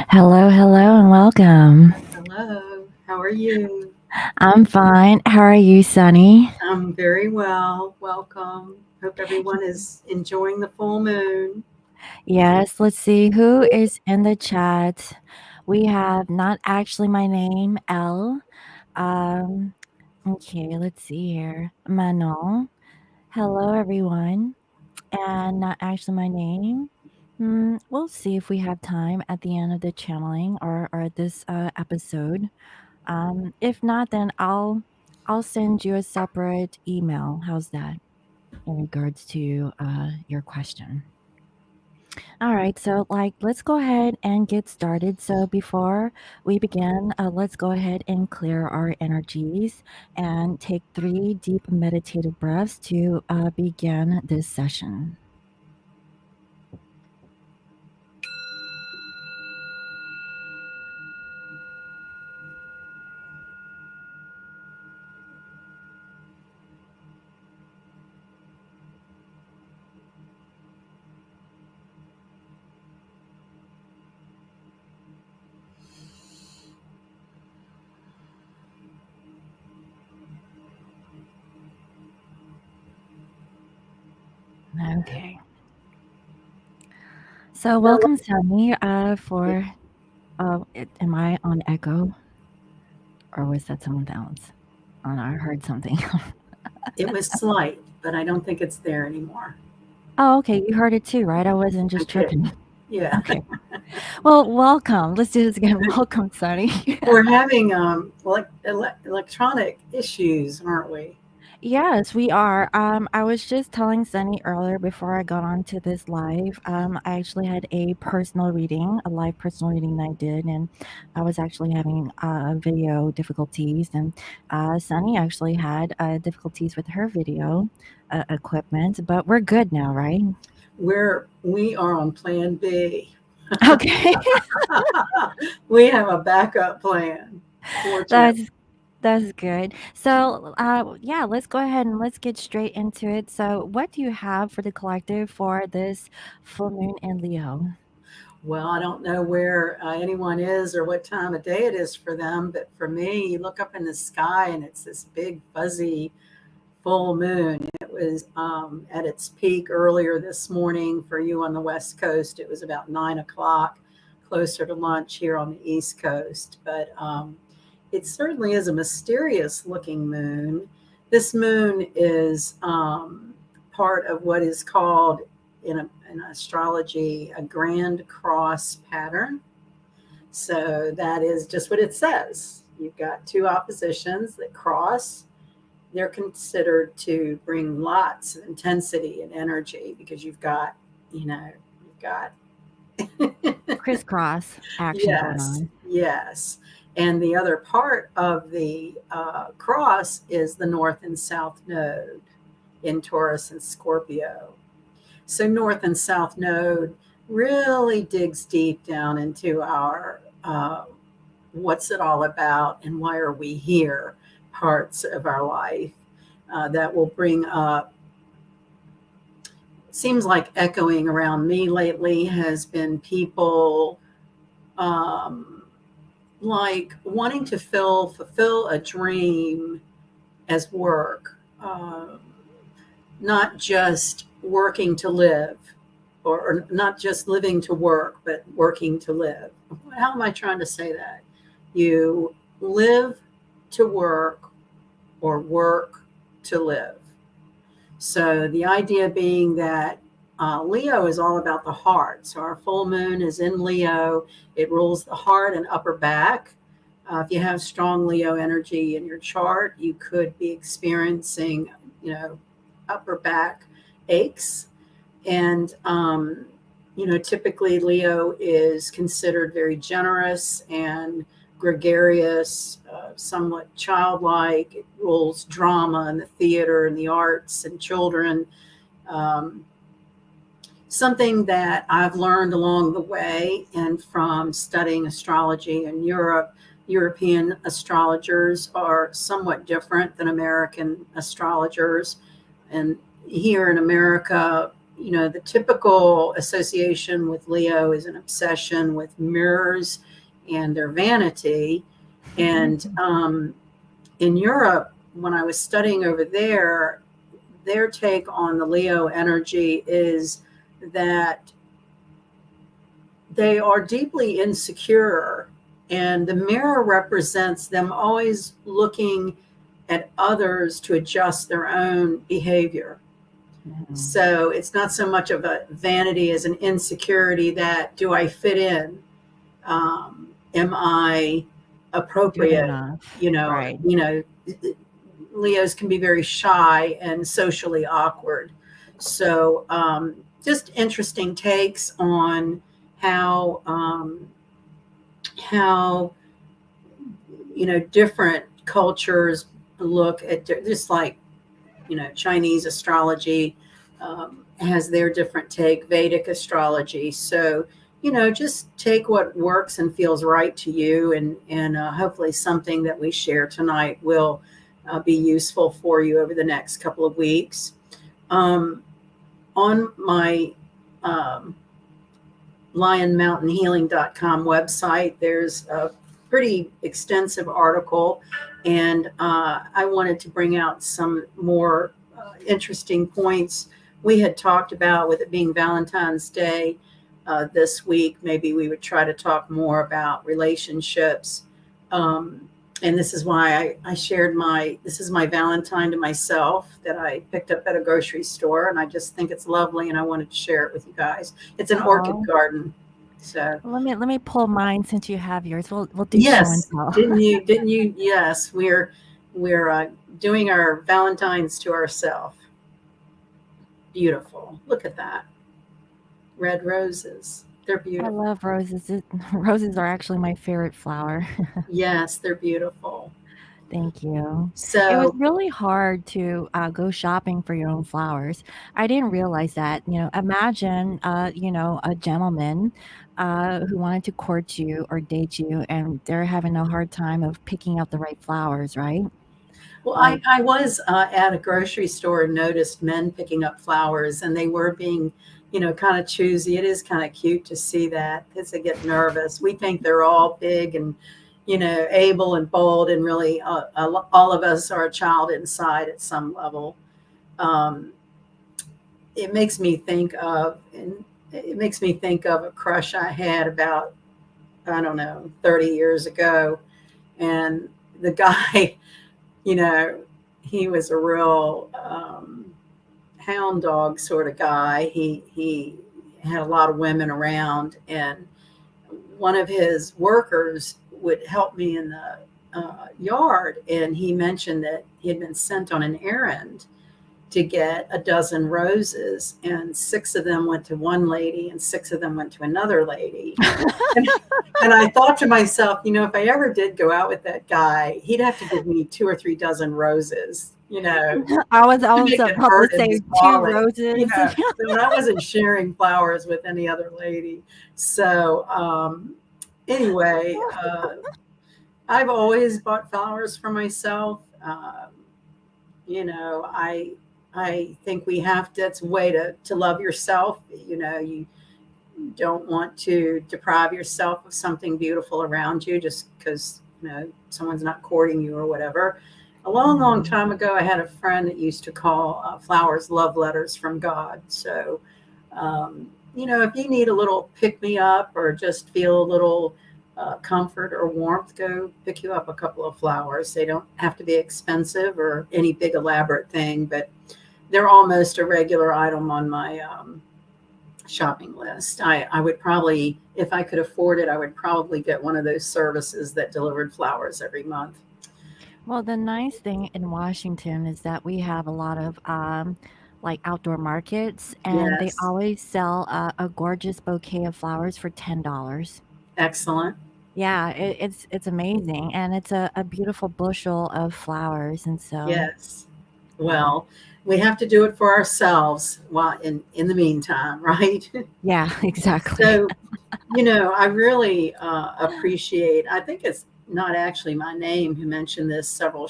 Hello, hello, and welcome. Hello, how are you? I'm fine. How are you, Sunny? I'm very well. Welcome. Hope everyone is enjoying the full moon. Yes, let's see who is in the chat. We have not actually my name, L. Um, okay, let's see here. Manon. Hello, everyone. And not actually my name. We'll see if we have time at the end of the channeling or this episode. If not, then I'll send you a separate email. How's that in regards to your question? All right, so let's go ahead and get started. So before we begin, let's go ahead and clear our energies and take 3 deep meditative breaths to begin this session. Okay. So So, welcome, Sammy. Am I on echo or was that someone else? Oh, no, I heard something. it was slight, but I don't think it's there anymore. Oh, okay. You heard it too, right? I wasn't I just did. tripping. Yeah. Okay. Well, welcome. Let's do this again. Welcome, Sunny. We're having electronic issues, aren't we? Yes, we are. I was just telling Sunny earlier before I got onto this live. I actually had a personal reading, a live personal reading that I did, and I was actually having video difficulties. And Sunny actually had difficulties with her video equipment, but we're good now, right? We are on plan B. Okay. We have a backup plan, fortunately. That's That's good. So, yeah, let's go ahead and let's get straight into it. So, what do you have for the collective for this full moon in Leo? Well, I don't know where anyone is or what time of day it is for them, but for me, you look up in the sky and it's this big, fuzzy full moon. It was at its peak earlier this morning for you on the West Coast. It was about 9 o'clock, closer to lunch here on the East Coast. But it certainly is a mysterious looking moon. This moon is part of what is called in astrology a grand cross pattern. So that is just what it says. You've got two oppositions that cross. They're considered to bring lots of intensity and energy because you've got Crisscross action going yes, on. yes. And the other part of the cross is the north and south node in Taurus and Scorpio. So, north and south node really digs deep down into our what's it all about and why are we here parts of our life that will bring up. Seems like echoing around me lately has been people um, like wanting to fulfill a dream as work, not just working to live, or not just living to work, but working to live. How am I trying to say that? You live to work or work to live. So the idea being that Leo is all about the heart. So our full moon is in Leo. It rules the heart and upper back. If you have strong Leo energy in your chart, you could be experiencing, upper back aches. And, typically Leo is considered very generous and gregarious, somewhat childlike. It rules drama and the theater and the arts and children. Um, Something that I've learned along the way and from studying astrology in Europe. European astrologers are somewhat different than American astrologers. And here in America, the typical association with Leo is an obsession with mirrors and their vanity. And in Europe, when I was studying over there, their take on the Leo energy is that they are deeply insecure, and the mirror represents them always looking at others to adjust their own behavior. So it's not so much of a vanity as an insecurity that, do I fit in? Am I Good appropriate? enough. You know, Right. you know, Leos can be very shy and socially awkward. So just interesting takes on how how different cultures look at just like Chinese astrology has their different take, Vedic astrology. So, just take what works and feels right to you, and hopefully something that we share tonight will be useful for you over the next couple of weeks. On my lionmountainhealing.com website, there's a pretty extensive article, and I wanted to bring out some more interesting points we had talked about. With it being Valentine's Day this week, maybe we would try to talk more about relationships. And this is why I shared this is my Valentine to myself that I picked up at a grocery store, and I just think it's lovely, and I wanted to share it with you guys. It's an orchid Oh, garden. So let me pull mine since you have yours. We'll do show and yes, tell. didn't you? Yes, we're doing our Valentines to ourselves. Beautiful. Look at that. Red roses. They're I beautiful. love roses. Roses are actually my favorite flower. Yes, they're beautiful. Thank you. It was So, really hard to go shopping for your own flowers. I didn't realize that. Imagine, a gentleman who wanted to court you or date you, and they're having a hard time of picking out the right flowers, right? well, Like, I was at a grocery store and noticed men picking up flowers, and they were being, kind of choosy. It is kind of cute to see that because they get nervous. We think they're all big and, able and bold, and really, all of us are a child inside at some level. Um, it makes me think of, and it makes me think of a crush I had about, I don't know, 30 years ago, and the guy, you know, he was a real hound dog sort of guy. He had a lot of women around, and one of his workers would help me in the yard, and he mentioned that he had been sent on an errand to get a dozen roses, and six of them went to one lady and six of them went to another lady. And, and I thought to myself, if I ever did go out with that guy, he'd have to give me 2 or 3 dozen roses, I to was make it about to hurt in say his two wallet, roses. So I wasn't sharing flowers with any other lady. So anyway, I've always bought flowers for myself. I think we have to, it's a way to love yourself. You don't want to deprive yourself of something beautiful around you just because, someone's not courting you or whatever. A long, long Mhm. time ago, I had a friend that used to call flowers love letters from God. So, if you need a little pick me up or just feel a little comfort or warmth, go pick you up a couple of flowers. They don't have to be expensive or any big elaborate thing, but they're almost a regular item on my shopping list. I would probably, if I could afford it, I would probably get one of those services that delivered flowers every month. Well, the nice thing in Washington is that we have a lot of like outdoor markets, and they Yes, always sell a gorgeous bouquet of flowers for $10. excellent. Yeah, it's amazing, and it's a beautiful bushel of flowers, and so Yes. yeah, Well, we have to do it for ourselves while in the meantime, right? yeah, exactly. So, I really appreciate, I think it's not actually my name who mentioned this several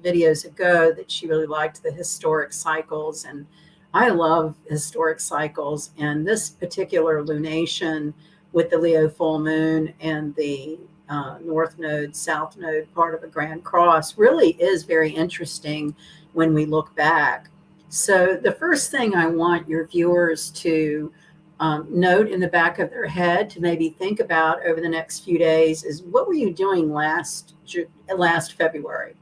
videos ago, that she really liked the historic cycles. And I love historic cycles, and this particular lunation with the Leo full moon and the North Node, South Node part of the Grand Cross really is very interesting when we look back. So, the first thing I want your viewers to note in the back of their head to maybe think about over the next few days is, what were you doing last February?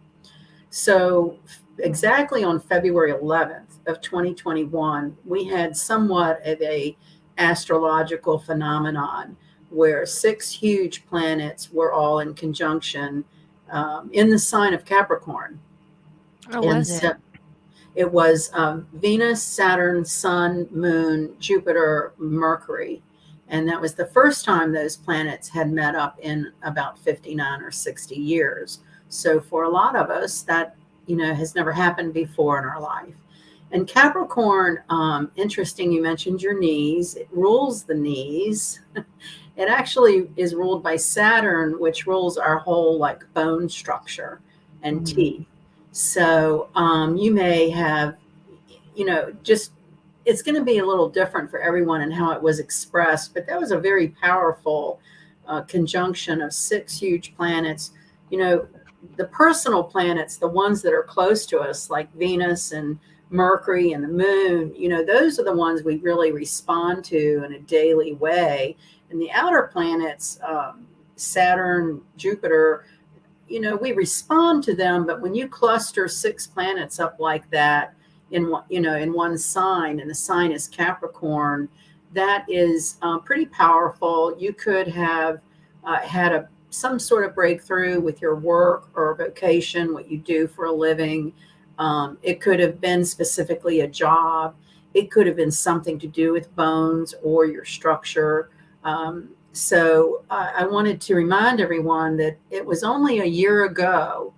So exactly on February 11th of 2021, we had somewhat of a astrological phenomenon where six huge planets were all in conjunction in the sign of Capricorn. Or And was so it? it was Venus, Saturn, Sun, Moon, Jupiter, Mercury. And that was the first time those planets had met up in about 59 or 60 years. So for a lot of us, that has never happened before in our life. And Capricorn, interesting, you mentioned your knees. It rules the knees. It actually is ruled by Saturn, which rules our whole like bone structure and teeth. Mhm. So you may have, just it's going to be a little different for everyone and how it was expressed, but that was a very powerful conjunction of six huge planets. You know, the personal planets, the ones that are close to us, like Venus and Mercury and the moon, those are the ones we really respond to in a daily way. And the outer planets, Saturn, Jupiter, we respond to them, but when you cluster six planets up like that in one, in one sign, and the sign is Capricorn, that is pretty powerful. You could have had some sort of breakthrough with your work or vocation, what you do for a living. It could have been specifically a job. It could have been something to do with bones or your structure. So I wanted to remind everyone that it was only a year ago,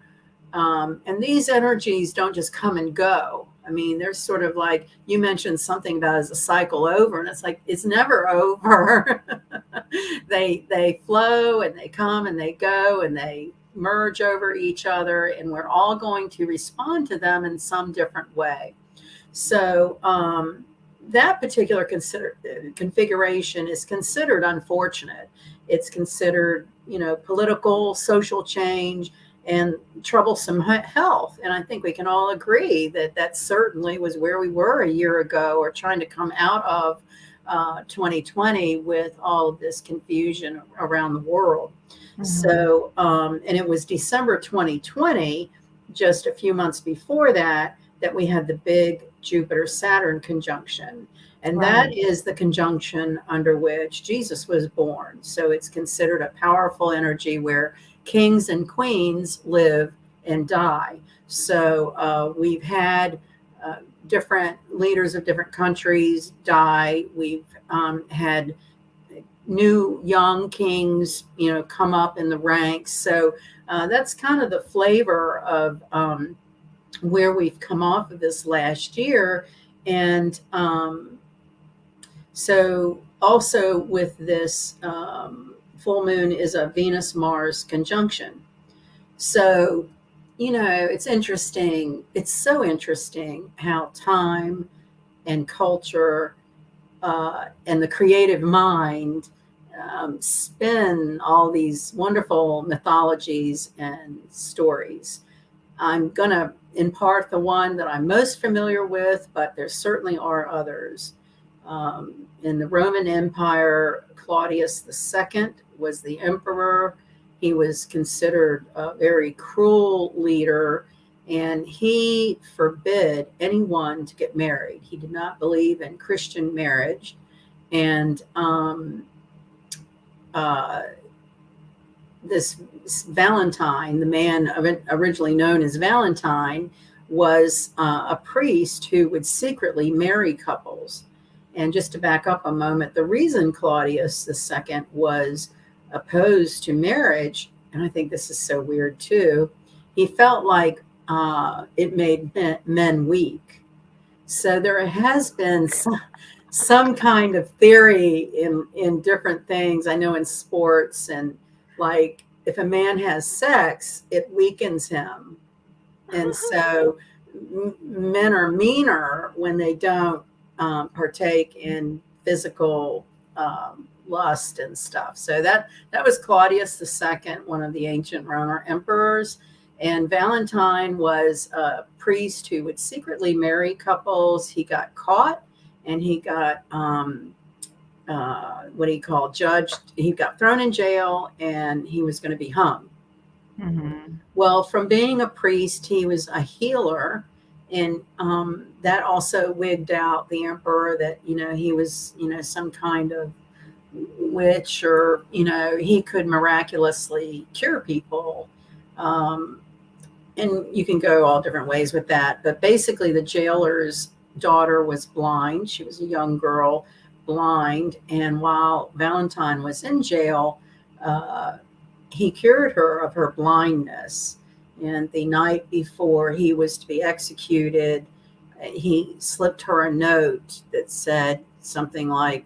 and these energies don't just come and go. I mean, there's sort of like you mentioned something about as a cycle over, and it's like it's never over. They flow and they come and they go and they merge over each other, and we're all going to respond to them in some different way. So that particular configuration is considered unfortunate. It's considered, political, social change, and troublesome health. And I think we can all agree that that certainly was where we were a year ago, or trying to come out of 2020 with all of this confusion around the world. Mhm. So, and it was December 2020, just a few months before that, that we had the big Jupiter Saturn conjunction. And that Right. is the conjunction under which Jesus was born. So it's considered a powerful energy where kings and queens live and die. So we've had different leaders of different countries die. We've had new young kings, come up in the ranks. So that's kind of the flavor of where we've come off of this last year. And so also with this full moon is a Venus Mars conjunction. So, it's interesting. It's so interesting how time and culture and the creative mind spin all these wonderful mythologies and stories. I'm going to impart the one that I'm most familiar with, but there certainly are others. In the Roman Empire, Claudius II was the emperor. He was considered a very cruel leader, and he forbid anyone to get married. He did not believe in Christian marriage. And uh, this Valentine, the man originally known as Valentine, was a priest who would secretly marry couples. And just to back up a moment, the reason Claudius II was opposed to marriage, and I think this is so weird too, he felt like it made men weak. So there has been some kind of theory in different things. I know in sports, and like if a man has sex, it weakens him. And so men are meaner when they don't partake in physical lust and stuff. So that was Claudius II, one of the ancient Roman emperors. And Valentine was a priest who would secretly marry couples. He got caught, and he got what he called judged. He got thrown in jail, and he was going to be hung. Mm-hmm. Well, from being a priest, he was a healer, and that also wigged out the emperor that he was some kind of witch, or he could miraculously cure people. And you can go all different ways with that, but basically the jailer's daughter was blind. She was a young girl, blind, and while Valentine was in jail, he cured her of her blindness. And the night before he was to be executed, he slipped her a note that said something like,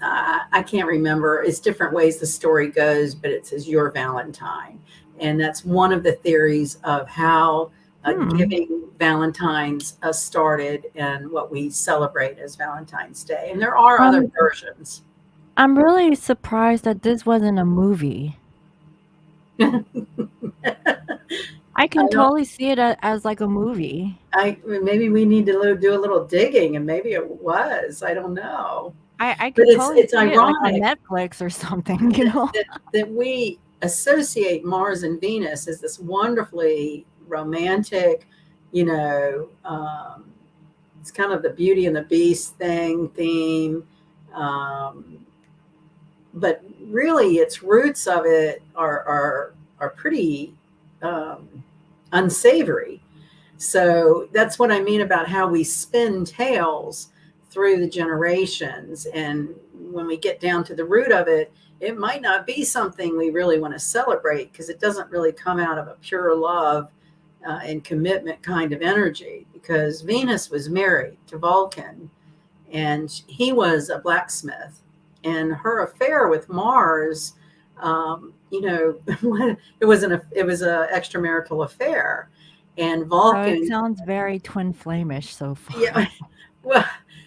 I can't remember. It's different ways the story goes, but it says, "Your Valentine." And that's one of the theories of how giving Valentines started and what we celebrate as Valentine's Day. And there are other versions. I'm really surprised that this wasn't a movie. I can totally see it as like a movie. Maybe we need to do a little digging, and maybe it was. I don't know. I But could totally it's see it like on ironic Netflix or something, that we associate Mars and Venus as this wonderfly romantic, it's kind of the Beauty and the Beast theme. But really, its roots of it are pretty unsavory. So that's what I mean about how we spin tales through the generations. And when we get down to the root of it, it might not be something we really want to celebrate, because it doesn't really come out of a pure love and commitment kind of energy. Because Venus was married to Vulcan, and he was a blacksmith. And her affair with Mars, it was an extramarital affair. And So it Vulcan, sounds very twin flamish so far. yeah, well,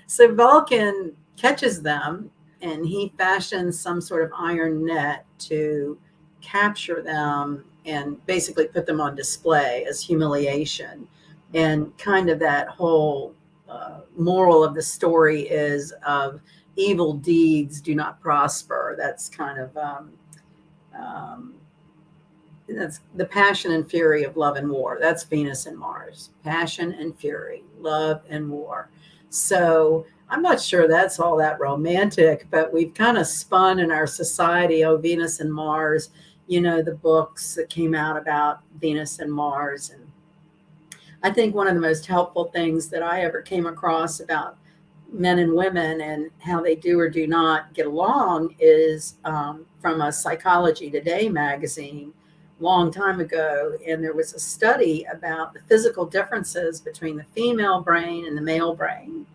so Vulcan catches them, and he fashions some sort of iron net to capture them and basically put them on display as humiliation. And kind of that whole moral of the story is of evil deeds do not prosper. That's kind of that's the passion and fury of love and war. That's Venus and Mars. Passion and fury, love and war. So I'm not sure that's all that romantic, but we've kind of spun in our society, Venus and Mars, the books that came out about Venus and Mars. And I think one of the most helpful things that I ever came across about men and women and how they do or do not get along is from a Psychology Today magazine long time ago. And there was a study about the physical differences between the female brain and the male brain.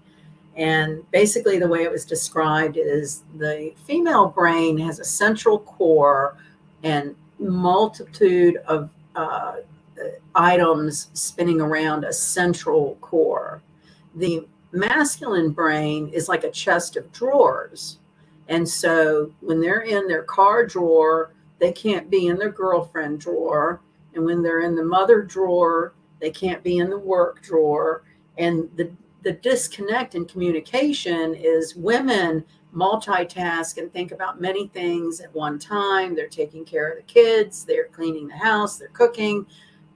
And basically the way it was described is the female brain has a central core and multitude of items spinning around a central core. The masculine brain is like a chest of drawers. And so when they're in their car drawer, they can't be in their girlfriend drawer. And when they're in the mother drawer, they can't be in the work drawer. And the disconnect in communication is women multitask and think about many things at one time. They're taking care of the kids, they're cleaning the house, they're cooking,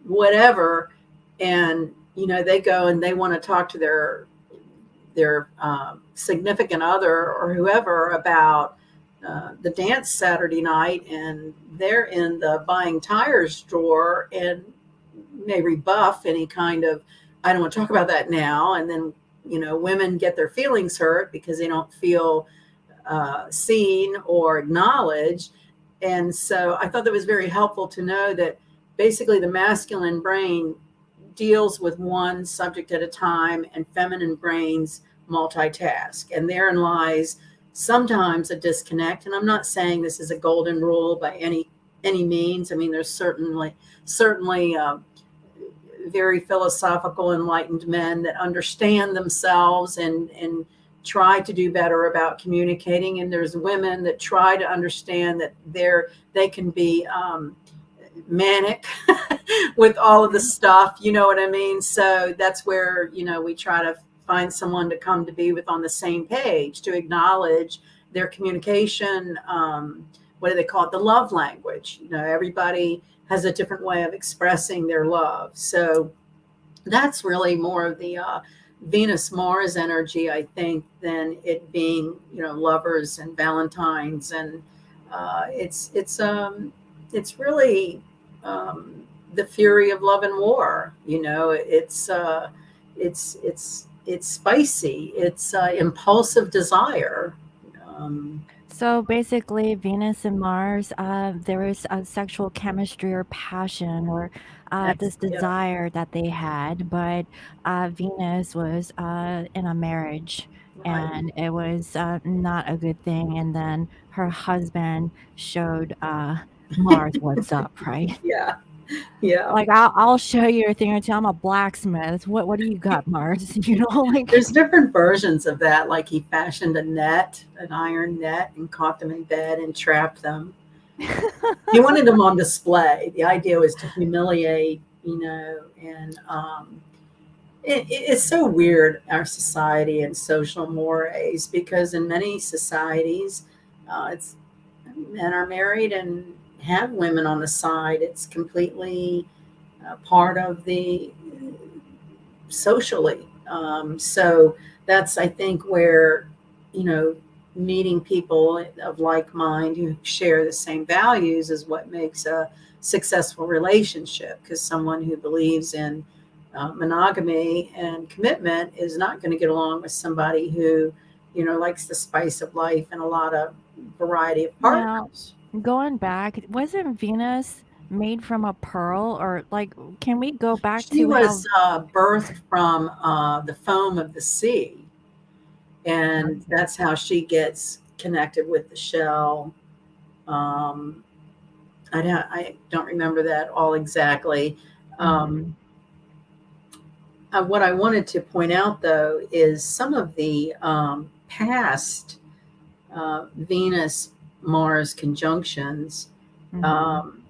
whatever. And, they go and they want to talk to their significant other or whoever about the dance Saturday night, and they're in the buying tires drawer and may rebuff any kind of, I don't want to talk about that now. And then, women get their feelings hurt because they don't feel seen or acknowledged. And so I thought that was very helpful to know that basically the masculine brain deals with one subject at a time, and feminine brains multitask. And therein lies sometimes a disconnect. And I'm not saying this is a golden rule by any means. I mean, there's certainly very philosophical, enlightened men that understand themselves and try to do better about communicating. And there's women that try to understand that they can be manic with all of the stuff, you know what I mean? So that's where, we try to find someone to come to be with on the same page, to acknowledge their communication. What do they call it? The love language. Everybody has a different way of expressing their love. So that's really more of the Venus Mars energy, I think, than it being, lovers and Valentines. And it's really the fury of love and war. It's spicy. It's impulsive desire. Um, So basically, Venus and Mars, there is a sexual chemistry or passion or this yeah, desire that they had, but Venus was in a marriage right. and it was not a good thing. And then her husband showed Mars what's up, right? Yeah, yeah. Like I'll show you a thing or two. I'm a blacksmith. What do you got, Mars? Like There's different versions of that. Like he fashioned a net, an iron net, and caught them in bed and trapped them. He wanted them on display. The idea was to humiliate, and it's so weird, our society and social mores, because in many societies, it's men are married and have women on the side. It's completely part of the socially. So that's, I think, where, meeting people of like mind who share the same values is what makes a successful relationship. Because someone who believes in monogamy and commitment is not going to get along with somebody who, likes the spice of life and a lot of variety of now, partners. going back, wasn't Venus made from a pearl or like can we go back She to how was birthed from the foam of the sea, and that's how she gets connected with the shell. Um, I don't remember that all exactly. Um, Mhm. what I wanted to point out, though, is some of the past Venus Mars conjunctions Mhm. um,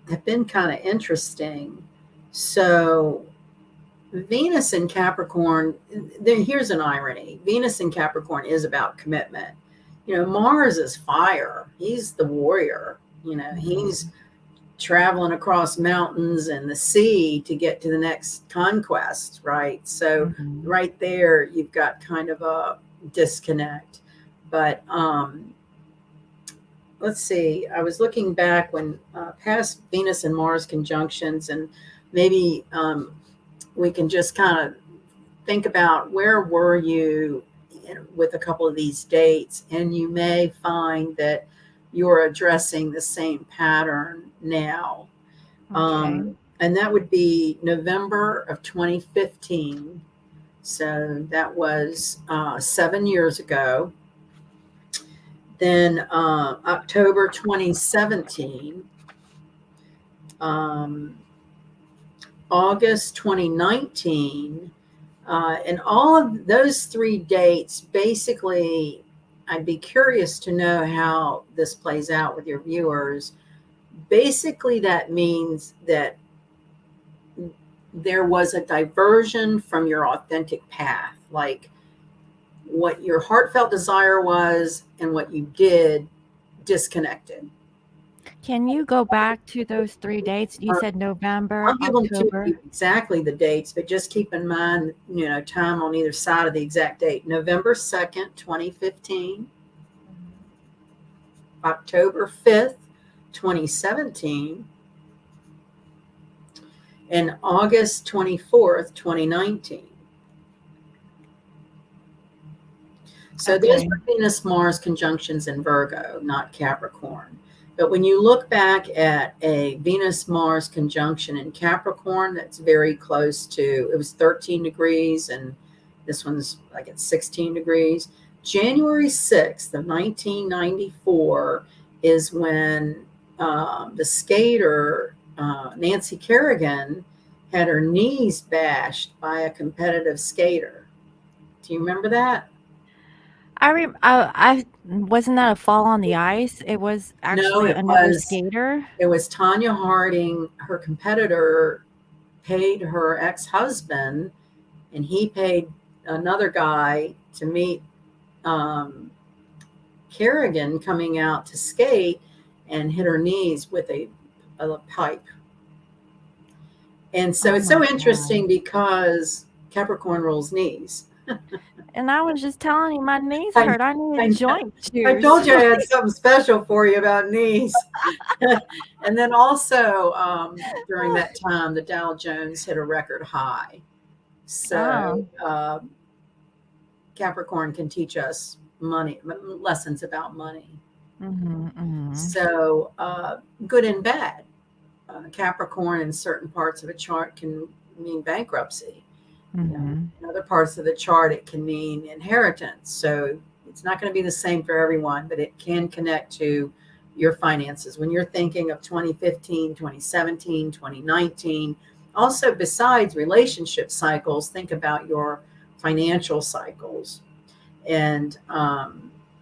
have been kind of interesting. So Venus in Capricorn, here's an irony. Venus in Capricorn is about commitment. Mars is fire. He's the warrior. He's Mhm. traveling across mountains and the sea to get to the next conquest, right? So Mhm. right there, you've got kind of a disconnect. But let's see. I was looking back when past Venus and Mars conjunctions, and maybe we can just kind of think about where were you with a couple of these dates, and you may find that you're addressing the same pattern now. Okay. And that would be November of 2015. So that was 7 years ago. Then October 2017, um, August 2019, and all of those three dates, basically, I'd be curious to know how this plays out with your viewers. Basically, that means that there was a diversion from your authentic path, like what your heartfelt desire was and what you did disconnected. Can you go back to those 3 dates? You Uh, said November, I'll give them to October. you exactly the dates, but just keep in mind, time on either side of the exact date. November 2nd, 2015, Mhm. October 5th, 2017, and August 24th, 2019. So those Okay. were Venus Mars conjunctions in Virgo, not Capricorn. But when you look back at a Venus Mars conjunction in Capricorn, that's very close to, it was 13 degrees, and this one's like at 16 degrees. January 6th of 1994 is when the skater Nancy Kerrigan had her knees bashed by a competitive skater. Do you remember that? I wasn't that a fall on the ice? It was No, actually another skater? it was Tanya Harding. Her competitor paid her ex-husband, and he paid another guy to meet um, Kerrigan coming out to skate, and hit her knees with a pipe. And so Oh it's my so god. interesting because Capricorn rules knees. And I was just telling you my knees I, hurt. I need I, joint I juice. told you I had something special for you about knees. And then also during that time, the Dow Jones hit a record high. So Oh. Capricorn can teach us money lessons about money. Mhm, mhm, So good and bad. Capricorn in certain parts of a chart can mean bankruptcy. mhm, In other parts of the chart, it can mean inheritance. So it's not going to be the same for everyone, but it can connect to your finances. When you're thinking of 2015, 2017, 2019, also besides relationship cycles, think about your financial cycles. And,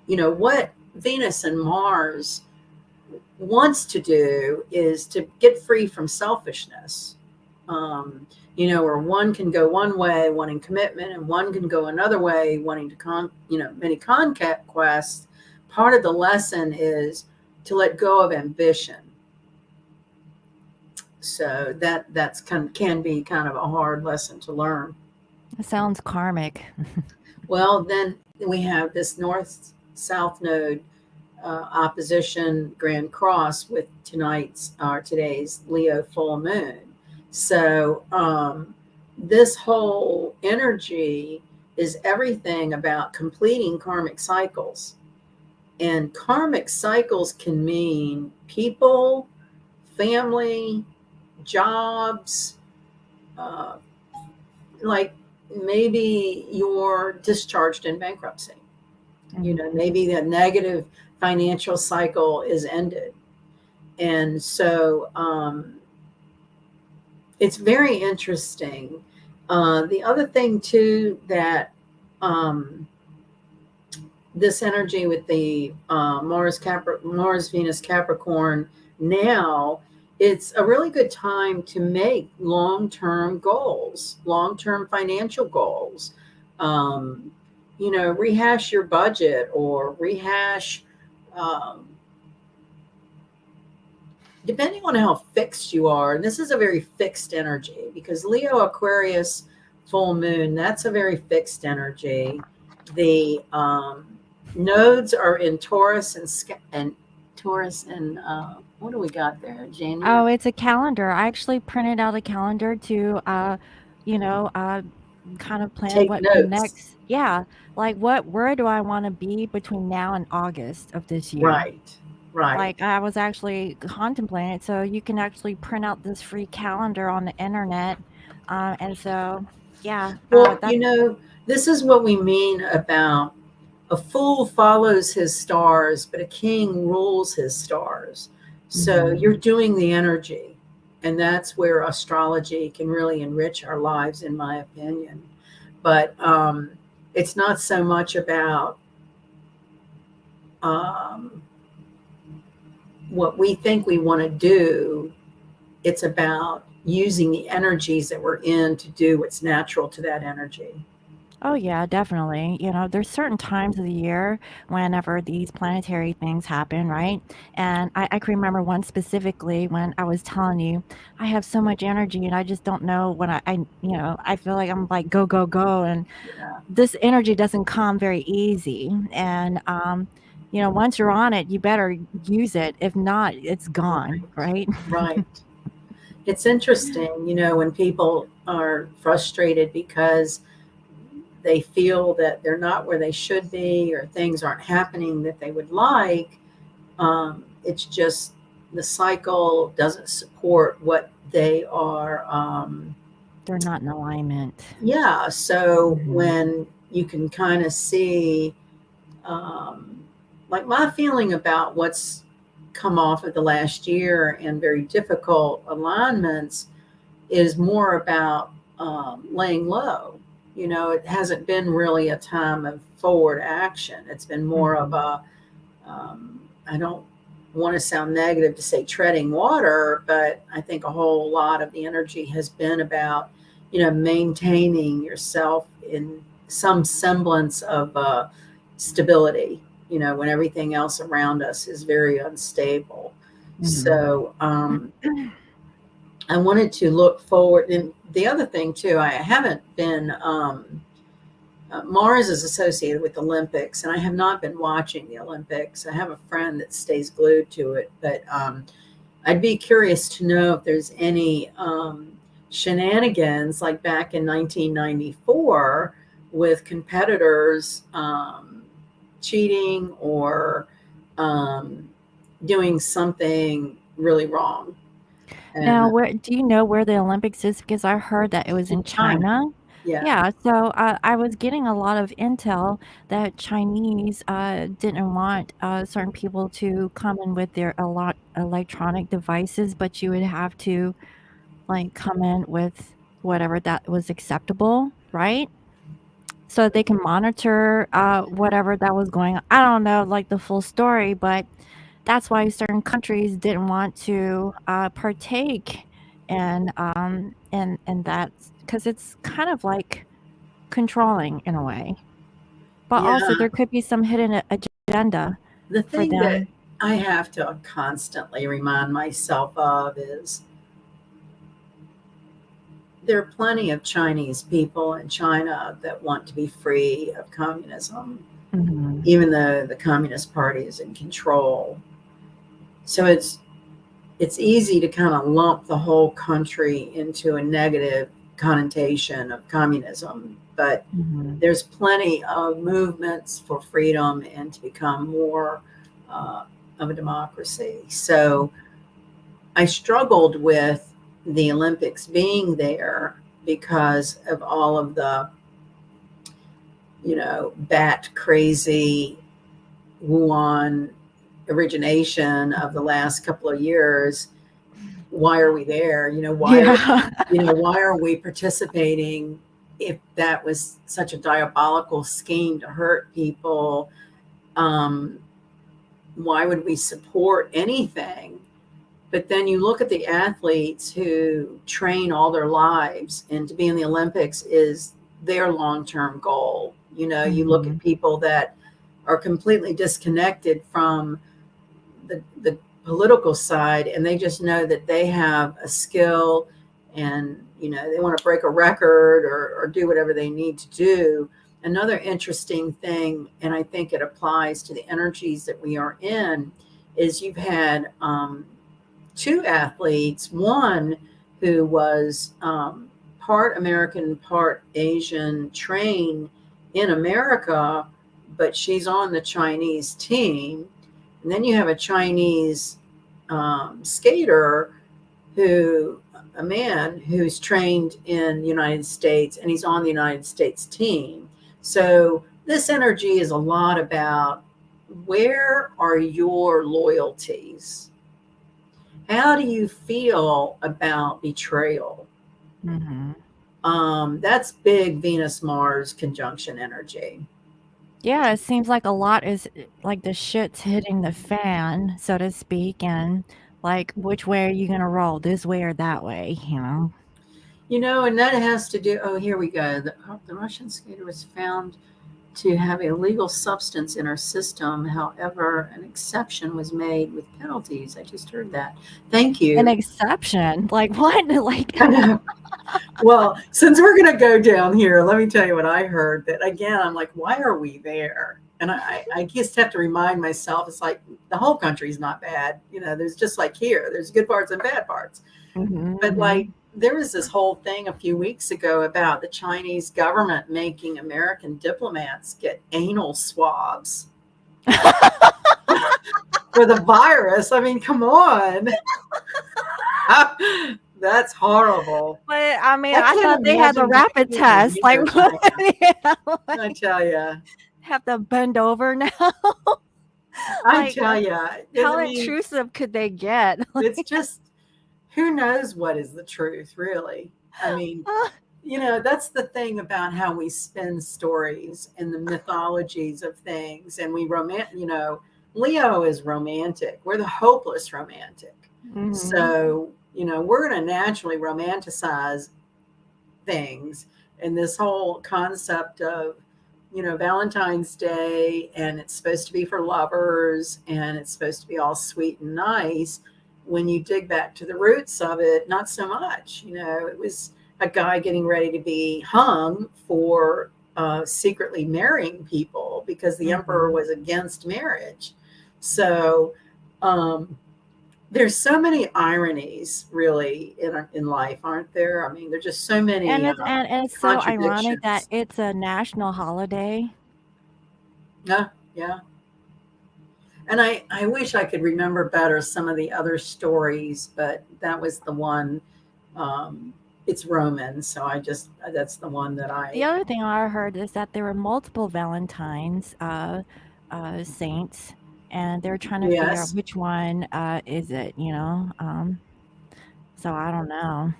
what Venus and Mars wants to do is to get free from selfishness. Where one can go one way, wanting commitment, and one can go another way, wanting to many conquests. Part of the lesson is to let go of ambition. So that's can be kind of a hard lesson to learn. It sounds karmic. Well, then we have this north south node opposition grand cross with today's Leo full moon. So this whole energy is everything about completing karmic cycles. And karmic cycles can mean people, family, jobs, uh, like maybe you're discharged in bankruptcy. Mhm. Maybe the negative financial cycle is ended. And so it's very interesting. The other thing, too, that um, this energy with the Mars Venus Capricorn now, it's a really good time to make long-term goals, long-term financial goals. Um, rehash your budget or rehash, um, depending on how fixed you are. And this is a very fixed energy because Leo Aquarius full moon, that's a very fixed energy. The nodes are in Taurus and Taurus and what do we got there? January. Oh, it's a calendar. I actually printed out a calendar to, you know, uh, kind of plan Take what the notes. next, yeah, like where do I want to be between now and August of this year? Right, right. Like I was actually contemplating it, so you can actually print out this free calendar on the internet, and so yeah, Well, that this is what we mean about a fool follows his stars, but a king rules his stars. So mhm. you're doing the energy. And that's where astrology can really enrich our lives, in my opinion. But it's not so much about um, what we think we want to do, it's about using the energies that we're in to do what's natural to that energy. Oh yeah, definitely. There's certain times of the year whenever these planetary things happen, right? And I can remember one specifically when I was telling you, I have so much energy and I just don't know when I feel like I'm like go, go, go. And Yeah, this energy doesn't come very easy. And, once you're on it, you better use it. If not, it's gone, right, right? right. It's interesting, when people are frustrated because they feel that they're not where they should be or things aren't happening that they would like. It's just the cycle doesn't support what they are. They're not in alignment. Yeah. So Mhm. when you can kind of see, um, like my feeling about what's come off of the last year and very difficult alignments, is more about laying low. It hasn't been really a time of forward action. It's been more of Mhm. a, I don't want to sound negative to say treading water, but I think a whole lot of the energy has been about, maintaining yourself in some semblance of stability, when everything else around us is very unstable. Mhm. So, I wanted to look forward. And the other thing, too, I haven't been, Mars is associated with Olympics, and I have not been watching the Olympics. I have a friend that stays glued to it, but I'd be curious to know if there's any shenanigans like back in 1994 with competitors cheating or um, doing something really wrong. Now, And where do you know where the Olympics is? Because I heard that it was in in China, China. yeah. Yeah, so I was getting a lot of intel that Chinese didn't want certain people to come in with their electronic devices, but you would have to like come in with whatever that was acceptable, right? So they can monitor whatever that was going on. I don't know like the full story, but that's why certain countries didn't want to partake in that because it's kind of like controlling in a way. But also Yeah. there could be some hidden agenda The for thing that them. I have to constantly remind myself of is there are plenty of Chinese people in China that want to be free of communism, Mhm. even though the Communist Party is in control. So it's easy to kind of lump the whole country into a negative connotation of communism, but Mhm. there's plenty of movements for freedom and to become more uh, of a democracy. So I struggled with the Olympics being there because of all of the, bat crazy Wuhan origination of the last couple of years. Why are we there? Yeah. Why are we participating if that was such a diabolical scheme to hurt people? Um, why would we support anything? But then you look at the athletes who train all their lives, and to be in the Olympics is their long term goal. You look at Mhm. people that are completely disconnected from the political side, and they just know that they have a skill and, they want to break a record or do whatever they need to do. Another interesting thing, and I think it applies to the energies that we are in, is you've had two athletes, one who was part American, part Asian, trained in America, but she's on the Chinese team. And then you have a Chinese skater who, a man who's trained in the United States and he's on the United States team. So this energy is a lot about where are your loyalties? How do you feel about betrayal? Mhm. That's big Venus Mars conjunction energy. Yeah, it seems like a lot is like the shit's hitting the fan, so to speak, and like which way are you gonna roll, this way or that way, you know? And that has to do, oh, here we go. The Russian skater was found to have a legal substance in her system. However, an exception was made with penalties. I just heard that. Thank An you. exception, like what? Like I know. Well, since we're going to go down here, let me tell you what I heard. That again, I'm like, why are we there? And I just have to remind myself, it's like the whole country's not bad. There's just like here, there's good parts and bad parts. mhm, But like, mhm. there was this whole thing a few weeks ago about the Chinese government making American diplomats get anal swabs for the virus. I mean, come on. That's horrible. But, I mean, I I can't thought they had the imagine the rapid pain test, like, either. what? Yeah, I like, tell you. have to bend over now? I Like, tell you. how I mean, intrusive could they get? it's Like just who knows what is the truth, really? I mean, that's the thing about how we spin stories and the mythologies of things. And Leo is romantic. We're the hopeless romantic. Mhm. So, we're going to naturally romanticize things. And this whole concept of, Valentine's Day, and it's supposed to be for lovers, and it's supposed to be all sweet and nice. When you dig back to the roots of it, not so much. It was a guy getting ready to be hung for secretly marrying people because the emperor Mhm. was against marriage. So, there's so many ironies, really, in life, aren't there? I mean, there's just so And many it's so ironic that contradictions. it's a national holiday. Yeah, yeah. And I wish I could remember better some of the other stories, but that was the one. Um, it's Roman, so that's the one that The I. other thing I heard is that there were multiple Valentines, saints, and they're trying to figure out Yes. which one, is it, so I don't know.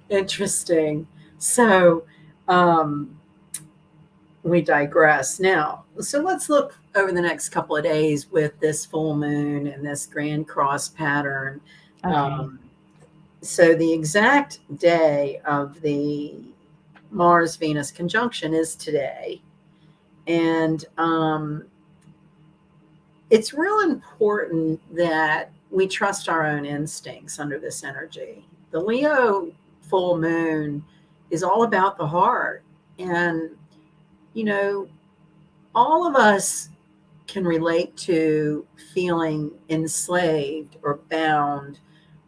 Interesting. So, um, we digress now. So let's look over the next couple of days with this full moon and this grand cross pattern. Okay. Um, so the exact day of the Mars Venus conjunction is today. And it's real important that we trust our own instincts under this energy. The Leo full moon is all about the heart. And, you know, all of us can relate to feeling enslaved or bound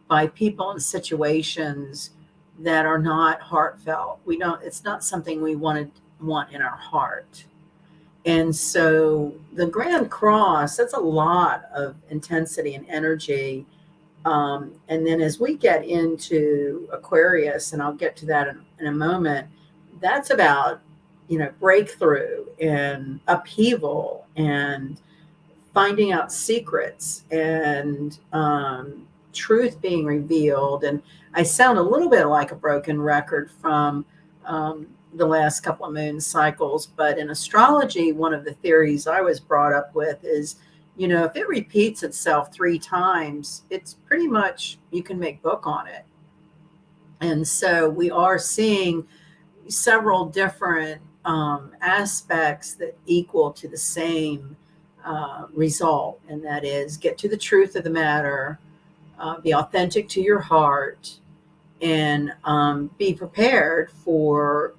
by people and situations that are not heartfelt. It's not something we want in our heart. And so the Grand Cross, that's a lot of intensity and energy. And then as we get into Aquarius, and I'll get to that in a moment, that's about, breakthrough and upheaval and finding out secrets and truth being revealed. And I sound a little bit like a broken record from the last couple of moon cycles, but in astrology, one of the theories I was brought up with is, if it repeats itself 3 times, it's pretty much you can make book on it. And so we are seeing several different aspects that equal to the same result, and that is get to the truth of the matter, be authentic to your heart, and be prepared for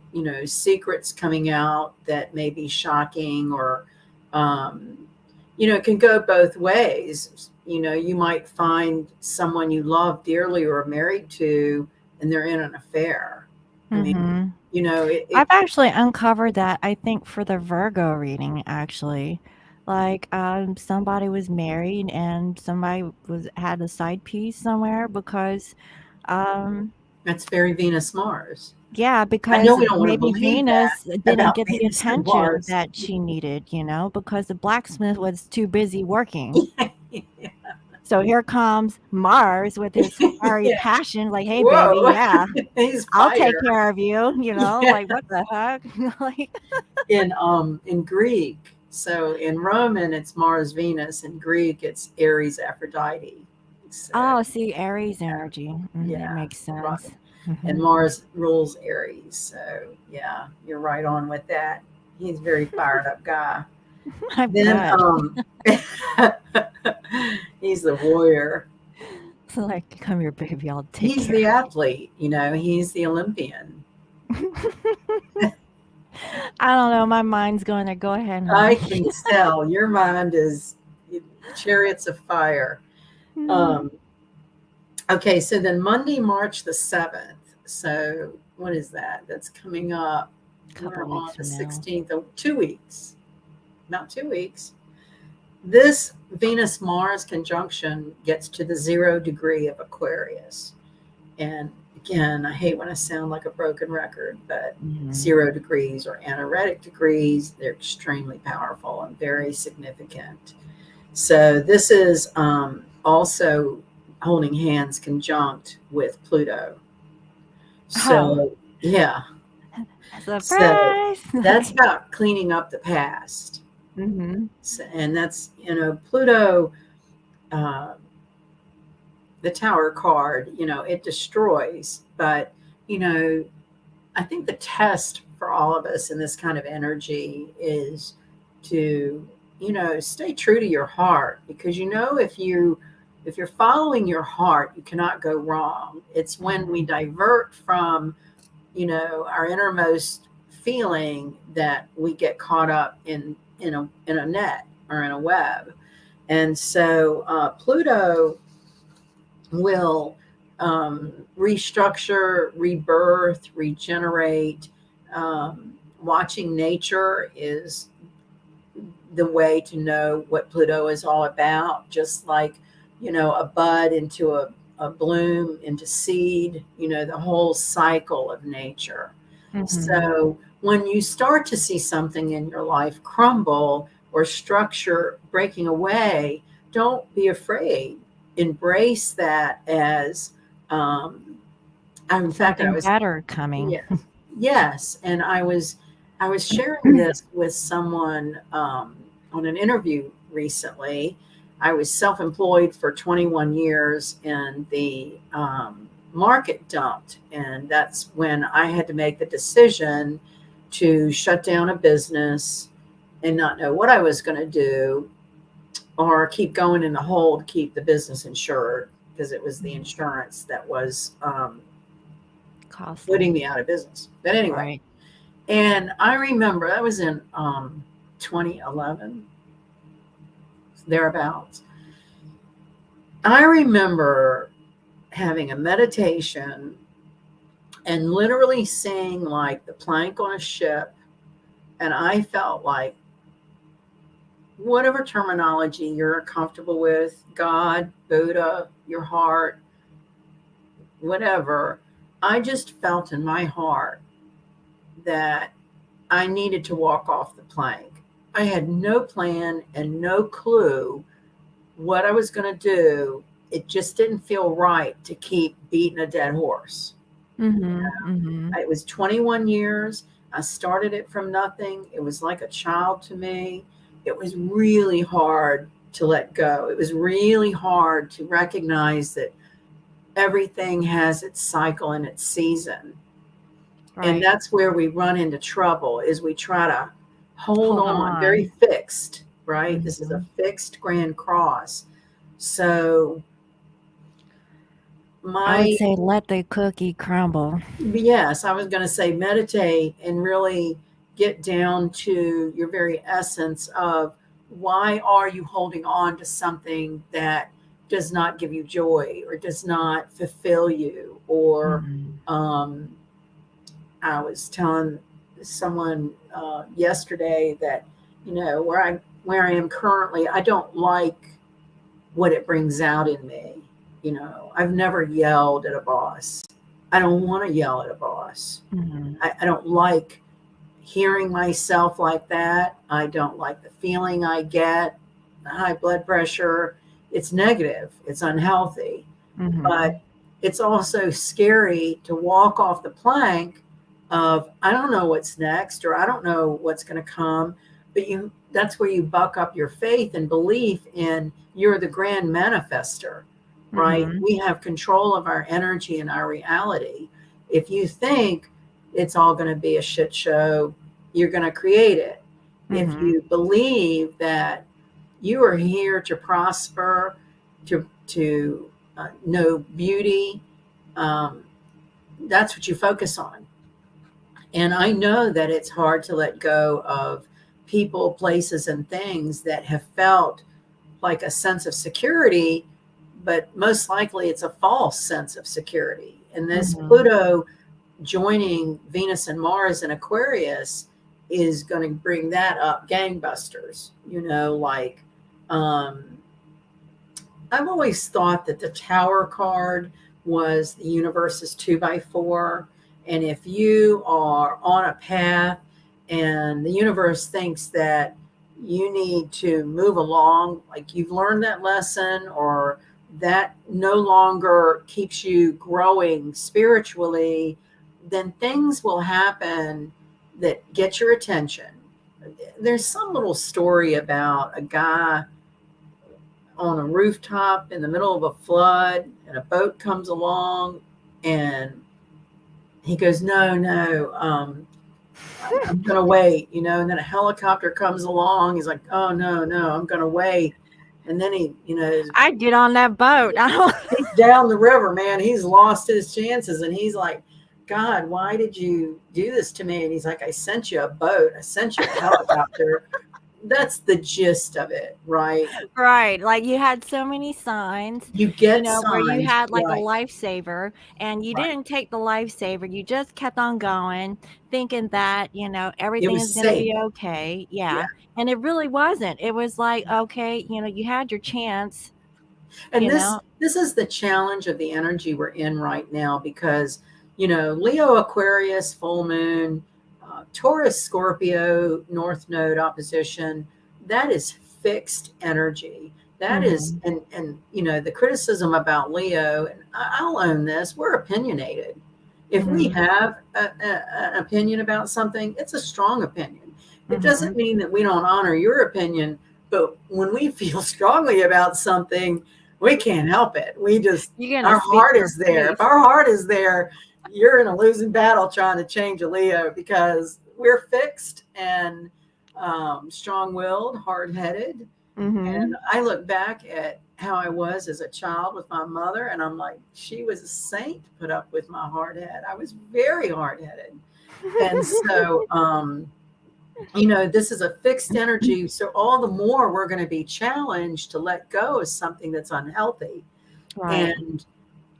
secrets coming out that may be shocking or it can go both ways. You might find someone you love dearly or are married to, and they're in an affair. I mean, Mhm. it I've actually uncovered that, I think, for the Virgo reading, actually. Like, somebody was married and somebody had a side piece somewhere because, um that's very Venus Mars. yeah, I know because we don't want to maybe believe that Venus didn't about get the Venus and attention Mars. that she needed, because the blacksmith was too busy working. So here comes Mars with his fiery Yeah. passion, like, "Hey, baby, Whoa. yeah, He's I'll take fire. care of you," Yeah. like, "What the heck?" Like, In Greek. So in Roman it's Mars Venus. In Greek it's Aries Aphrodite. So oh, see, Aries energy. That yeah, makes right. sense. And Mhm. Mars rules Aries. So yeah, you're right on with that. He's a very fired up guy. I Then bet. he's the warrior. So, like, "Come here, baby, I'll take He's care the of athlete, he's the Olympian. you." I don't know, my mind's going there. Go ahead, I honey. can tell your mind is chariots of fire. Mm, Um, okay, so then Monday, March the 7th. So what is that? That's coming up. couple We're weeks on the from now. 16th of 2 weeks, not 2 weeks. This Venus Mars conjunction gets to the 0 degree of Aquarius. And again, I hate when I sound like a broken record, but Mhm. 0 degrees or anaretic degrees, they're extremely powerful and very significant. So this is also holding hands conjunct with Pluto. Oh, So, yeah. So surprise! that's about cleaning up the past. Mm-hmm. So, and that's, Pluto, uh, the Tower card, it destroys. But, you know, I think the test for all of us in this kind of energy is to, stay true to your heart, because if you're following your heart, you cannot go wrong. It's when we divert from, our innermost feeling that we get caught up in a net or in a web. And so Pluto will restructure, rebirth, regenerate. Watching nature is the way to know what Pluto is all about, just like, a bud into a bloom, into seed, the whole cycle of nature. Mm-hmm. So when you start to see something in your life crumble or structure breaking away, don't be afraid. Embrace that as, in fact, I Something was, better coming. yes, yes. And I was sharing this with someone on an interview recently. I was self-employed for 21 years, and the market dumped, and that's when I had to make the decision to shut down a business and not know what I was going to do, or keep going in the hole to keep the business insured, because it was the insurance that was putting Costly. me out of business. But anyway, Right. and I remember that was in 2011, thereabouts. I remember having a meditation and literally seeing like the plank on a ship. And I felt like, whatever terminology you're comfortable with, God, Buddha, your heart, whatever, I just felt in my heart that I needed to walk off the plank. I had no plan and no clue what I was going to do. It just didn't feel right to keep beating a dead horse. Mm-hmm. Mm-hmm. It was 21 years. I started it from nothing. It was like a child to me. It was really hard to let go. It was really hard to recognize that everything has its cycle and its season. And Right. that's where we run into trouble, is we try to hold Hold on, very on. fixed, right? This is a Mm-hmm. fixed grand cross. So I would my say let the cookie crumble. yes, I was going to say meditate and really get down to your very essence of, why are you holding on to something that does not give you joy or does not fulfill you? Or Mm-hmm. um, I was telling someone yesterday that, where I am currently, I don't like what it brings out in me. I've never yelled at a boss. I don't want to yell at a boss. Mm-hmm. I don't like hearing myself like that. I don't like the feeling I get. High blood pressure. It's negative. It's unhealthy. Mm-hmm. But it's also scary to walk off the plank of, I don't know what's next, or I don't know what's going to come. But that's where you buck up your faith and belief in, you're the grand manifester, right? Mm-hmm. We have control of our energy and our reality. If you think it's all going to be a shit show, you're going to create it. If Mm-hmm. you believe that you are here to prosper, to know beauty, um, that's what you focus on. And I know that it's hard to let go of people, places, and things that have felt like a sense of security, but most likely it's a false sense of security. And this Mm-hmm. Pluto joining Venus and Mars in Aquarius is going to bring that up gangbusters. Like, um, I've always thought that the Tower card was the universe's 2x4. And if you are on a path and the universe thinks that you need to move along, like you've learned that lesson, or that no longer keeps you growing spiritually, then things will happen that get your attention. There's some little story about a guy on a rooftop in the middle of a flood, and a boat comes along, and he goes, no, no, I'm going to wait, you know, and then a helicopter comes along. He's like, oh, no, no, I'm going to wait. And then he, you know, I'd get on that boat. I don't he's down the river, man. He's lost his chances. And he's like, God, why did you do this to me? And he's like, I sent you a boat. I sent you a helicopter. That's the gist of it, right? Right, like, you had so many signs, You get where you signs, had, like, a right? lifesaver, and you Right. didn't take the lifesaver, you just kept on going, thinking that, It everything is was gonna safe. be okay, Yeah. yeah, and it really wasn't. It was like, okay, you had your chance, And you this know? this is the challenge of the energy we're in right now, because Leo, Aquarius, full moon, Taurus, Scorpio, North Node opposition. That is fixed energy. That is, Mhm, and the criticism about Leo, and I'll own this. We're opinionated. If we mhm, have an opinion about something, it's a strong opinion. It doesn't mhm. mean that we don't honor your opinion, but when we feel strongly about something, we can't help it. We just, You're gonna our speak heart your is there. If piece. our heart is there, you're in a losing battle trying to change a Leo, because we're fixed and strong willed, hard headed. And Mhm. I look back at how I was as a child with my mother, and I'm like, she was a saint to put up with my hard head. I was very hard headed. And so, this is a fixed energy. So all the more we're going to be challenged to let go of something that's unhealthy. Right. And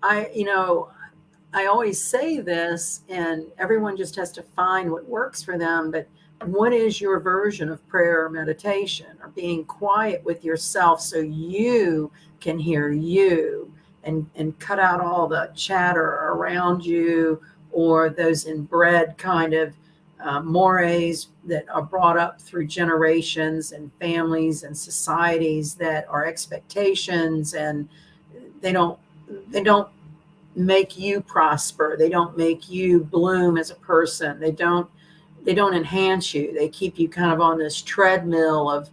I always say this, and everyone just has to find what works for them. But what is your version of prayer or meditation, or being quiet with yourself so you can hear you, and cut out all the chatter around you, or those inbred kind of mores that are brought up through generations and families and societies, that are expectations, and they don't make you prosper. They don't make you bloom as a person. They don't enhance you. They keep you kind of on this treadmill of,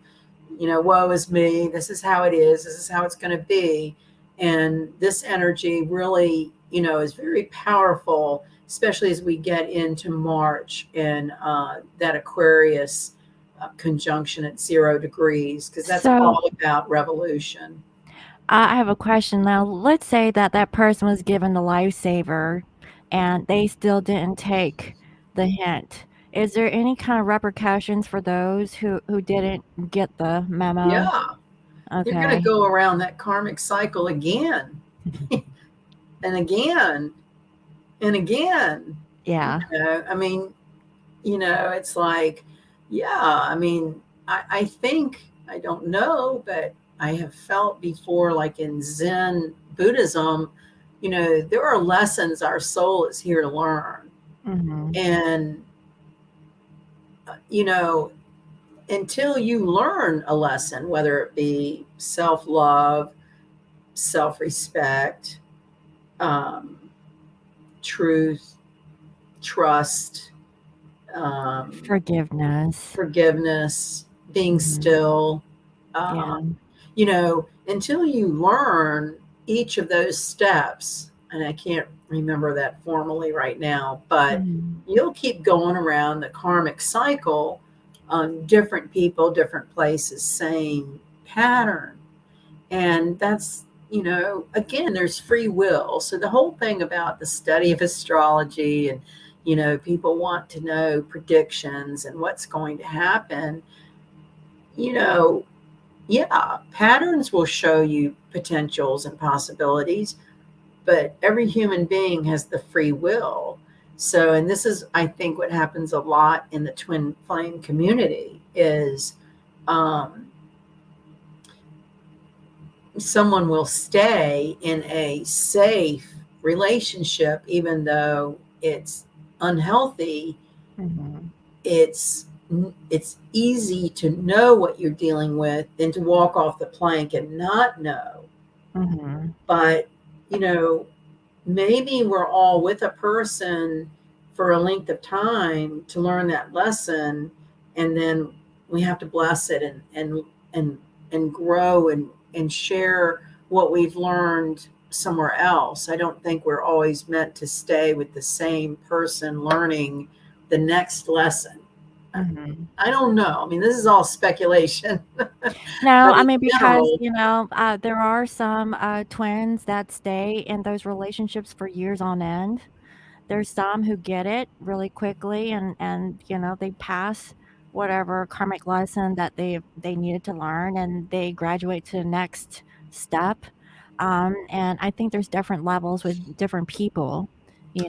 woe is me. This is how it is. This is how it's going to be. And this energy really, is very powerful, especially as we get into March, and that Aquarius conjunction at 0 degrees, because that's So, all about revolution. I have a question now. Let's say that that person was given the lifesaver and they still didn't take the hint. Is there any kind of repercussions for those who didn't get the memo? Yeah. You're going to Okay. go around that karmic cycle again and again and again. Yeah. I mean, it's like, yeah, I mean, I think, I don't know, but I have felt before, like in Zen Buddhism, there are lessons our soul is here to learn. Mhm. And, you know, until you learn a lesson, whether it be self love, self respect, um, truth, trust, um, Forgiveness. forgiveness, being Mhm. still. Yeah. Until you learn each of those steps, and I can't remember that formally right now, but Mhm. you'll keep going around the karmic cycle on different people, different places, same pattern. And that's, again, there's free will. So the whole thing about the study of astrology, and, people want to know predictions and what's going to happen, you know, yeah, patterns will show you potentials and possibilities, but every human being has the free will. So, and this is, I think, what happens a lot in the twin flame community is, um, someone will stay in a safe relationship even though it's unhealthy. Mhm. It's easy to know what you're dealing with than to walk off the plank and not know. Mhm. But, you know, maybe we're all with a person for a length of time to learn that lesson, and then we have to bless it and and grow and share what we've learned somewhere else. I don't think we're always meant to stay with the same person learning the next lesson. Mhm. I don't know. I mean, this is all speculation, but No, I in mean, because, general, there are some, twins that stay in those relationships for years on end. There's some who get it really quickly and, they pass whatever karmic lesson that they needed to learn, and they graduate to the next step. And I think there's different levels with different people,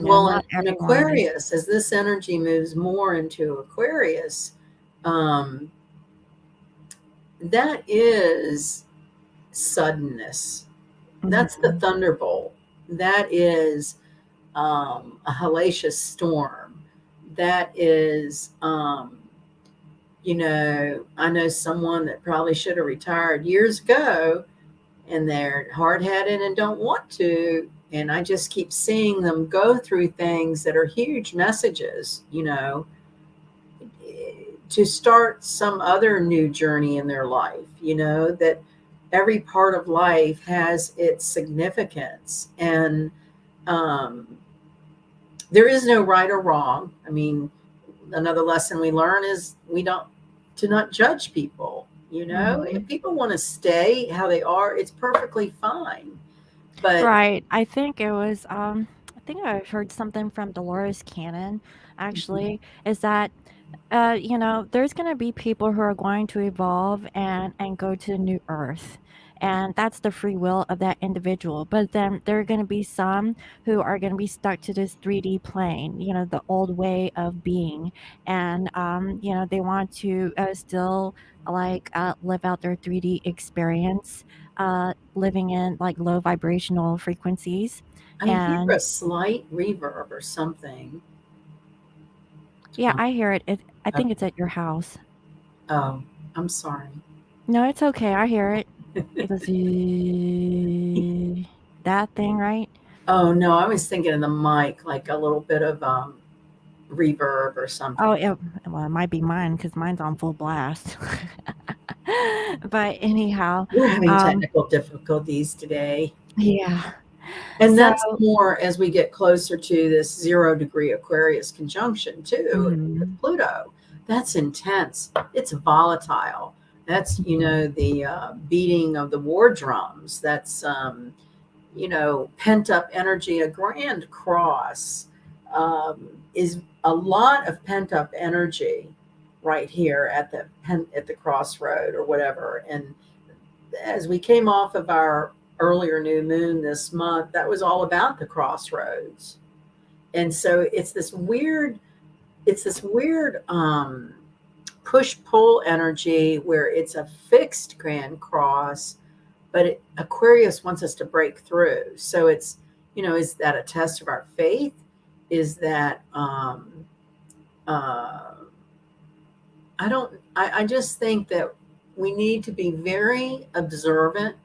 well, not in everyone is. Aquarius, as this energy moves more into Aquarius, um, that is suddenness. That's the Mhm. thunderbolt. That is a hellacious storm. That is, I know someone that probably should have retired years ago, and they're hard headed and don't want to. And I just keep seeing them go through things that are huge messages, to start some other new journey in their life, that every part of life has its significance. And um, there is no right or wrong. I mean, another lesson we learn is we don't to not judge people. If Mhm. people want to stay how they are, it's perfectly fine. But Right. I think I heard something from Dolores Cannon, actually, is that there's going to be people who are going to evolve and go to the new earth, and that's the free will of that individual. But then there are going to be some who are going to be stuck to this 3D plane, the old way of being, and they want to still like live out their 3D experience, living in like low vibrational frequencies. I hear And a slight reverb or something. yeah, Um, I hear it. I uh, think it's at your house. oh, I'm sorry. No, it's okay, I hear it. It goes that thing, right? Oh no, I was thinking of the mic, like a little bit of reverb or Oh, something. it might be mine because mine's on full blast. But anyhow, We're having um, technical difficulties today. yeah. And So that's more as we get closer to this 0 degree Aquarius conjunction, too, mhm, with Pluto. That's intense. It's volatile. That's, mhm, the beating of the war drums. That's, pent up energy. A grand cross is a lot of pent up energy right here at the crossroad or whatever. And as we came off of our earlier new moon this month, that was all about the crossroads. And so it's this weird push pull energy where it's a fixed grand cross, but Aquarius wants us to break through. So is that a test of our faith? Is that uh, I just think that we need to be very observant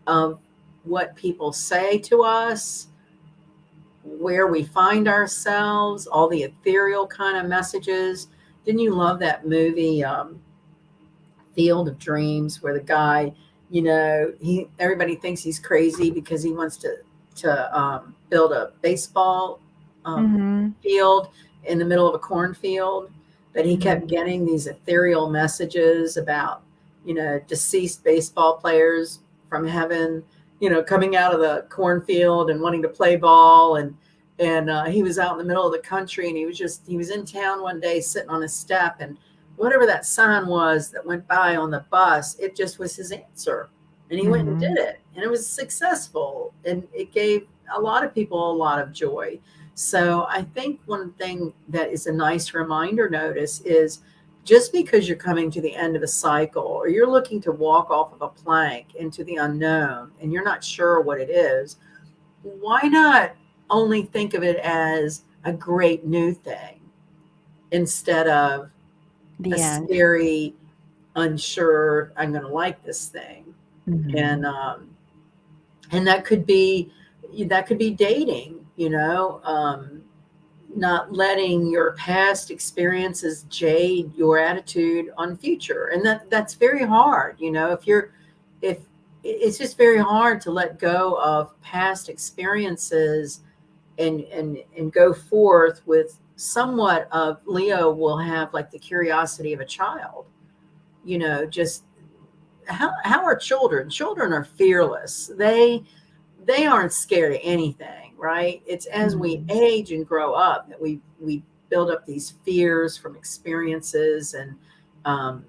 of what people say to us, where we find ourselves, all the ethereal kind of messages. Didn't you love that movie, Field of Dreams, where the guy, he everybody thinks he's crazy because he wants to build a baseball um, mhm, field in the middle of a cornfield, but he kept mhm, getting these ethereal messages about deceased baseball players from heaven, coming out of the cornfield and wanting to play ball. And he was out in the middle of the country, and he was in town one day sitting on a step, and whatever that sign was that went by on the bus, it just was his answer. And he went and did mhm. it, and it was successful, and it gave a lot of people a lot of joy. So I think one thing that is a nice reminder notice is, just because you're coming to the end of a cycle or you're looking to walk off of a plank into the unknown and you're not sure what it is, why not only think of it as a great new thing instead of a The end. scary, unsure, I'm going to like this thing. And Mhm. And that could be dating, not letting your past experiences jade your attitude on future. And that's very hard, if it's just very hard to let go of past experiences and go forth with somewhat of Leo will have like the curiosity of a child, just how are children? Children are fearless. They aren't scared of anything, right? It's as we Mhm. age and grow up that we build up these fears from experiences and um,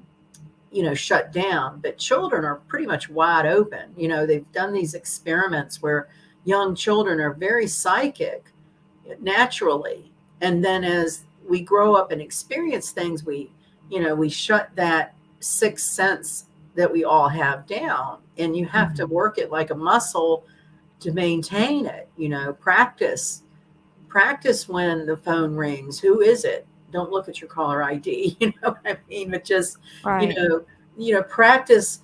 shut down. But children are pretty much wide open. They've done these experiments where young children are very psychic naturally, and then as we grow up and experience things, we shut that sixth sense that we all have down, and you have to Mhm. work it like a muscle to maintain it. Practice when the phone rings. Who is it? Don't look at your caller ID. You know what I mean? But just you Right. know, practice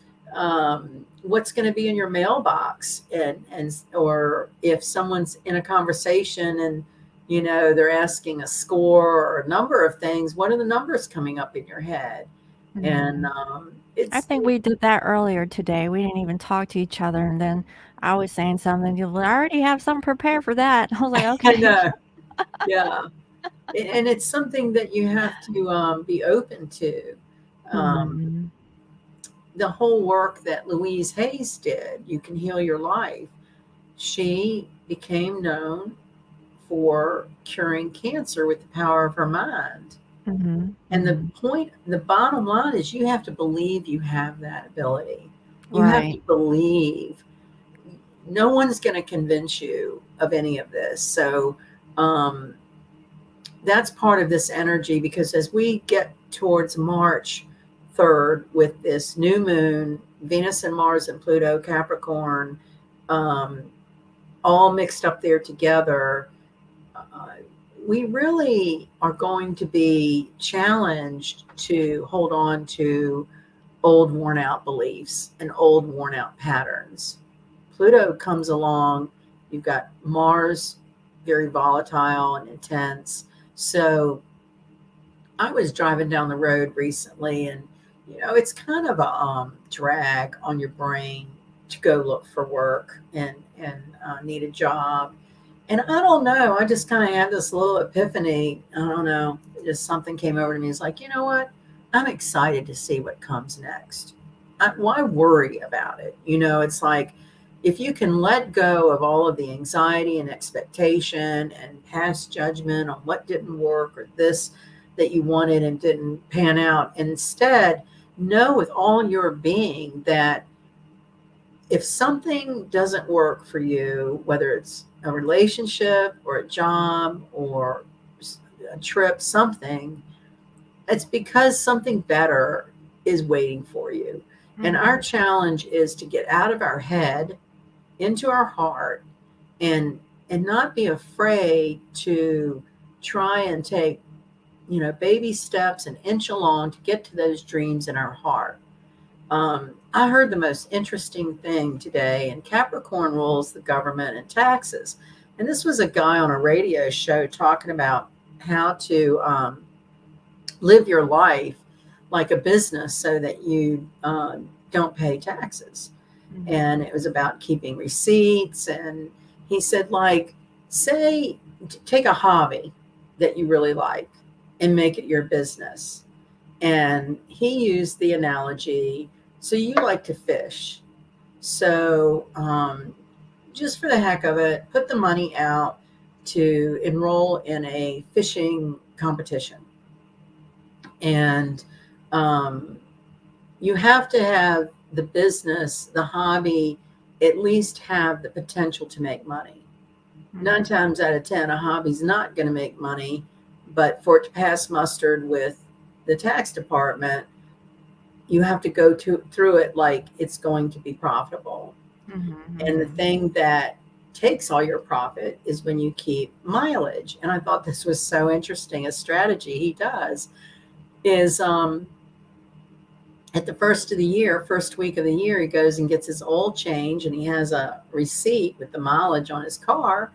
what's going to be in your mailbox, and or if someone's in a conversation and they're asking a score or a number of things. What are the numbers coming up in your head? And Mhm. I it's think we did that earlier today. We didn't even talk to each other, and then I was saying something, you're like, "I already have something prepared for that." I was like, I "Okay." know, yeah. And it's something that you have to be open to. Um, Mhm. the whole work that Louise Hayes did, You Can Heal Your Life, she became known for curing cancer with the power of her mind. Mhm. And Mhm. the bottom line is you have to believe you have that ability. You have to Right. believe. No one's going to convince you of any of this. So, um, that's part of this energy, because as we get towards March 3rd with this new moon, Venus and Mars and Pluto, Capricorn, um, all mixed up there together, uh, we really are going to be challenged to hold on to old, worn out beliefs and old, worn out patterns. Pluto comes along, you've got Mars, very volatile and intense. So I was driving down the road recently, and it's kind of a drag on your brain to go look for work and need a job. And I don't know, I just kind of had this little epiphany. I don't know, just something came over to me. It's like, you know what? I'm excited to see what comes next. Why worry about it? It's like if you can let go of all of the anxiety and expectation and past judgment on what didn't work or this that you wanted and didn't pan out, and instead know with all your being that if something doesn't work for you, whether it's a relationship or a job or a trip, something, it's because something better is waiting for you. And our Mhm. challenge is to get out of our head into our heart and not be afraid to try and take baby steps and inch along to get to those dreams in our heart. I heard the most interesting thing today, and Capricorn rules the government and taxes. And this was a guy on a radio show talking about how to live your life like a business so that you don't pay taxes. And Mhm. it was about keeping receipts. And he said, like, say, take a hobby that you really like and make it your business. And he used the analogy, so you like to fish. So just for the heck of it, put the money out to enroll in a fishing competition. And um, you have to have the business, the hobby, at least have the potential to make money. Nine Mhm. times out of 10, a hobby's not going to make money, but for it to pass mustard with the tax department, you have to go through it like it's going to be profitable. Mhm. And the Mhm. thing that takes all your profit is when you keep mileage. And I thought this was so interesting. A strategy he does is at the first week of the year, he goes and gets his oil change, and he has a receipt with the mileage on his car.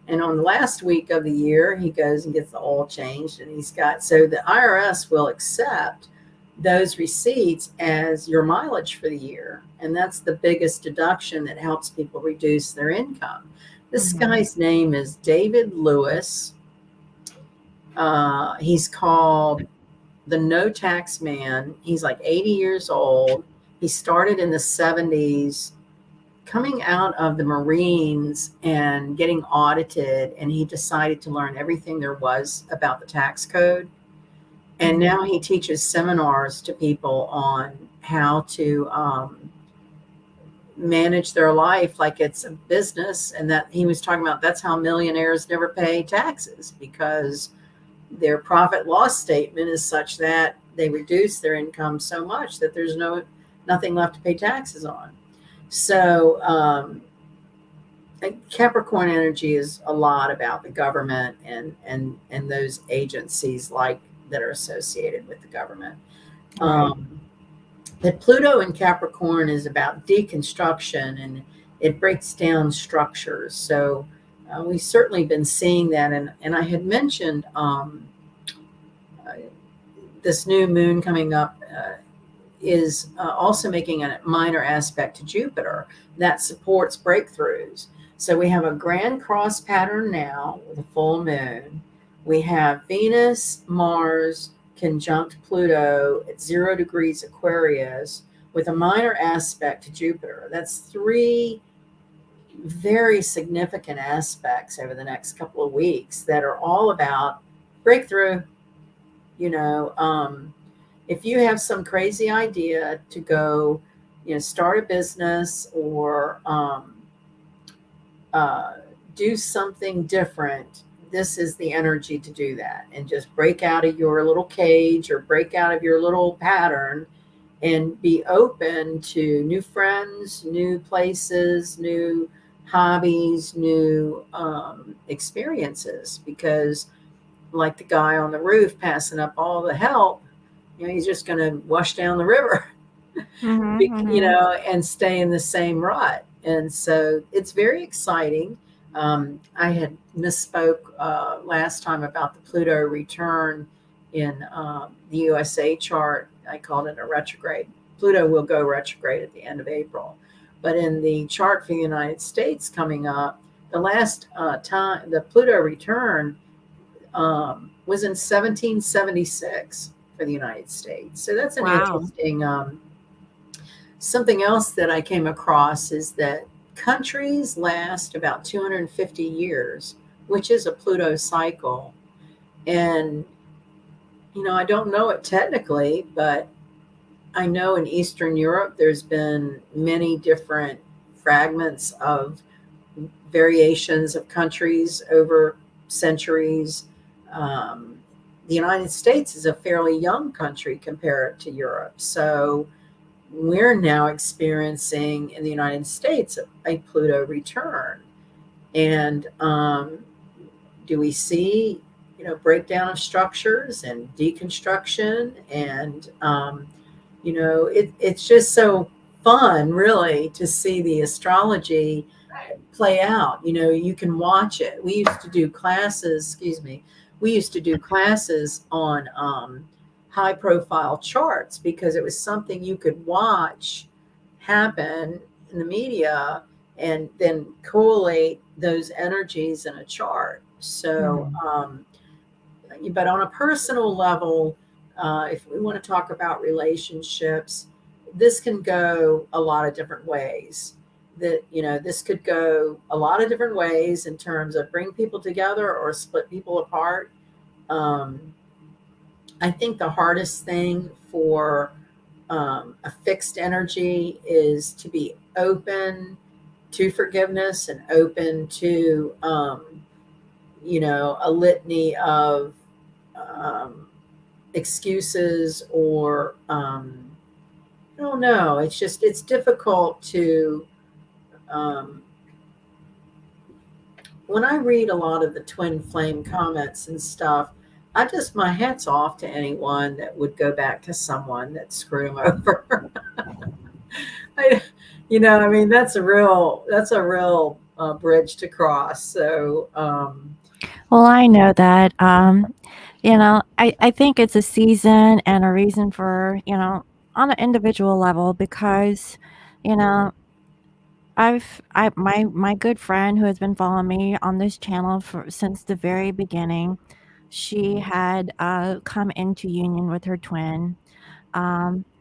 And on the last week of the year, he goes and gets the oil changed, and so the IRS will accept those receipts as your mileage for the year. And that's the biggest deduction that helps people reduce their income. This guy's name is David Lewis. He's called the No Tax Man. He's like 80 years old. He started in the 70s, coming out of the Marines and getting audited, and he decided to learn everything there was about the tax code. And now he teaches seminars to people on how to manage their life like it's a business. And that he was talking about, that's how millionaires never pay taxes, because their profit loss statement is such that they reduce their income so much that there's nothing left to pay taxes on. So Capricorn energy is a lot about the government and those agencies like that are associated with the government. That Pluto in Capricorn is about deconstruction, and it breaks down structures. So we've certainly been seeing that. And I had mentioned this new moon coming up is also making a minor aspect to Jupiter that supports breakthroughs. So we have a grand cross pattern now with a full moon. We have Venus, Mars conjunct Pluto at 0 degrees Aquarius with a minor aspect to Jupiter. That's 3 very significant aspects over the next couple of weeks that are all about breakthrough. If you have some crazy idea to go, start a business or do something different, this is the energy to do that, and just break out of your little cage or break out of your little pattern and be open to new friends, new places, new hobbies, new experiences. Because like the guy on the roof passing up all the help, he's just going to wash down the river, and stay in the same rut. And so it's very exciting. I had misspoke last time about the Pluto return in the USA chart. I called it a retrograde. Pluto will go retrograde at the end of April. But in the chart for the United States coming up, the last time the Pluto return was in 1776 for the United States. So that's an interesting something else that I came across is that countries last about 250 years, which is a Pluto cycle. And, I don't know it technically, but I know in Eastern Europe, there's been many different fragments of variations of countries over centuries. The United States is a fairly young country compared to Europe. So we're now experiencing in the United States a Pluto return. And do we see, breakdown of structures and deconstruction? And, it's just so fun, really, to see the astrology play out. You can watch it. We used to do classes, on high profile charts because it was something you could watch happen in the media and then collate those energies in a chart. So, but on a personal level, if we want to talk about relationships, this can go a lot of different ways. This could go a lot of different ways in terms of bring people together or split people apart. I think the hardest thing for a fixed energy is to be open to forgiveness and open to, a litany of excuses or, I don't know. It's difficult to, when I read a lot of the twin flame comments and stuff, I just, my hat's off to anyone that would go back to someone that screwed them over. I, I mean, that's a real bridge to cross. So, Well, I know that. I think it's a season and a reason for, on an individual level because, you know, my good friend who has been following me on this channel for since the very beginning, she had come into union with her twin.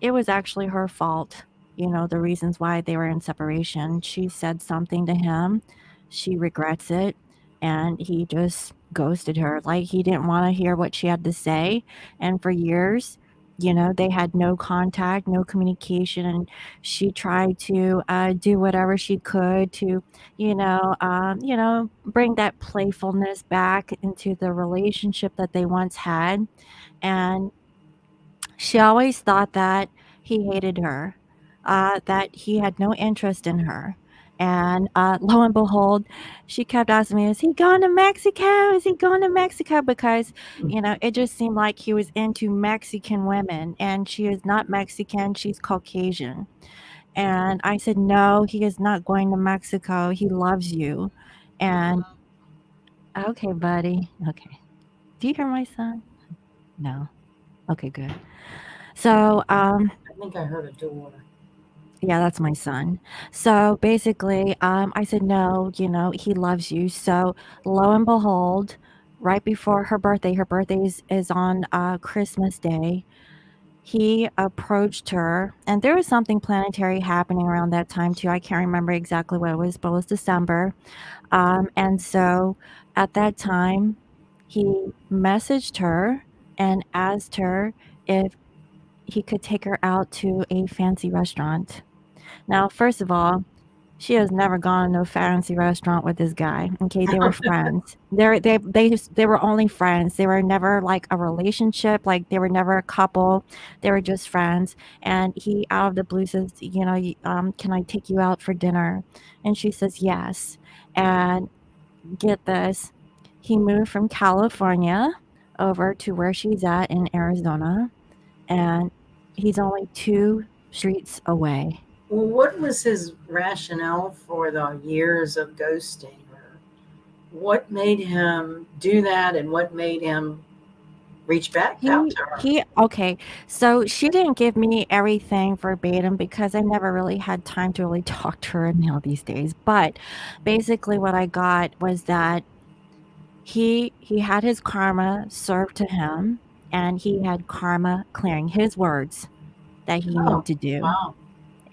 It was actually her fault, the reasons why they were in separation. She said something to him, she regrets it, and he just ghosted her. Like he didn't want to hear what she had to say. And for years, they had no contact, no communication, and she tried to do whatever she could to, bring that playfulness back into the relationship that they once had. And she always thought that he hated her, that he had no interest in her. And lo and behold, she kept asking me, "Is he going to Mexico? Is he going to Mexico?" Because, it just seemed like he was into Mexican women. And she is not Mexican, she's Caucasian. And I said, "No, he is not going to Mexico. He loves you." And okay, buddy. Okay. Do you hear my son? No. Okay, good. So, I think I heard a door. yeah, that's my son. So basically, I said, no, he loves you. So lo and behold, right before her birthday is on Christmas Day, he approached her, and there was something planetary happening around that time too. I can't remember exactly what it was, but it was December. And so at that time, he messaged her and asked her if he could take her out to a fancy restaurant. Now, first of all, she has never gone to no fancy restaurant with this guy. Okay, they were friends. They were only friends. They were never like a relationship. Like they were never a couple. They were just friends. And he, out of the blue, says, "Can I take you out for dinner?" And she says yes. And get this, he moved from California over to where she's at in Arizona, and he's only 2 streets away. Well, what was his rationale for the years of ghosting? Or what made him do that, and what made him reach back out to her? He okay, so she didn't give me everything verbatim because I never really had time to really talk to her now these days, but basically what I got was that he had his karma served to him, and he had karma clearing, his words that he Oh, needed to do. wow.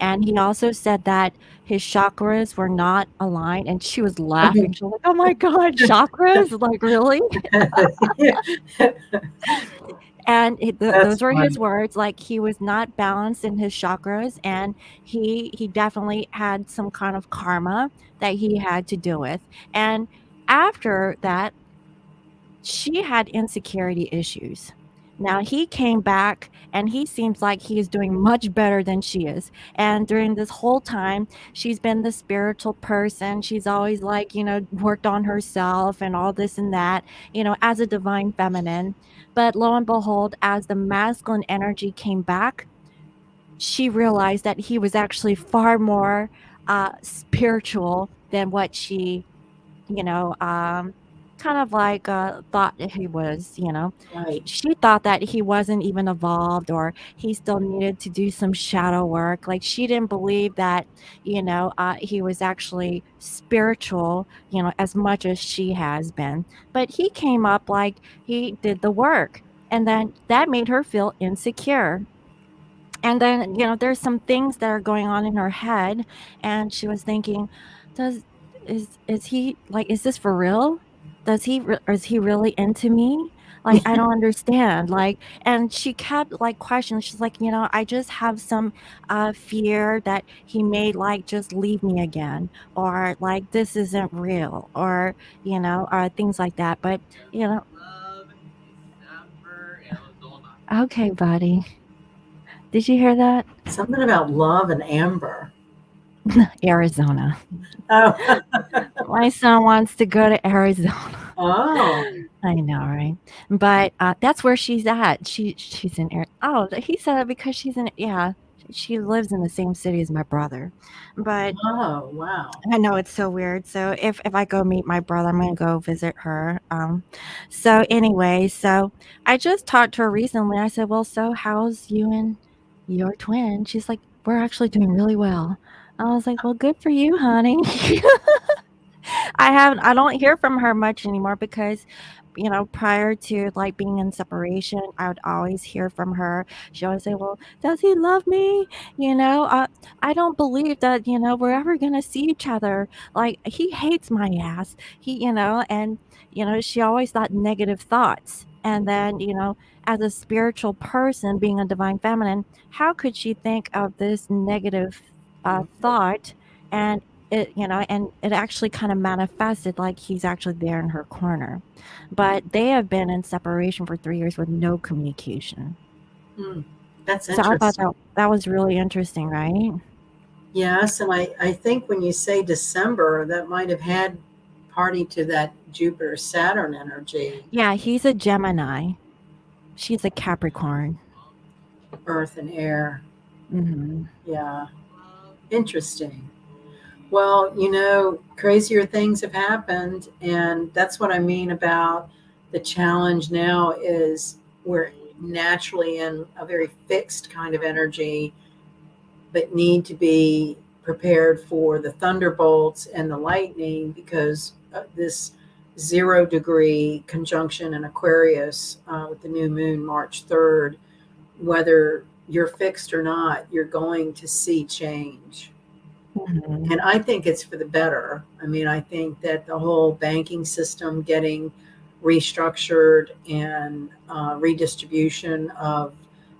And he also said that his chakras were not aligned, and she was laughing. She was like, "Oh my god, chakras? Like, really?" And That's those were his funny. words, like, he was not balanced in his chakras, and he definitely had some kind of karma that he had to deal with. And after that, she had insecurity issues. Now he came back and he seems like he is doing much better than she is. And during this whole time, she's been the spiritual person. She's always like, worked on herself and all this and that, as a divine feminine. But lo and behold, as the masculine energy came back, she realized that he was actually far more spiritual than what she you know, um, kind of like, thought that he was, Right. She thought that he wasn't even evolved or he still needed to do some shadow work. Like, she didn't believe that, he was actually spiritual, as much as she has been. But he came up like he did the work, and then that made her feel insecure. And then, there's some things that are going on in her head, and she was thinking, "Does is he like, is this for real? Is he really into me? Like, I don't understand." Like, and she kept like questioning. She's like, "I just have some fear that he may like just leave me again, or like this isn't real, or things like that." But you know, okay, buddy. Did you hear that? Something about love and amber. Arizona. Oh, My son wants to go to Arizona. oh. I know, right? But, that's where she's at. She's in Ari oh, he said it because she's in yeah, she lives in the same city as my brother. But Oh, wow. I know it's so weird. So if I go meet my brother, I'm gonna go visit her. So anyway, so I just talked to her recently. I said, "Well, so how's you and your twin?" She's like, "We're actually doing really well." I was like, "Well, good for you, honey." I don't hear from her much anymore because, prior to, like, being in separation, I would always hear from her. She always say, "Well, does he love me?" You know, I don't believe that, we're ever gonna see each other. Like, he hates my ass. And, she always thought negative thoughts. And then, as a spiritual person, being a divine feminine, how could she think of this negative, thought and and it actually kind of manifested like he's actually there in her corner. But they have been in separation for 3 years with no communication. Hmm. That's So I thought interesting. that was really interesting, right? Yes, and I think when you say December, that might have had party to that Jupiter Saturn energy, Yeah, he's a Gemini. She's a Capricorn. earth and air. Mhm. Yeah, interesting. Well, crazier things have happened, and that's what I mean about the challenge now is we're naturally in a very fixed kind of energy, but need to be prepared for the thunderbolts and the lightning because this 0 degree conjunction in Aquarius with the new moon March 3rd, whether you're fixed or not, you're going to see change. Mhm. And I think it's for the better. I mean, I think that the whole banking system getting restructured and redistribution of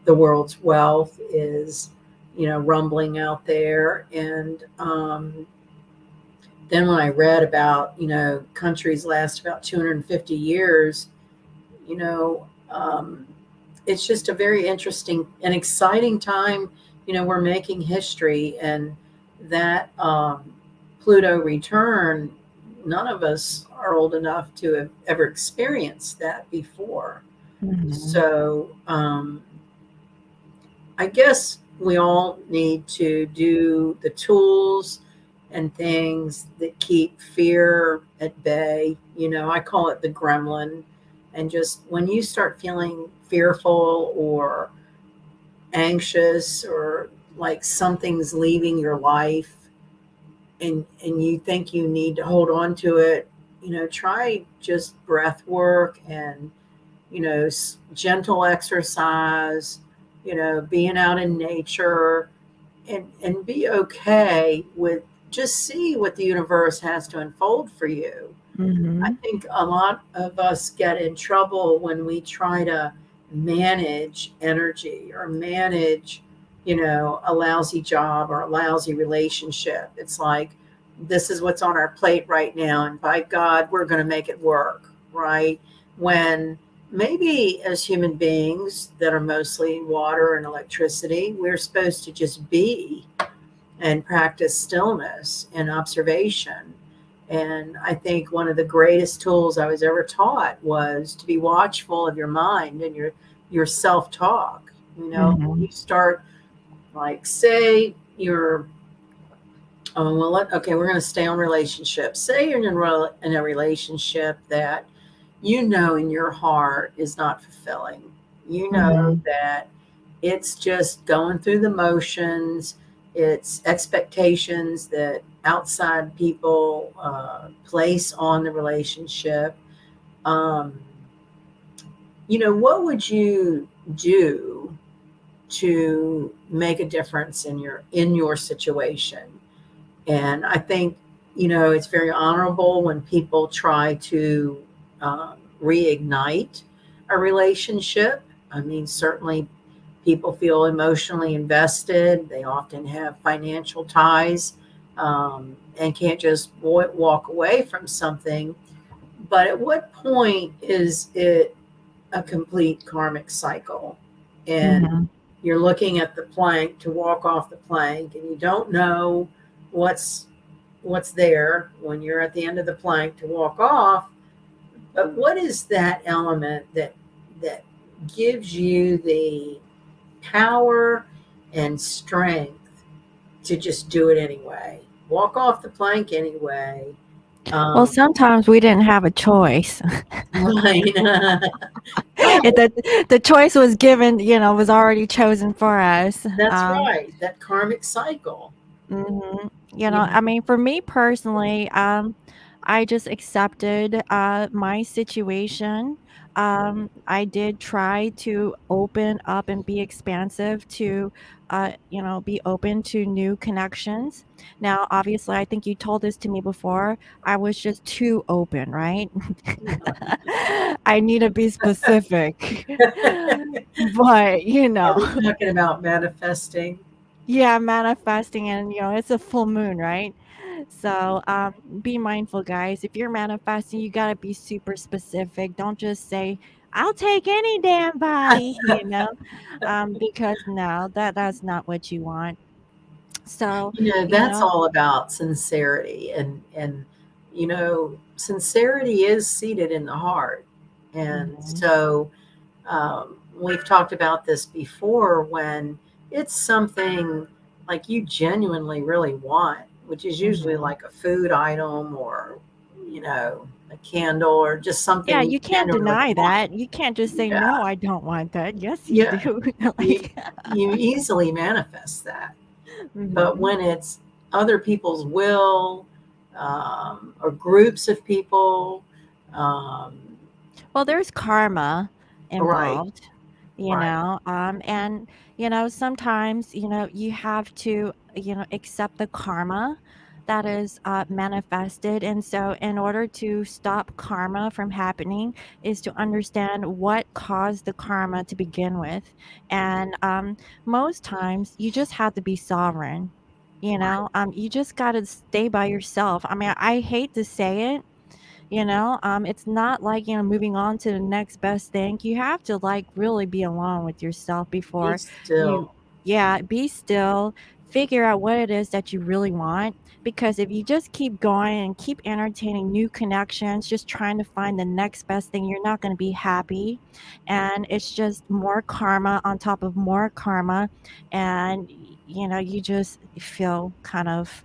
the world's wealth is, rumbling out there. And then when I read about, countries last about 250 years, you know, um, it's just a very interesting and exciting time. We're making history, and that Pluto return, none of us are old enough to have ever experienced that before. Mhm. So I guess we all need to do the tools and things that keep fear at bay. I call it the gremlin. And just when you start feeling fearful or anxious or like something's leaving your life and you think you need to hold on to it, try just breath work and gentle exercise, being out in nature, and be okay with just see what the universe has to unfold for you. I Mhm. think a lot of us get in trouble when we try to manage energy or manage, a lousy job or a lousy relationship. It's like, this is what's on our plate right now. And by God, we're going to make it work, right? When maybe as human beings that are mostly water and electricity, we're supposed to just be and practice stillness and observation. And I think one of the greatest tools I was ever taught was to be watchful of your mind and your self talk. Mhm. You start like say you're okay, we're going to stay on relationships. Say you're in a relationship that in your heart is not fulfilling. You know Mhm. that it's just going through the motions. It's expectations that outside people place on the relationship. Um, what would you do to make a difference in your situation? And I think it's very honorable when people try to reignite a relationship. I mean, certainly people feel emotionally invested. They often have financial ties and can't just walk away from something. But at what point is it a complete karmic cycle? And Mhm. you're looking at the plank to walk off the plank, and you don't know what's there when you're at the end of the plank to walk off, But what is that element that gives you the power and strength to just do it anyway? Walk off the plank anyway. Well, Um, sometimes we didn't have a choice. right. Right. The choice was given, was already chosen for us. That's right. That karmic cycle. Mhm. You I know, mean, for me personally, I just accepted my situation. I did try to open up and be expansive to, be open to new connections. Now, obviously, I think you told this to me before. I was just too open, right? I need to be specific. But, are we talking about manifesting? yeah, manifesting and it's a full moon, right? So, be mindful, guys. If you're manifesting, you gotta be super specific. Don't just say, "I'll take any damn body," because no, that's not what you want. So, you That's know, all about sincerity, and sincerity is seated in the heart. And mhm, so we've talked about this before, when it's something like you genuinely really want, which is usually mhm. like a food item, or a candle, or just something Yeah, you you can't genuinely deny want. that. You can't just say, Yeah, "No, I don't want that." Yes, you yeah. do. you Like, you easily manifest that. But mhm. when it's other people's will, or groups of people, um, Well, there's karma right, involved, right, and sometimes, you have to, accept the karma that is manifested. And so, in order to stop karma from happening, is to understand what caused the karma to begin with. And most times, you just have to be sovereign. right. You just got to stay by yourself. I mean, I hate to say it, it's not like, moving on to the next best thing. You have to like really be alone with yourself Be before you, still. yeah, be still, figure out what it is that you really want. Because if you just keep going and keep entertaining new connections, just trying to find the next best thing, you're not going to be happy. And it's just more karma on top of more karma. And, you just feel kind of,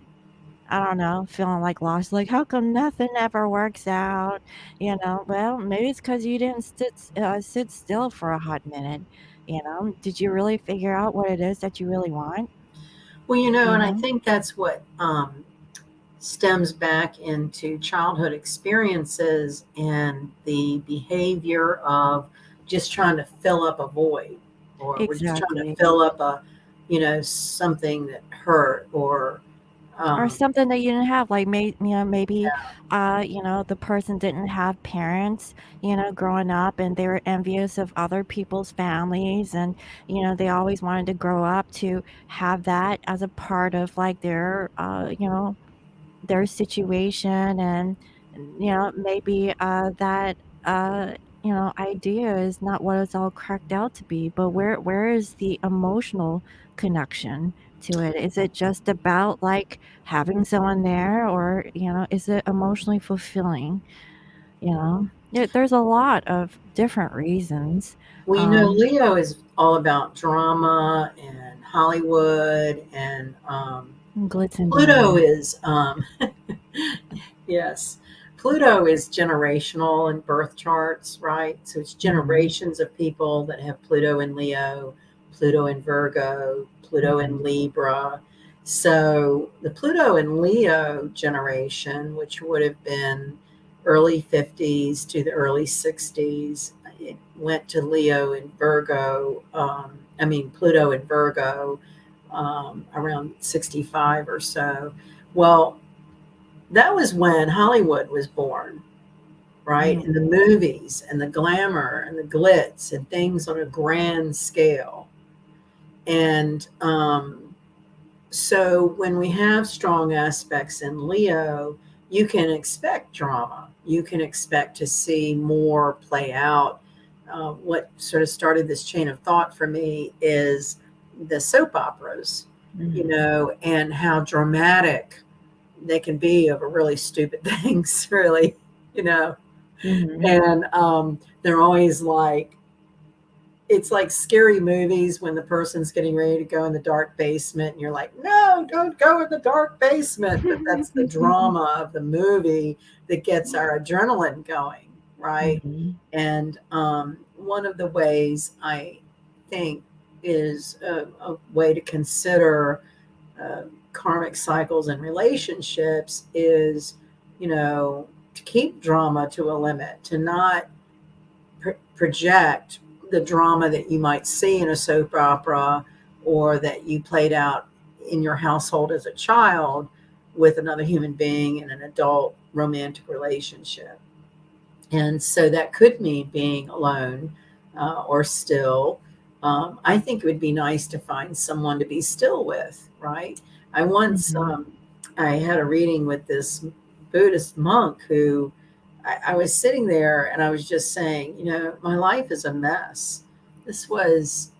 I don't know, feeling like lost, like, "How come nothing ever works out?" Well, maybe it's because you didn't sit still for a hot minute, Did you really figure out what it is that you really want, Well, you and I know? think that's what stems back into childhood experiences and the behavior of just trying to fill up a void, or we're just trying to Exactly. fill up something that hurt, or Or um, something that you didn't have, like, maybe, the person didn't have parents, growing up, and they were envious of other people's families, and, they always wanted to grow up to have that as a part of, like, their situation. And maybe that idea is not what it's all cracked out to be. But where is the emotional connection to it? Is it just about like having someone there, or is it emotionally fulfilling? There's a lot of different reasons. well, um Leo is all about drama and Hollywood, and Glitz and Pluto glam. is yes, Pluto is generational in birth charts, right? So it's Hmm. generations of people that have Pluto in Leo, Pluto in Virgo, Pluto in Hmm. Libra. So the Pluto in Leo generation, which would have been early 50s to the early 60s, it went to Leo in Virgo, Pluto in Virgo, around 65 or so. Well, that was when Hollywood was born, right? And the Hmm. movies and the glamour and the glitz and things on a grand scale. And so when we have strong aspects in Leo, you can expect drama. You can expect to see more play out. What sort of started this chain of thought for me is the soap operas, Hmm. and how dramatic they can be over really stupid things, really, you know. Mhm. And they're always like, it's like scary movies when the person's getting ready to go in the dark basement and you're like, no, don't go in the dark basement. But that's the drama of the movie that gets our adrenaline going, right? Mhm. And one of the ways I think is a way to consider uh, karmic cycles and relationships is, to keep drama to a limit, to not project the drama that you might see in a soap opera or that you played out in your household as a child with another human being in an adult romantic relationship. And so that could mean being alone or still. I think it would be nice to find someone to be still with, right? I once Mhm. I had a reading with this Buddhist monk who I was sitting there and I was just saying, my life is a mess. This was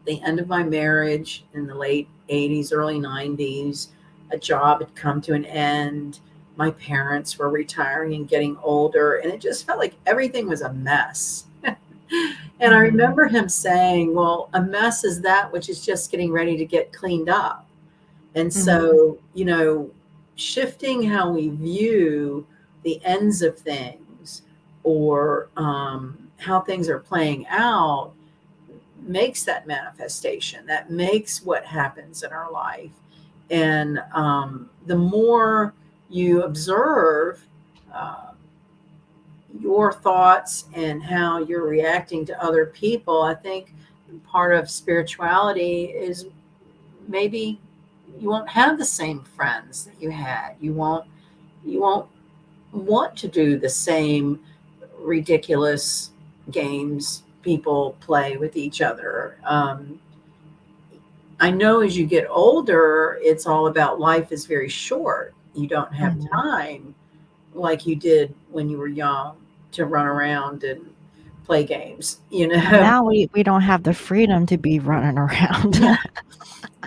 the end of my marriage in the late 80s, early 90s. A job had come to an end. My parents were retiring and getting older, and it just felt like everything was a mess. And I Mhm. remember him saying, well, a mess is that which is just getting ready to get cleaned up. And Mhm. so, shifting how we view the ends of things or how things are playing out makes that manifestation, that makes what happens in our life. And the more you observe uh, your thoughts and how you're reacting to other people, I think part of spirituality is maybe you won't have the same friends that you had. You won't want to do the same ridiculous games people play with each other. I know as you get older, it's all about life is very short. You don't have Mhm. time like you did when you were young to run around and play games, Now we don't have the freedom to be running around. Yeah.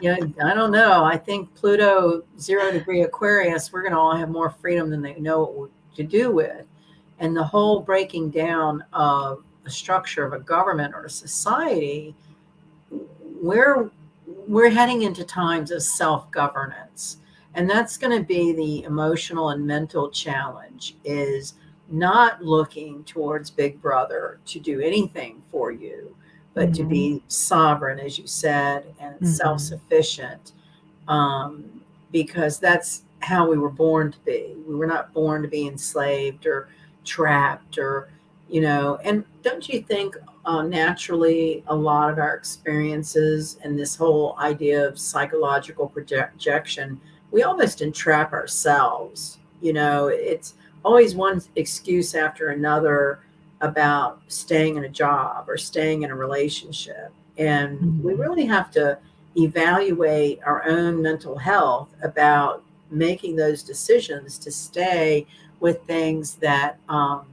Yeah, I don't know. I think Pluto, 0 degree Aquarius, we're going to all have more freedom than they know what to do with. And the whole breaking down of a structure of a government or a society, we're we're heading into times of self-governance. And that's going to be the emotional and mental challenge is not looking towards Big Brother to do anything for you, but to Mhm. be sovereign, as you said, and Mhm. self-sufficient, um, because that's how we were born to be. We were not born to be enslaved or trapped or, and don't you think naturally a lot of our experiences and this whole idea of psychological projection, we almost entrap ourselves. It's always one excuse after another about staying in a job or staying in a relationship. And we Mhm. really have to evaluate our own mental health about making those decisions to stay with things that um,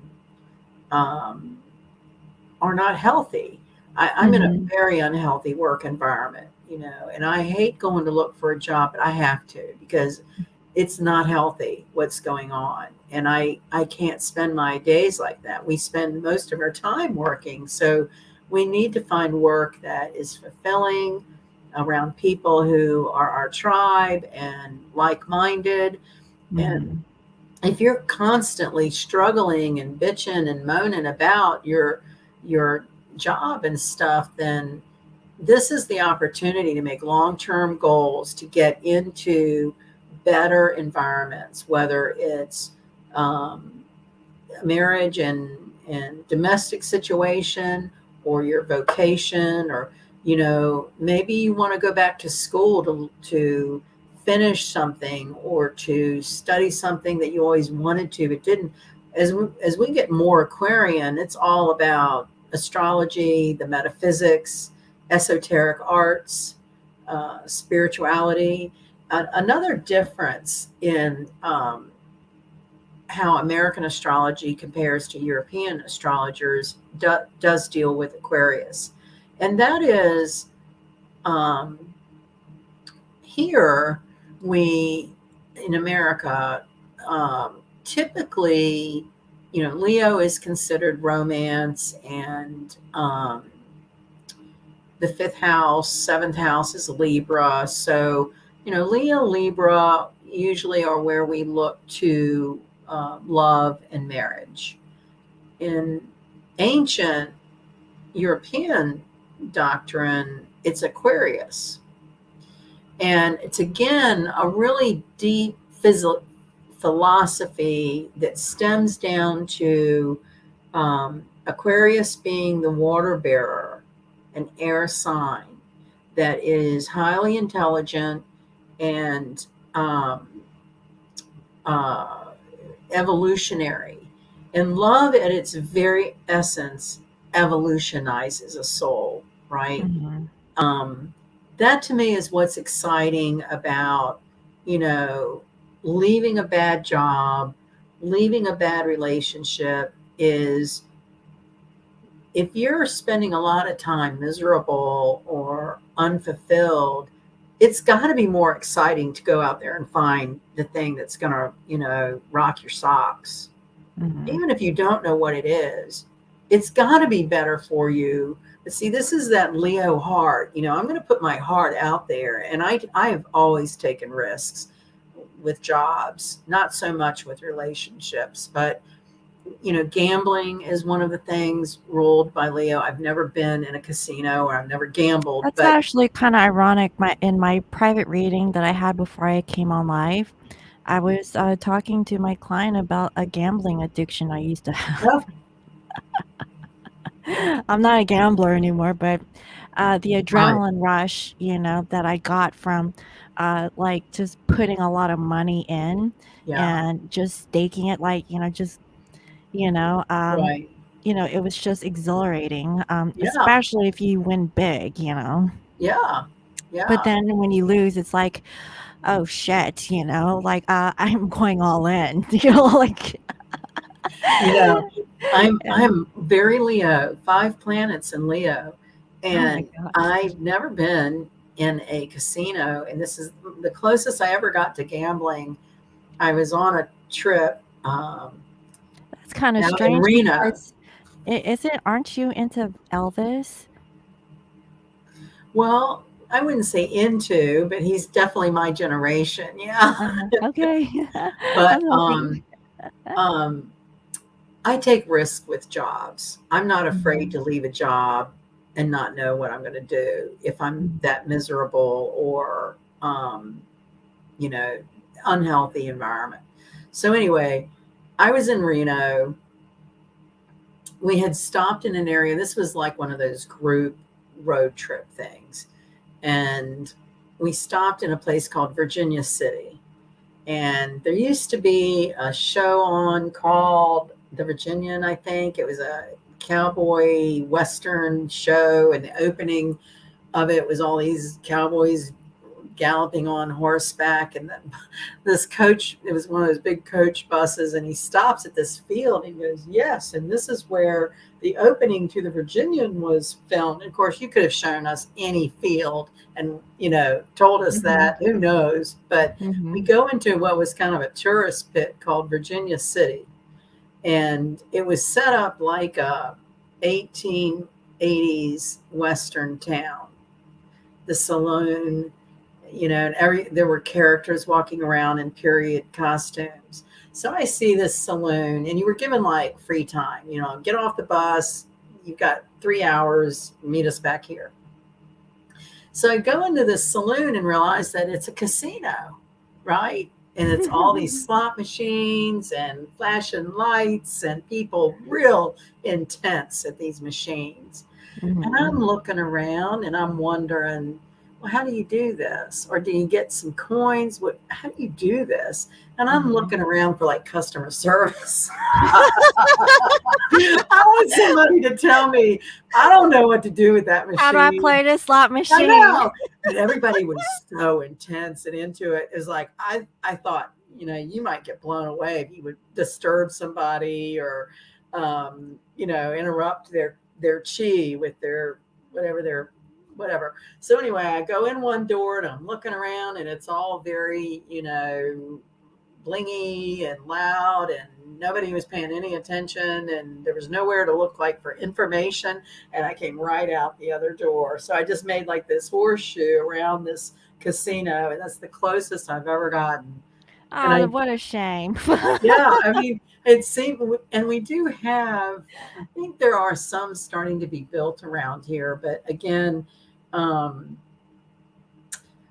are not healthy. I'm in a Mhm. very unhealthy work environment, and I hate going to look for a job, but I have to because it's not healthy what's going on. And I can't spend my days like that. We spend most of our time working. So we need to find work that is fulfilling around people who are our tribe and like minded. And Mhm. if you're constantly struggling and bitching and moaning about your job and stuff, then this is the opportunity to make long-term goals to get into better environments, whether it's um, marriage and domestic situation or your vocation or maybe you want to go back to school to finish something or to study something that you always wanted to but didn't. As we get more Aquarian, it's all about astrology, the metaphysics, esoteric arts, spirituality. Another difference in how American astrology compares to European astrologers does deal with Aquarius. And that is um, here we in America typically Leo is considered romance, and the fifth house, seventh house is Libra. So, Leo, Libra usually are where we look to love and marriage. In ancient European doctrine, it's Aquarius. And it's again a really deep philosophy that stems down to Aquarius being the water bearer, an air sign that is highly intelligent and uh, evolutionary. And love, at its very essence, evolutionizes a soul, right? Mhm. Um, that to me is what's exciting about, you know, leaving a bad job, leaving a bad relationship is if you're spending a lot of time miserable or unfulfilled, it's got to be more exciting to go out there and find the thing that's going to, rock your socks. Mhm. Even if you don't know what it is, it's got to be better for you. But see, this is that Leo heart. I'm going to put my heart out there. And I have always taken risks with jobs, not so much with relationships, but gambling is one of the things ruled by Leo. I've never been in a casino or I've never gambled, That's but actually kind of ironic. In my private reading that I had before I came on live, I was talking to my client about a gambling addiction I used to have. oh, I'm not a gambler anymore, but the right, adrenaline rush, that I got from like just putting a lot of money in yeah, and just staking it, like, just, you know, um, right, it was just exhilarating, yeah, especially if you win big. yeah, But yeah. then when you lose, it's like, oh shit, like I'm going all in, like, You know, I'm yeah. I'm very Leo, 5 planets in Leo, Oh my and gosh. I've never been in a casino, and this is the closest I ever got to gambling. I was on a trip That's kind of out in strange Reno. because aren't you into Elvis? Well, I wouldn't say into, but he's definitely my generation. Yeah. Uh-huh. Okay. But I'm hoping. um, I take risks with jobs. I'm not afraid Mhm, to leave a job and not know what I'm going to do if I'm mhm, that miserable or, you know, unhealthy environment. So, anyway, I was in Reno. We had stopped in an area. This was like one of those group road trip things. And we stopped in a place called Virginia City. And there used to be a show on called The Virginian, I think. It was a cowboy western show, and the opening of it was all these cowboys galloping on horseback. And then this coach, it was one of those big coach buses, and he stops at this field and he goes, yes, and this is where the opening to the Virginian was filmed. And of course, you could have shown us any field and told us mhm, that, who knows. But we mhm, go into what was kind of a tourist pit called Virginia City, and it was set up like a 1880s western town. The saloon, and there were characters walking around in period costumes. So I see this saloon, and you were given like free time. Get off the bus. You've got 3 hours. Meet us back here. So I go into this saloon and realize that it's a casino, right? And it's all these slot machines and flashing lights and people real intense at these machines. And I'm mhm, looking around and I'm wondering, well, how do you do this? Or do you get some coins? How do you do this? And I'm mhm. looking around for like customer service. I want somebody to tell me, I don't know what to do with that How do I machine. play this slot I machine? know. And everybody was so intense and into it. It's like, I thought, you might get blown away if you would disturb somebody or, interrupt their chi with their whatever. So anyway, I go in one door and I'm looking around and it's all very, blingy and loud, and nobody was paying any attention, and there was nowhere to look like for information. And I came right out the other door. So I just made like this horseshoe around this casino, and that's the closest I've ever gotten. And Oh, I, what a shame. yeah, I mean, it seemed, and we do have, I think there are some starting to be built around here, but again, um,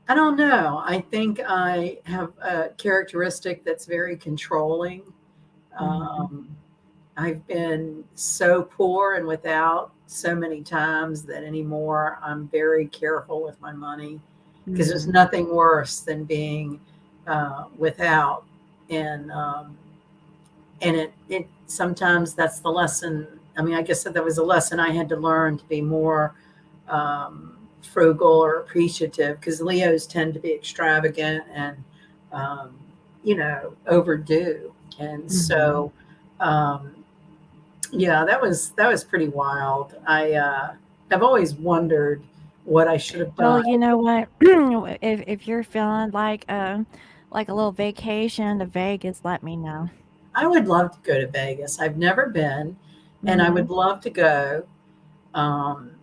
I don't know. I think I have a characteristic that's very controlling. Mhm, Um, I've been so poor and without so many times that anymore I'm very careful with my money, because there's mhm. nothing worse than being without. And it sometimes that's the lesson. I mean, I guess that was a lesson I had to learn, to be more frugal or appreciative, because Leos tend to be extravagant and um, overdue. And Mhm. so um, yeah, that was pretty wild. I have always wondered what I should have Well, done. you know what? If you're feeling like a little vacation to Vegas, let me know. I would love to go to Vegas. I've never been, and I would Mhm. love to go.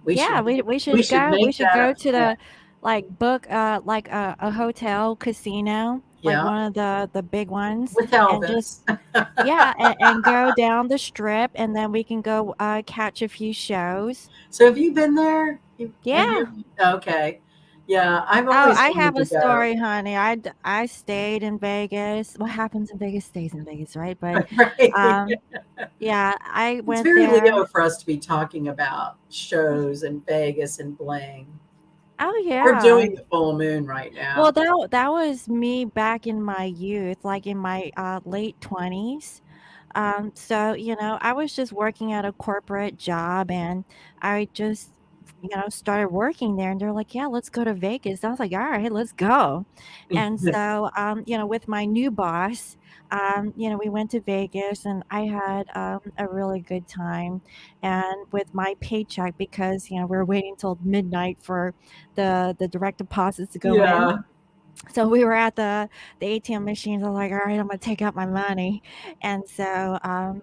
We Yeah, should we we should should go. We make should that a go to plan. the like book like a hotel casino, like Yeah, one of the big ones, with and just Elvis. yeah, and go down the strip, and then we can go catch a few shows. So have you been there? Have Yeah. you? Okay. Yeah, I've Oh, always I wanted have to a go. story, honey. I stayed in Vegas. What happens in Vegas stays in Vegas, right? But Right. um yeah, I It's went very there. Leo for us to be talking about shows in Vegas and bling. Oh We're yeah. doing the full moon right Well, now. that was me back in my youth, like in my late 20s. So, I was just working at a corporate job and I just, started working there and they're like, yeah, let's go to Vegas. I was like, all right, let's go. And so, with my new boss, we went to Vegas and I had a really good time. And with my paycheck, because, we were waiting till midnight for the direct deposits to go in. Yeah. So we were at the ATM machines. I was like, "All right, I'm gonna take out my money." And so,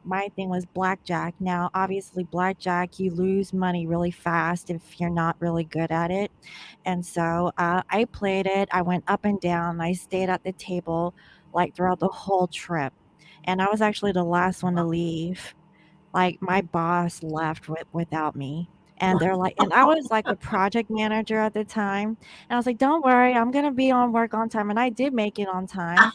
my thing was blackjack. Now, obviously, blackjack, you lose money really fast if you're not really good at it. And so, I played it. I went up and down. I stayed at the table, like, throughout the whole trip. And I was actually the last one to leave. Like, my boss left without me, and they're like and I was, like, the project manager at the time, and I was like, "Don't worry, I'm gonna be on work on time," and I did make it on time,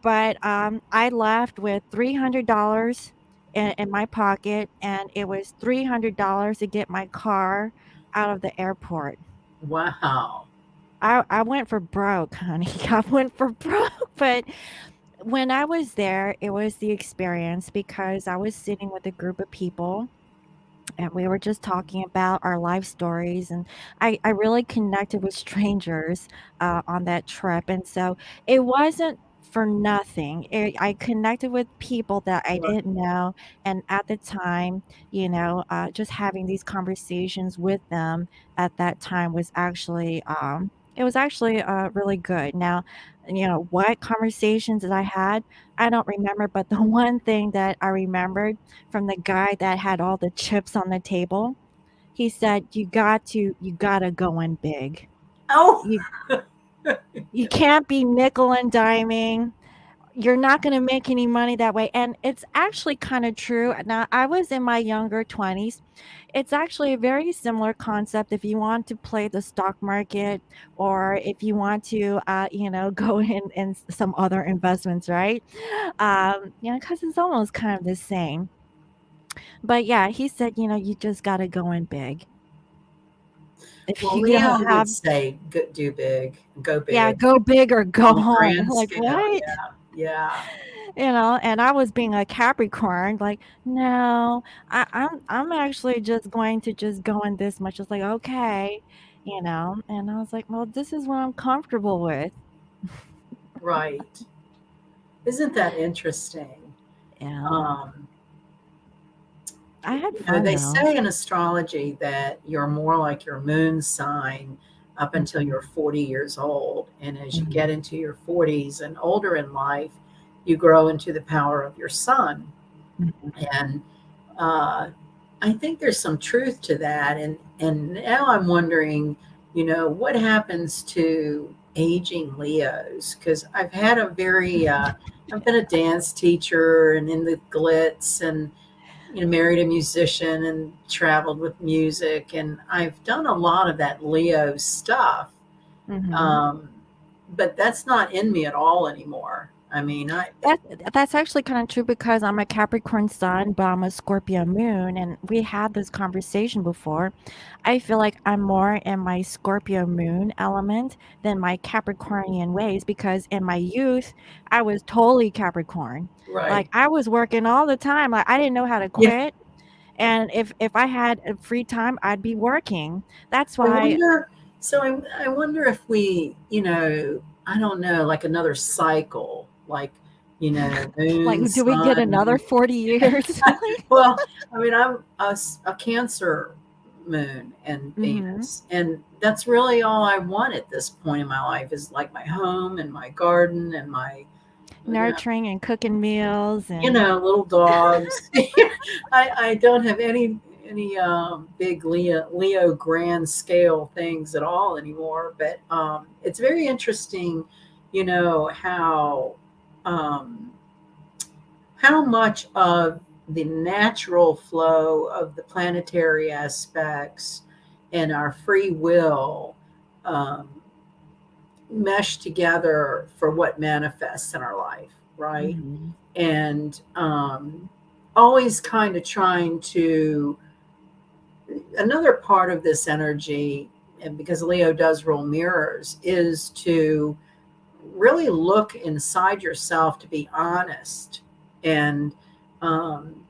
but, I left with $300 in my pocket, and it was $300 to get my car out of the airport. Wow. I went for broke, honey. I went for broke, but when I was there, it was the experience because I was sitting with a group of people and we were just talking about our life stories and I really connected with strangers on that trip and so it wasn't for nothing I connected with people that I Right. didn't know and at the time just having these conversations with them at that time was actually it was actually really good now what conversations that I had I don't remember but the one thing that I remembered from the guy that had all the chips on the table. He said, you gotta go in big. Oh, You you can't be nickel and diming. You're not gonna make any money that way." And it's actually kinda true. Now, I was in my younger 20s. It's actually a very similar concept if you want to play the stock market or if you want to, go in some other investments, right? Because it's almost kind of the same. But yeah, he said, "You just gotta go in big. If well, you don't Leo would have say, do big, go yeah, big go big or go on the home." grand Like, scale. "What?" Yeah. Yeah. And I was being a Capricorn, like, "No, I'm actually just going to just go in this much." It's like, "Okay," and I was like, "Well, this is what I'm comfortable with." Right. Isn't that interesting? Yeah. Um, I had fun they though. say in astrology that you're more like your moon sign up until Mhm. you're 40 years old. And as you get Mhm. into your 40s and older in life, you grow into the power of your sun. Mhm. And uh, I think there's some truth to that. And now I'm wondering, what happens to aging Leos? Because I've been a dance teacher and in the glitz and married a musician and traveled with music, and I've done a lot of that Leo stuff. Mhm. Um, but that's not in me at all anymore. I mean, That that's actually kind of true because I'm a Capricorn sun, but I'm a Scorpio moon, and we had this conversation before. I feel like I'm more in my Scorpio moon element than my Capricornian ways because in my youth, I was totally Capricorn. right. Like I was working all the time. Like I didn't know how to Yeah. quit. And if I had a free time, I'd be working. That's I why wonder. So I wonder if we, I don't know, like another cycle, like like moon, do we get another sun. 40 years? Well, I mean, I'm a Cancer moon and Mhm. Venus, and that's really all I want at this point in my life is like my home and my garden and my, you know, Nurturing and cooking meals and little dogs. I don't have any big Leo grand scale things at all anymore. But it's very interesting, how um, much of the natural flow of the planetary aspects and our free will um, mesh together for what manifests in our life, right? mhm. And always kind of trying to, another part of this energy, and because Leo does rule mirrors, is to really look inside yourself to be honest. And um,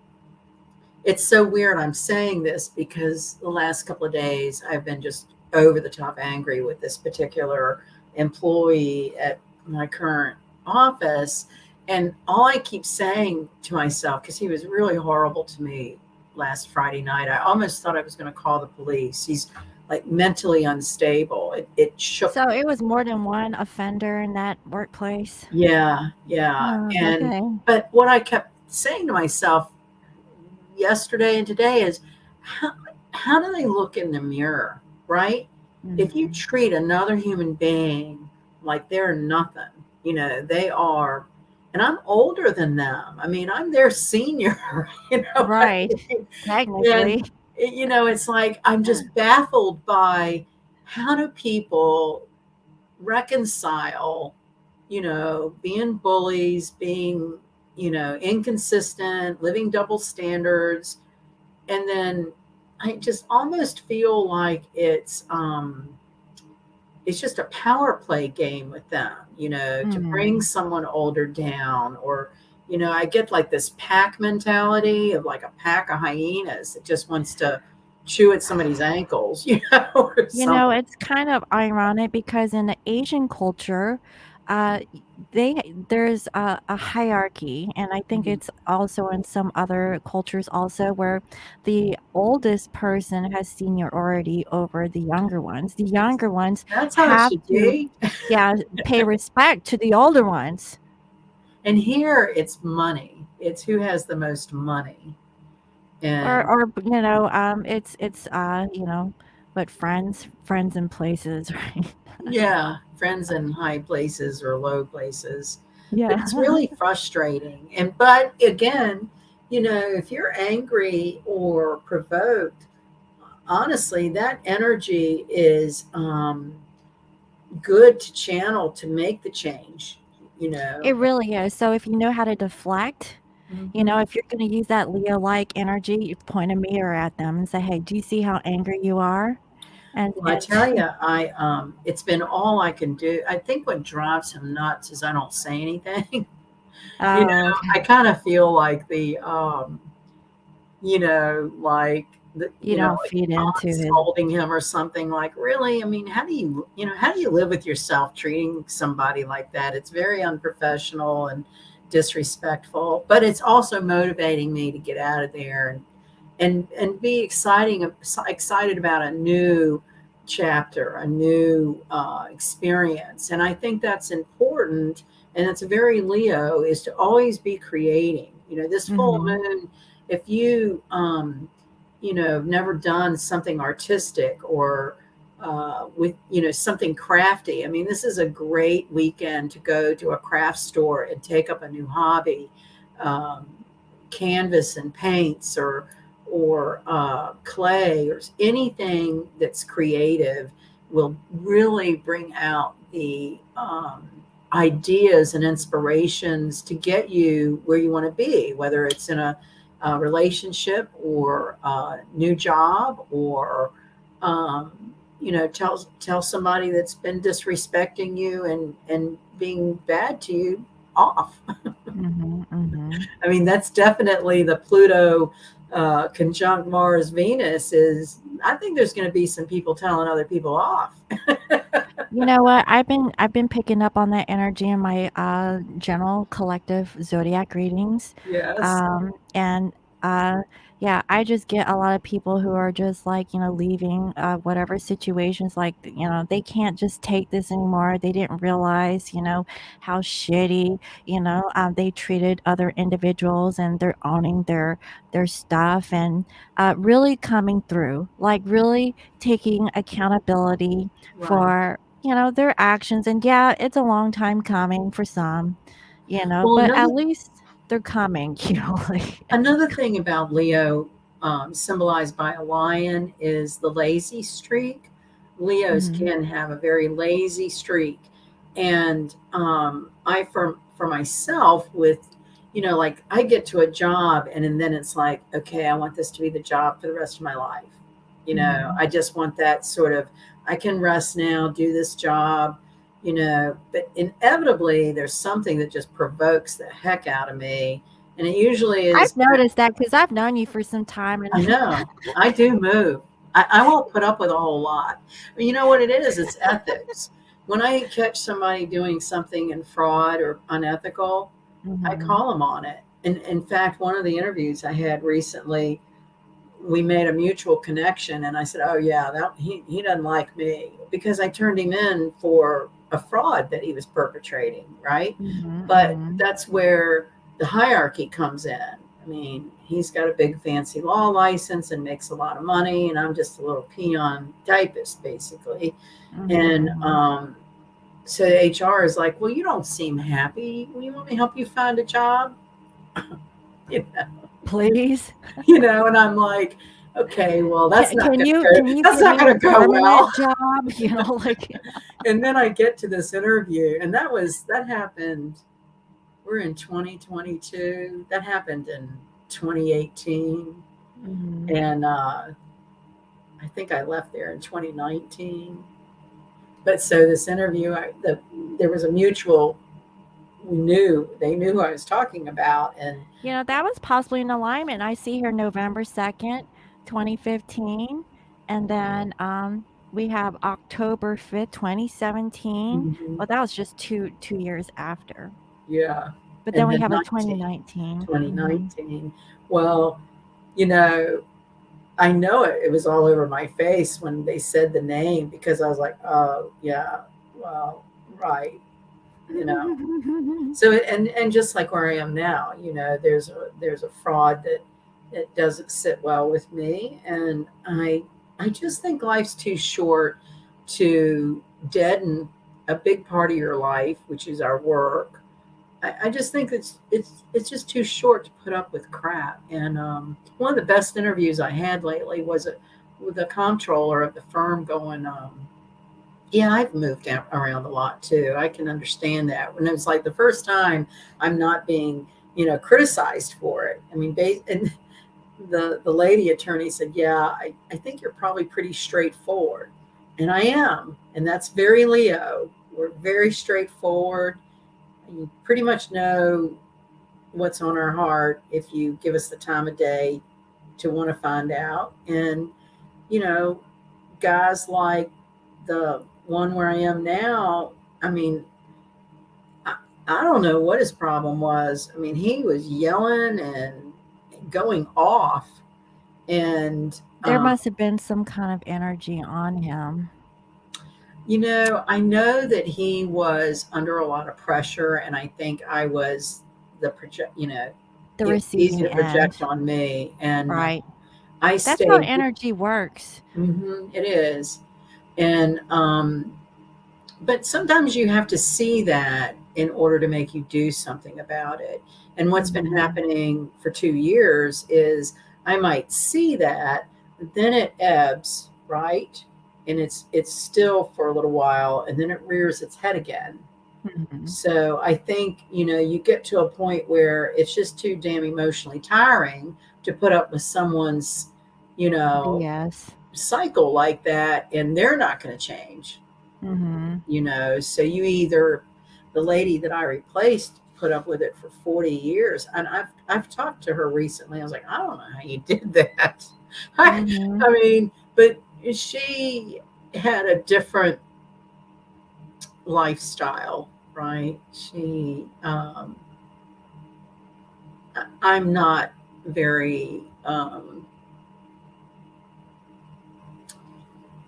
it's so weird I'm saying this because the last couple of days I've been just over the top angry with this particular employee at my current office. And all I keep saying to myself, because he was really horrible to me last Friday night, I almost thought I was going to call the police. He's like mentally unstable. It shook So me. it was more than one offender in that workplace? Yeah, yeah. Oh, And, okay. but what I kept saying to myself yesterday and today is how, how do they look in the mirror, right? If you Mhm. treat another human being like they're nothing, they are, and I'm older than them. I mean, I'm their senior, what Right, I mean? And, technically. it's like I'm just baffled by how do people reconcile, being bullies, being, inconsistent, living double standards, and then I just almost feel like it's just a power play game with them, to bring Mhm. someone older down, or I get like this pack mentality of like a pack of hyenas that just wants to chew at somebody's ankles, or something. It's kind of ironic because in the Asian culture, there's a hierarchy, and I think Mhm. it's also in some other cultures also where the oldest person has seniority over the younger ones. The younger ones That's how it have should to, be. yeah, pay respect to the older ones. And here it's money. It's who has the most money. And but friends in places, right? yeah, friends in high places or low places. But Yeah. it's really frustrating. And but again, if you're angry or provoked, honestly, that energy is good to channel to make the change, you know. It really is. So if you know how to deflect, Mhm. if you're gonna use that Leo-like energy, you point a mirror at them and say, "Hey, do you see how angry you are?" Well, I tell you, it's been all I can do. I think what drives him nuts is I don't say anything. you know, Oh, I okay. kind of feel like like You don't like feed into aunt's his holding him or something. Like, really? I mean, how do you live with yourself treating somebody like that? It's very unprofessional and disrespectful, but it's also motivating me to get out of there and be excited about a new chapter, a new experience. And I think that's important. And it's very Leo, is to always be creating. This full Mhm. moon, if never done something artistic or with, something crafty. I mean, this is a great weekend to go to a craft store and take up a new hobby, um, canvas and paints, or clay, or anything that's creative will really bring out the ideas and inspirations to get you where you want to be, whether it's in a relationship or a new job, or tell somebody that's been disrespecting you and being bad to you off. Mhm. Mhm. I mean, that's definitely the Pluto conjunct Mars Venus. Is I think there's going to be some people telling other people off. You know what? I've been picking up on that energy in my general collective zodiac readings. Yes, And uh yeah, I just get a lot of people who are just like, leaving whatever situations, like, they can't just take this anymore. They didn't realize, how shitty, they treated other individuals, and they're owning their stuff, and really coming through, like really taking accountability right. for their actions. And yeah, it's a long time coming for some, Well, but at least they're coming, like. another thing about Leo, symbolized by a lion, is the lazy streak. Leos Mhm. can have a very lazy streak, and I, for myself, with like I get to a job, and then it's like, okay, I want this to be the job for the rest of my life. Mhm. I just want that sort of. I can rest now, do this job. But inevitably there's something that just provokes the heck out of me, and it usually I've is. noticed that because 'cause I've known you for some time, I and know. I do move. I won't put up with a whole lot. But you know what it is? It's ethics. When I catch somebody doing something in fraud or unethical, I Mhm. call them on it. And in fact, one of the interviews I had recently, we made a mutual connection, and I said, "Oh yeah, that he doesn't like me because I turned him in for a fraud that he was perpetrating, right?" Mhm. But Mhm. that's where the hierarchy comes in. I mean, he's got a big fancy law license and makes a lot of money, and I'm just a little peon typist, basically. Mhm. And Mhm. so HR is like, "Well, you don't seem happy. Will you want me to help you find a job?" You know, Please? and I'm like, "Okay, well, that's not Can going you to can go. you That's give not me a going to go well." permanent job? Like. And then I get to this interview, and that happened. We're in 2022. That happened in 2018, Mhm. and I think I left there in 2019. But so this interview, there was a mutual. We knew they knew who I was talking about, and That was possibly an alignment. I see here November 2nd, 2015, and then, we have October 5th, 2017. mhm, Well, that was just two years after. yeah, But then and we then have a 19, 2019. Mhm. 2019. Well, you know, I know it. It was all over my face when they said the name, because I was like, oh yeah, well, right, you know. So and just like where I am now, there's a fraud that it doesn't sit well with me, and I just think life's too short to deaden a big part of your life, which is our work. I just think it's just too short to put up with crap. And one of the best interviews I had lately was with a comptroller of the firm going, yeah, I've moved around a lot too. I can understand that. When it was like the first time, I'm not being, criticized for it. I mean, and the lady attorney said, "Yeah, I think you're probably pretty straightforward," and I am, and that's very Leo. We're very straightforward. You pretty much know what's on our heart if you give us the time of day to want to find out. And you know, guys like the one where I am now, I mean, I, I don't know what his problem was. I mean, he was yelling and going off, and There must have been some kind of energy on him. I know that he was under a lot of pressure, and I think I was the project. The It was easy receiving to project end. on me, and Right. I That's how stayed. energy works. It is, and but sometimes you have to see that in order to make you do something about it. And what's been Mhm. happening for 2 years is I might see that, but then it ebbs, right? And it's still for a little while, and then it rears its head again. Mhm. So I think, you get to a point where it's just too damn emotionally tiring to put up with someone's, you know, BS. cycle like that, and they're not going to change. Mhm. So you either, the lady that I replaced put up with it for 40 years, and I've talked to her recently. I was like, I don't know how you did that. I, Mhm. I mean, but she had a different lifestyle, right? I'm not very,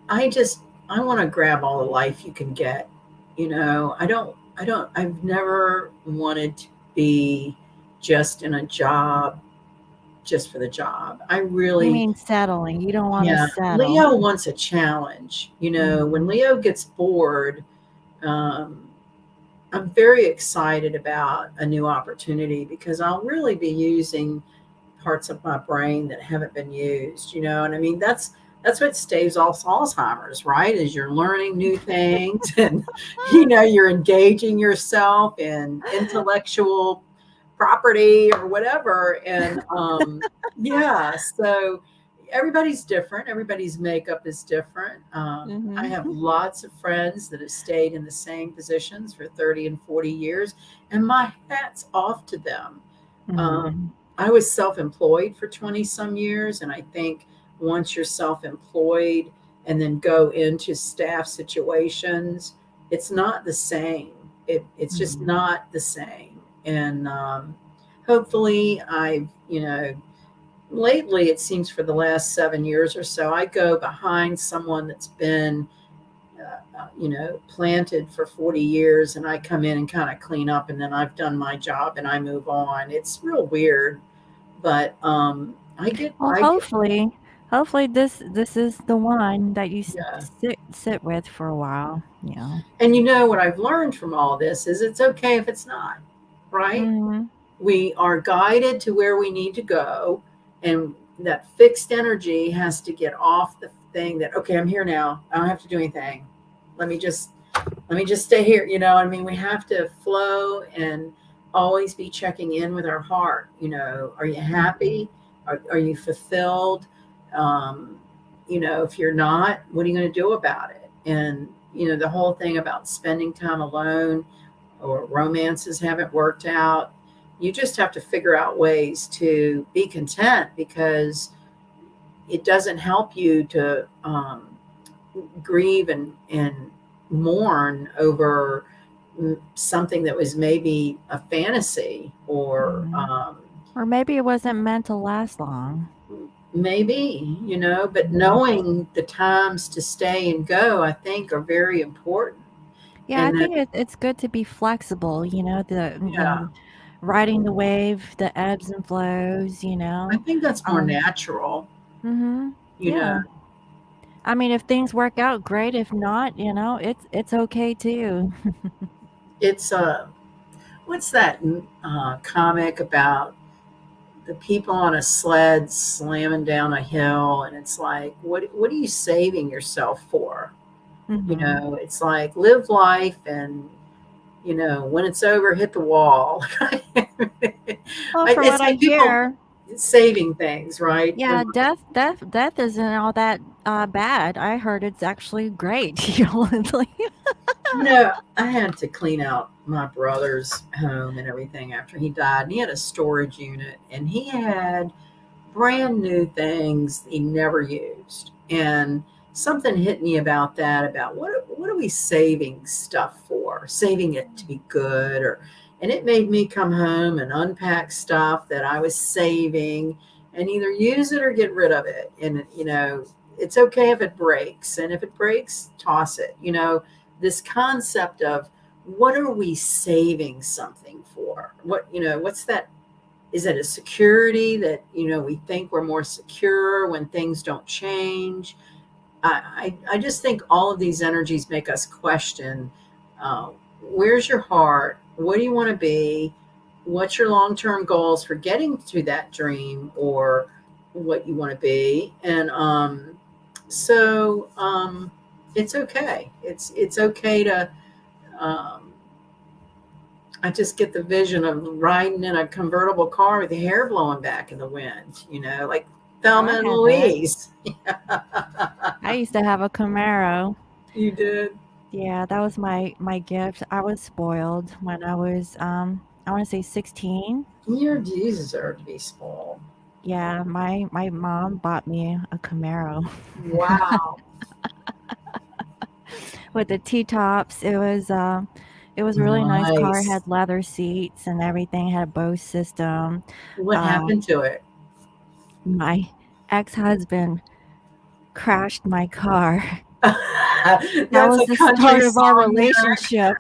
I just, I want to grab all the life you can get. I've never wanted to be just in a job just for the job. I You really, mean settling. You don't wanna yeah, settle. Leo wants a challenge. When Mhm. Leo gets bored, um, I'm very excited about a new opportunity because I'll really be using parts of my brain that haven't been used, and I mean that's what staves off Alzheimer's, right? Is you're learning new things and you're engaging yourself in intellectual property or whatever. And yeah, so everybody's different, everybody's makeup is different. I have Mhm. lots of friends that have stayed in the same positions for 30 and 40 years, and my hat's off to them. um, Mhm. I was self employed for 20 some years. And I think once you're self employed and then go into staff situations, it's not the same. It's just Mhm. not the same. And hopefully, lately, it seems for the last 7 years or so, I go behind someone that's been planted for 40 years, and I come in and kind of clean up, and then I've done my job and I move on. It's real weird, but Well, I get, hopefully this is the one that you yeah. sit with for a while, And what I've learned from all this is it's okay if it's not, right? Mhm. We are guided to where we need to go, and that fixed energy has to get off the thing that, okay, I'm here now. I don't have to do anything. Let me just stay here. I mean, we have to flow and always be checking in with our heart. Are you Mhm. happy? Are you fulfilled? um, if you're not, what are you going to do about it? And the whole thing about spending time alone or romances haven't worked out, you just have to figure out ways to be content, because it doesn't help you to grieve and mourn over something that was maybe a fantasy, or Mhm. Or maybe it wasn't meant to last long. maybe, but Mhm. knowing the times to stay and go, I think, are very important. Yeah, I And that, think it's good to be flexible, yeah, riding the wave, the ebbs and flows, I think that's more Um, natural, mhm. you know. Yeah. I mean, if things work out, great. If not, it's okay too. It's what's that comic about the people on a sled slamming down a hill, and it's like, what are you saving yourself for? Mhm. It's like, live life, and when it's over, hit the wall. Well, for It's what I like people hear, saving things, right? yeah, death isn't all that, bad. I heard it's actually great, it's like I had to clean out my brother's home and everything after he died, and he had a storage unit, and he had brand new things he never used. And something hit me about that, about what are we saving stuff for? Saving it to be good, or and it made me come home and unpack stuff that I was saving and either use it or get rid of it. And it's okay if it breaks, and if it breaks, toss it. This concept of what are we saving something for? What's that? Is it a security that we think we're more secure when things don't change? I just think all of these energies make us question, where's your heart? What do you want to be? What's your long-term goals for getting to that dream or what you want to be? And it's okay. It's okay to. Um, I just get the vision of riding in a convertible car with the hair blowing back in the wind, like Oh, Thelma I and had that. Louise. I used to have a Camaro. You did. Yeah, that was my gift. I was spoiled when I was, I wanna say 16. You deserve to be spoiled. Yeah, my mom bought me a Camaro Wow. with the T-tops. It was a really nice car, it Nice. had leather seats and everything, had a Bose system. What Uh, happened to it? my ex-husband crashed my car. That That's was a the country start of our song lyric. relationship.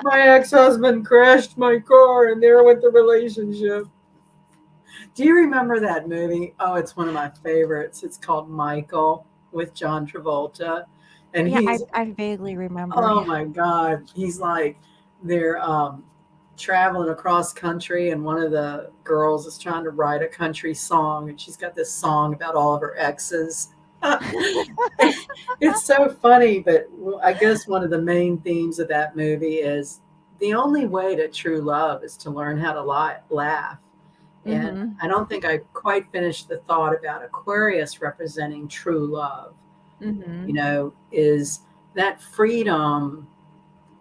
My ex-husband crashed my car, and there went the relationship. Do you remember that movie? Oh, it's one of my favorites. It's called Michael with John Travolta. And Yeah, he's, I vaguely remember, oh yeah. my God, he's like, they're traveling across country, and one of the girls is trying to write a country song, and she's got this song about all of her exes. It's so funny, but I guess one of the main themes of that movie is the only way to true love is to learn how to laugh. And Mhm, I don't think I quite finished the thought about Aquarius representing true love, mhm. is that freedom,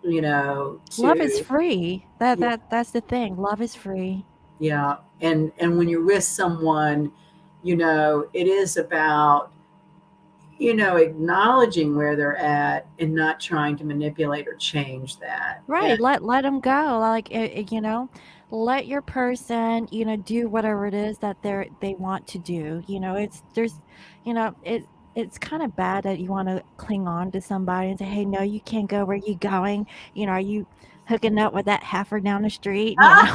Love is to, free. yeah, That's the thing, love is free. yeah. And when you're with someone, it is about, acknowledging where they're at and not trying to manipulate or change that. And Right, let them go, like, let your person, do whatever it is that they want to do, it's kinda bad that you wanna cling on to somebody and say, "Hey, no, you can't go, where you going?" "Are you hooking up with that heifer down the street?" Like,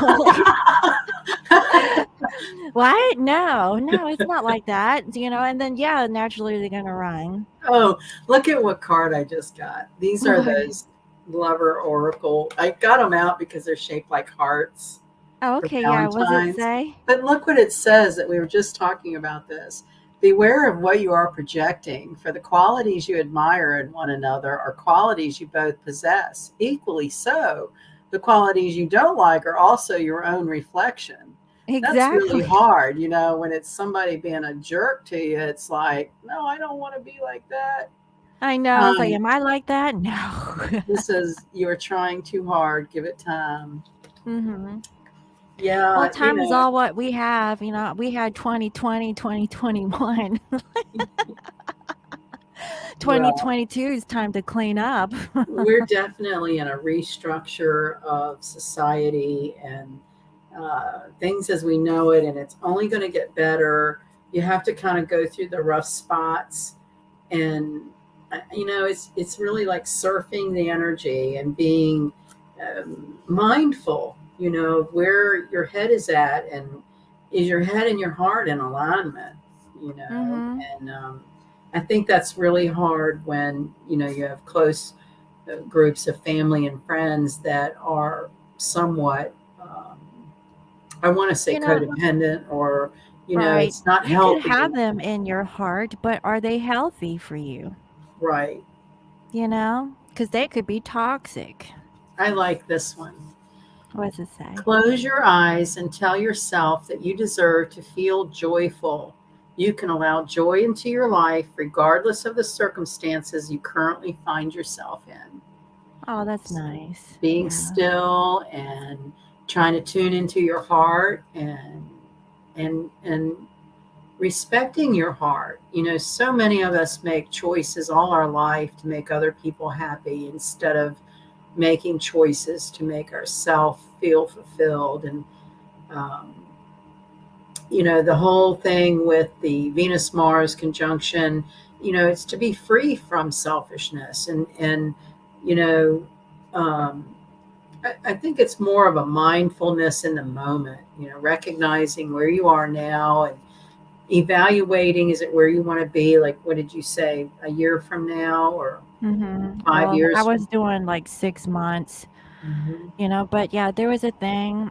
"What? No, no, it's not like that," and then, yeah, naturally, they're gonna run. oh, look at what card I just got. These are What? those lover oracle. I got them out because they're shaped like hearts Oh, for okay, yeah, what does it Valentines. say? But look what it says, that we were just talking about this. Beware of what you are projecting, for the qualities you admire in one another are qualities you both possess. Equally so, the qualities you don't like are also your own reflection. That's really Exactly. hard, when it's somebody being a jerk to you. It's like, no, I don't want to be like that. I know, it's like, Um, "Am I like that?" No. this says you're trying too hard. Give it time. Mhm. Well, Yeah, time is all what we have, we had 2020, 2021. well, 2022 is time to clean up. we're definitely in a restructure of society and things as we know it, and it's only going to get better. You have to kind of go through the rough spots, and it's really like surfing the energy and being mindful, of where your head is at, and is your head and your heart in alignment, Mhm. and I think that's really hard when you have close groups of family and friends that are somewhat, I want to say You know codependent, or right. it's not You could healthy. have them in your heart, but are they healthy for you? Right. Because they could be toxic. I like this one. What does it say? Close your eyes and tell yourself that you deserve to feel joyful. You can allow joy into your life regardless of the circumstances you currently find yourself in. Oh, that's nice. Being Yeah. still and trying to tune into your heart, and respecting your heart. So many of us make choices all our life to make other people happy instead of making choices to make ourselves feel fulfilled. And um, the whole thing with the Venus Mars conjunction, it's to be free from selfishness and you know, um, I think it's more of a mindfulness in the moment, recognizing where you are now and evaluating, is it where you want to be? Like, what did you say, a year from now or five Well, I years was from doing like 6 months, now? but yeah, there was a thing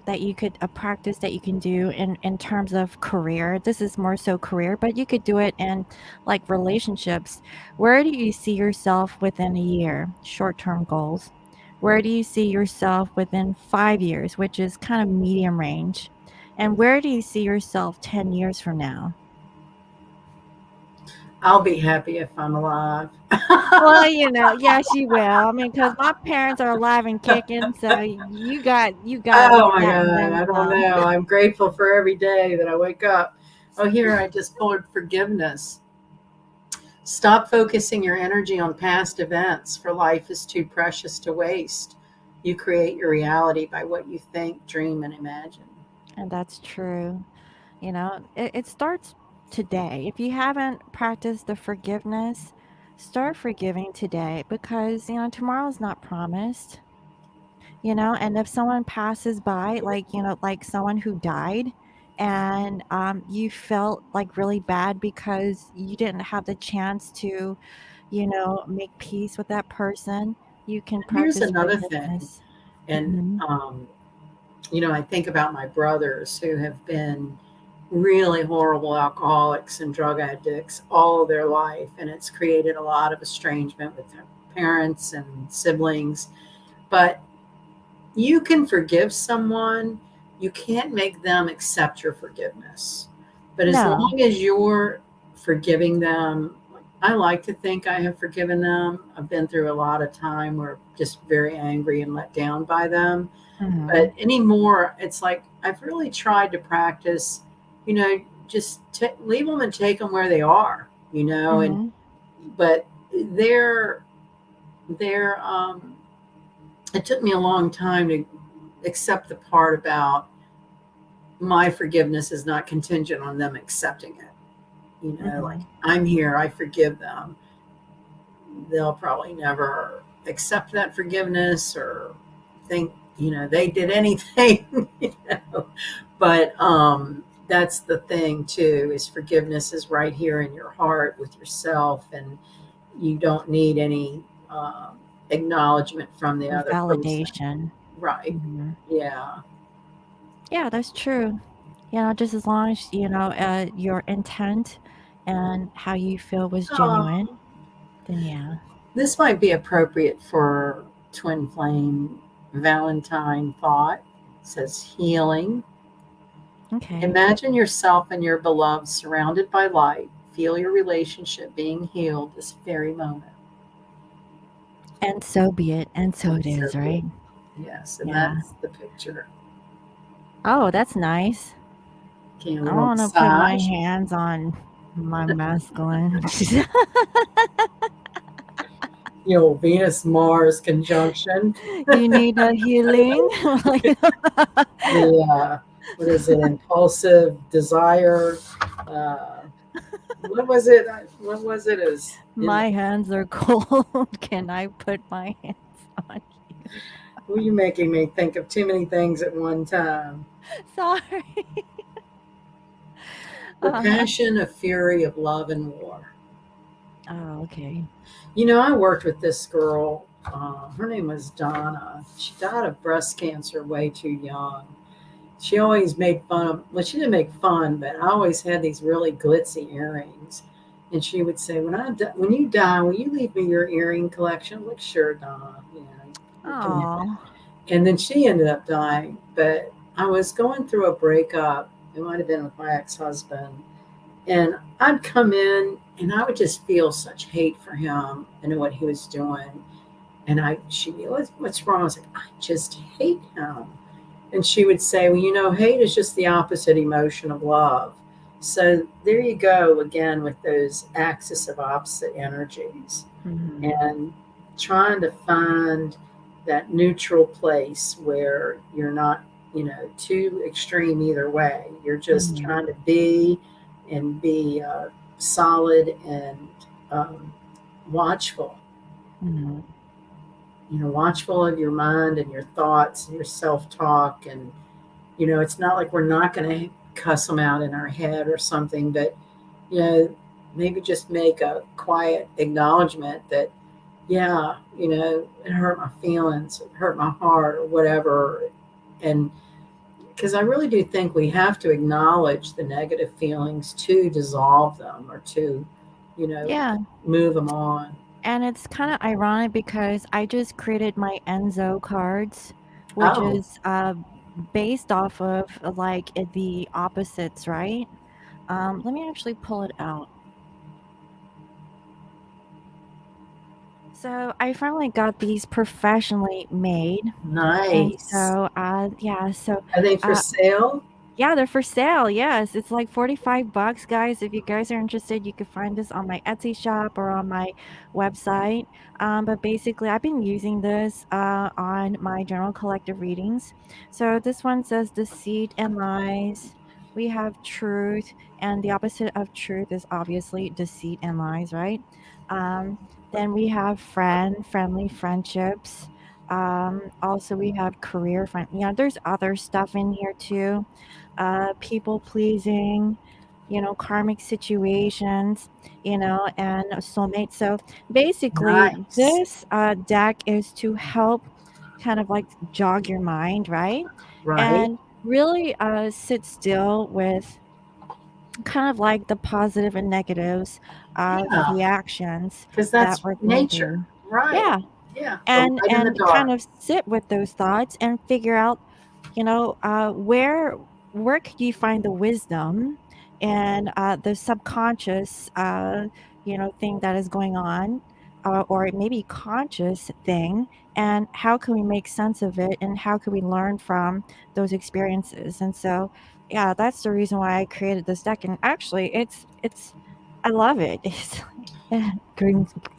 that you could a practice that you can do in terms of career. This is more so career, but you could do it in like relationships. Where do you see yourself within a year? Short-term goals. Where do you see yourself within 5 years, which is kind of medium range? And where do you see yourself 10 years from now? I'll be happy if I'm alive. Well, yes, you will. I mean, because my parents are alive and kicking, so you got Oh my that and God, then I don't some. know. I'm grateful for every day that I wake up. Oh, here I just pulled forgiveness. Stop focusing your energy on past events, for life is too precious to waste. You create your reality by what you think, dream, and imagine. And that's true. It starts today. If you haven't practiced the forgiveness, start forgiving today because, tomorrow's not promised. And if someone passes by, like someone who died, and you felt like really bad because you didn't have the chance to, make peace with that person, you can Here's practice another thing, forgiveness. and Hmm. I think about my brothers who have been really horrible alcoholics and drug addicts all of their life, and it's created a lot of estrangement with their parents and siblings. But you can forgive someone, you can't make them accept your forgiveness. But as No. long as you're forgiving them, I like to think I have forgiven them. I've been through a lot of time where just very angry and let down by them. Hmm. But anymore, it's like I've really tried to practice, just leave them and take them where they are, and Hmm. but they're they're it took me a long time to accept the part about my forgiveness is not contingent on them accepting it. Like, Hmm. I'm here, I forgive them. They'll probably never accept that forgiveness or think, they did anything, But that's the thing too, is forgiveness is right here in your heart with yourself, and you don't need any acknowledgement from the other person. Validation. Right. Hmm. Yeah. Yeah, that's true. Just as long as, your intent and how you feel was genuine, Oh, then yeah. this might be appropriate for twin flame Valentine thought. It says healing. Okay. Imagine yourself and your beloved surrounded by light. Feel your relationship being healed this very moment. And so be it, and so And it so is, be it. right? Yes, and Yeah. that's the picture. Oh, that's nice. Okay, a I little wanna put my massage. hands on my masculine. Venus Mars conjunction. You need a healing? Like, The what is it? Impulsive desire. Uh, what was it? What was it? Is in my hands are cold. Can I put my hands on you? Who are you making me think of too many things at one time? Sorry. The Uh-huh. passion, of fury, of love and war. Oh, okay. I worked with this girl. Her name was Donna. She died of breast cancer way too young. She always made fun of, well, she didn't make fun, but I always had these really glitzy earrings. And she would say, when you die, will you leave me your earring collection? I'm like, sure, Donna, you can have it. Oh. And then she ended up dying. But I was going through a breakup. It might have been with my ex-husband. And I'd come in and I would just feel such hate for him and what he was doing. And she'd be, what's wrong? I was like, I just hate him. And she would say, well, hate is just the opposite emotion of love. So there you go again with those axis of opposite energies Mhm. and trying to find that neutral place where you're not too extreme either way. You're just Mhm. trying to be and be solid and um, watchful. Mhm. Watchful of your mind and your thoughts and your self-talk. And it's not like we're not going to cuss them out in our head or something, but you know maybe just make a quiet acknowledgement that, yeah, it hurt my feelings, it hurt my heart, or whatever. And because I really do think we have to acknowledge the negative feelings to dissolve them, or to you know Yeah. move them on. And it's kind of ironic because I just created my Enzo cards, which Oh, is based off of like the opposites, right? Let me actually pull it out. So I finally got these professionally made, and nice. so yeah, so Are they for uh, sale? yeah, they're for sale. Yes, it's like 45 bucks, guys. If you guys are interested, you can find this on my Etsy shop or on my website. But basically, I've been using this on my general collective readings. So this one says deceit and lies. We have truth, and the opposite of truth is obviously deceit and lies, right? Um, then we have friendly friendships. Also we have career friend. Yeah, there's other stuff in here too, people pleasing, karmic situations, and a soulmate. So basically, Nice. this deck is to help kind of like jog your mind, right? Right. And really sit still with kind of like the positive and negatives of Yeah, the actions because that that's we're going nature. through. Right. Yeah, Yeah, the and light and the and kind dark. of sit with those thoughts and figure out, where could you find the wisdom and the subconscious thing that is going on, or maybe conscious thing, and how can we make sense of it, and how can we learn from those experiences. And so yeah, that's the reason why I created this deck. And actually it's I love it. It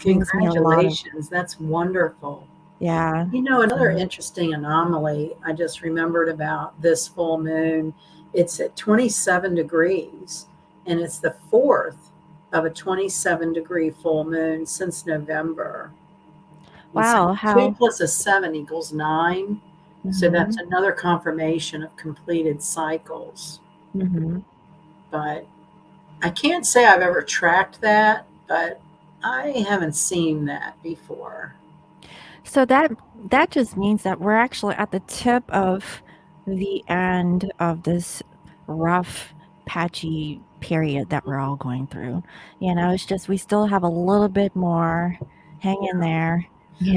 brings me a lot of, Congratulations. That's wonderful. yeah. Another Mhm. interesting anomaly I just remembered about this full moon, it's at 27 degrees, and it's the fourth of a 27-degree full moon since November. And so Wow, 2 how plus a 7 equals 9. So that's mhm, another confirmation of completed cycles. mhm. But I can't say I've ever tracked that, but I haven't seen that before. So that just means that we're actually at the tip of the end of this rough, patchy period that we're all going through. It's just we still have a little bit more. Hang in Yeah. there,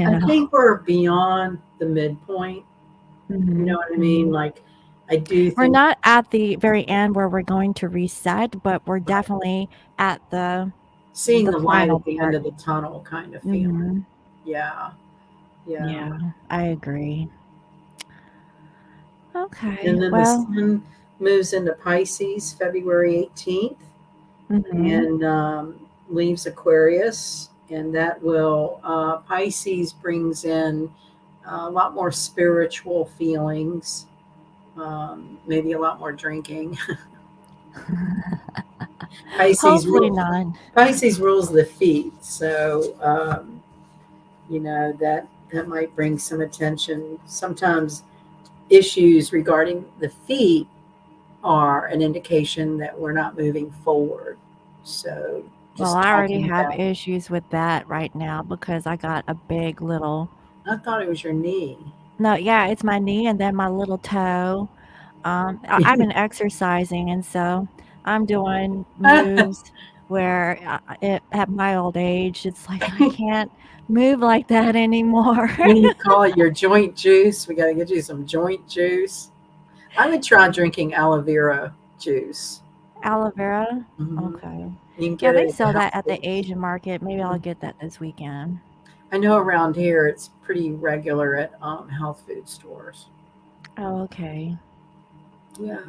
I think we're beyond the midpoint. You know Mhm, what I mean? mhm. Like, I do We're think, not at the very end where we're going to reset, but we're right, definitely at seeing the the light final at the end part. of the tunnel kind of feeling. Mhm. Yeah, yeah. Yeah, I agree. And Okay, then the well, sun moves into Pisces February 18th, mhm. and leaves Aquarius. And that will, Pisces brings in a lot more spiritual feelings, maybe a lot more drinking. Pisces Hopefully rule, not. Pisces rules the feet, so that might bring some attention. Sometimes issues regarding the feet are an indication that we're not moving forward. So Well, just I already talking have about, issues with that right now because I got a big little, I thought it was your knee. no, yeah, it's my knee and then my little toe. I've been exercising, and so I'm doing moves where at my old age, it's like I can't move like that anymore. What do you call it? Your joint juice. We got to get you some joint juice. I would try drinking aloe vera juice. Aloe vera? Hmm. Okay. You can Yeah, get they it at the sell health that at the food. Asian market. Maybe I'll Mhm. get that this weekend. I know around here it's pretty regular at health food stores. Oh, okay. Yeah.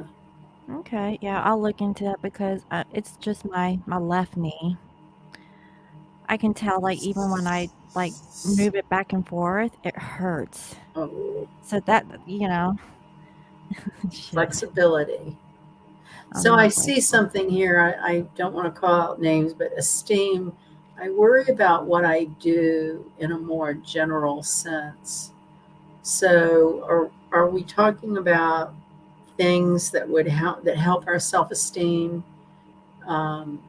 Okay. Yeah, I'll look into that because it's just my left knee. I can tell, like, even when I, like, move it back and forth, it hurts. Oh, So that. Shit. flexibility. I'm So I not see flexible. something here. I don't want to call out names, but esteem. I worry about what I do in a more general sense. So are we talking about things that would help our self-esteem? Um,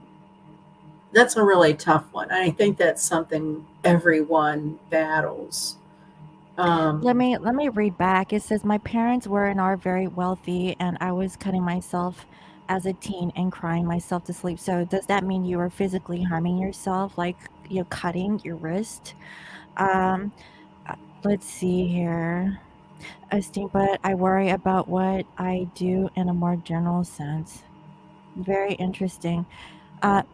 that's a really tough one. I think that's something everyone battles. Um, Let me read back. It says my parents were and are very wealthy, and I was cutting myself as a teen and crying myself to sleep. So does that mean you were physically harming yourself, like you're cutting your wrist? Um, uh, let's see here. Esteem, but I worry about what I do in a more general sense. Very interesting.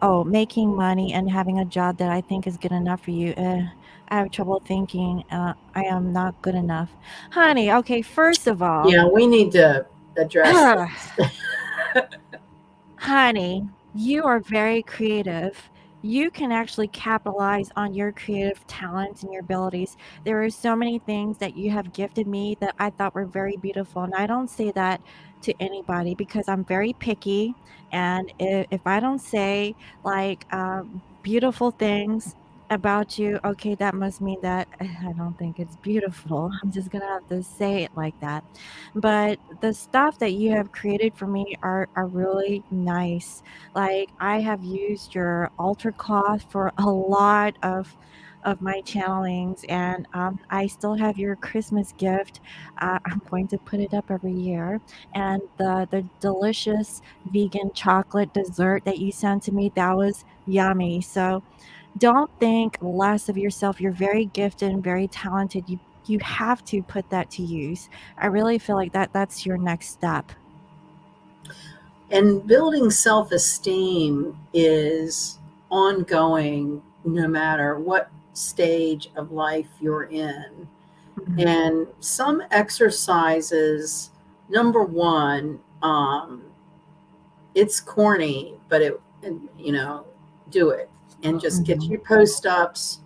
Oh, making money and having a job that I think is good enough for you. I have trouble thinking I am not good enough. Honey, okay, first of all, yeah, we need to address this. honey, you are very creative. You can actually capitalize on your creative talents and your abilities. There are so many things that you have gifted me that I thought were very beautiful. And I don't say that to anybody because I'm very picky. And if I don't say like beautiful things about you, okay, that must mean that I don't think it's beautiful. I'm just going to have to say it like that. But the stuff that you have created for me are really nice. Like, I have used your altar cloth for a lot of my channelings, and, I still have your Christmas gift. I'm going to put it up every year, and the delicious vegan chocolate dessert that you sent to me, that was yummy. So don't think less of yourself. You're very gifted and very talented. You have to put that to use. I really feel like that's your next step. And building self-esteem is ongoing no matter what stage of life you're in. Mhm, And some exercises, number one, it's corny, but do it and just get mhm. your post ups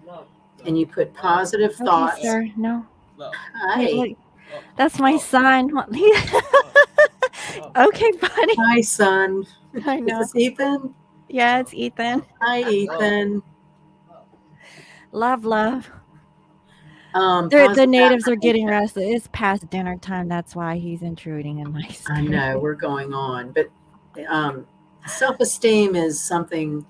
and you put positive Okay, thoughts. sir. No. Hey, Hi, look, that's my son. Okay, buddy. hi, son. I Is know. this Ethan? Yeah, it's Ethan. Hi, Ethan. Love, love. The Positive natives are getting affirmation. rested. It's past dinner time. That's why he's intruding in my I space. know we're going on, but um, self esteem is something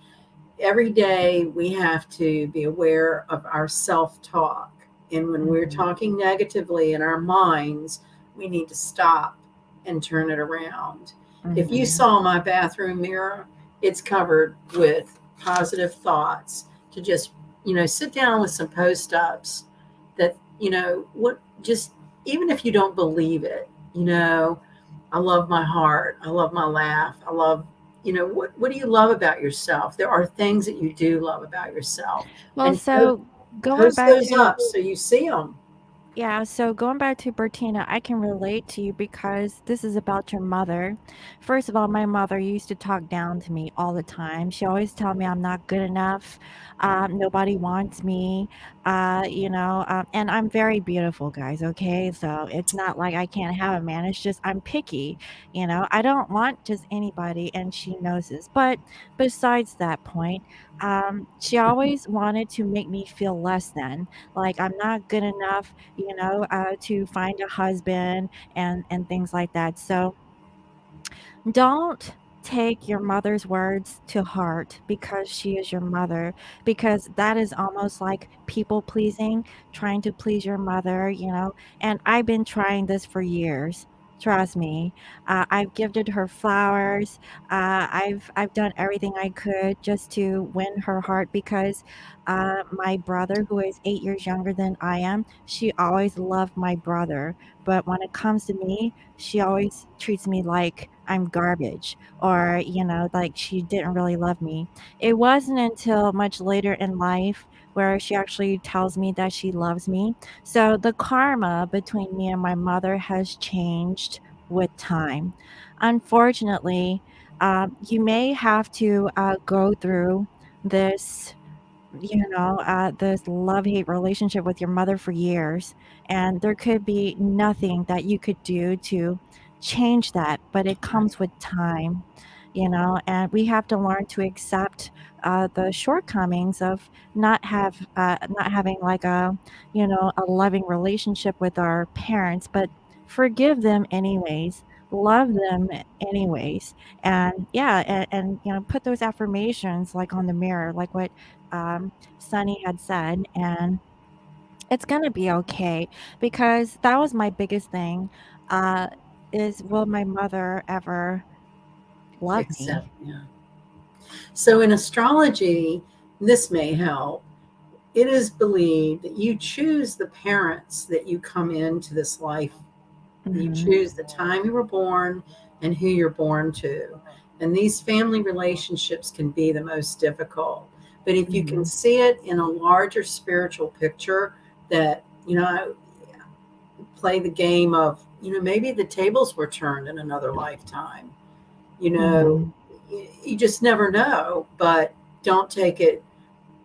every day we have to be aware of our self talk. And when we're Mhm, talking negatively in our minds, we need to stop and turn it around. If you mhm. saw my bathroom mirror, it's covered with positive thoughts to just, sit down with some post ups that, what just, even if you don't believe it, I love my heart. I love my laugh. I love, what do you love about yourself? There are things that you do love about yourself, Well, and so going post back those to up so you see them. Yeah, so going back to Bertina, I can relate to you because this is about your mother. First of all, my mother used to talk down to me all the time. She always tell me I'm not good enough. Nobody wants me. And I'm very beautiful, guys. Okay, so it's not like I can't have a man. It's just I'm picky. I don't want just anybody, and she knows this. But besides that point, she always wanted to make me feel less than, like I'm not good enough, to find a husband and things like that. So don't take your mother's words to heart because she is your mother, because that is almost like people pleasing, trying to please your mother. And I've been trying this for years. Trust me. I've gifted her flowers. I've done everything I could just to win her heart because my brother, who is 8 years younger than I am, she always loved my brother. But when it comes to me, she always treats me like I'm garbage, or, like she didn't really love me. It wasn't until much later in life where she actually tells me that she loves me. So the karma between me and my mother has changed with time. Unfortunately, you may have to go through this this love-hate relationship with your mother for years, and there could be nothing that you could do change that, but it comes with time, and we have to learn to accept the shortcomings of not having like a loving relationship with our parents, but forgive them anyways, love them anyways, and yeah, and put those affirmations like on the mirror, like what Sunny had said, and it's gonna be okay, because that was my biggest thing, uh, is will my mother ever love Except, me? yeah. So in astrology, this may help. It is believed that you choose the parents that you come into this life. You Mhm, choose the time you were born and who you're born to. And these family relationships can be the most difficult. But if you can mhm, see it in a larger spiritual picture, that, play the game of, maybe the tables were turned in another lifetime. You know, mhm. you just never know, but don't take it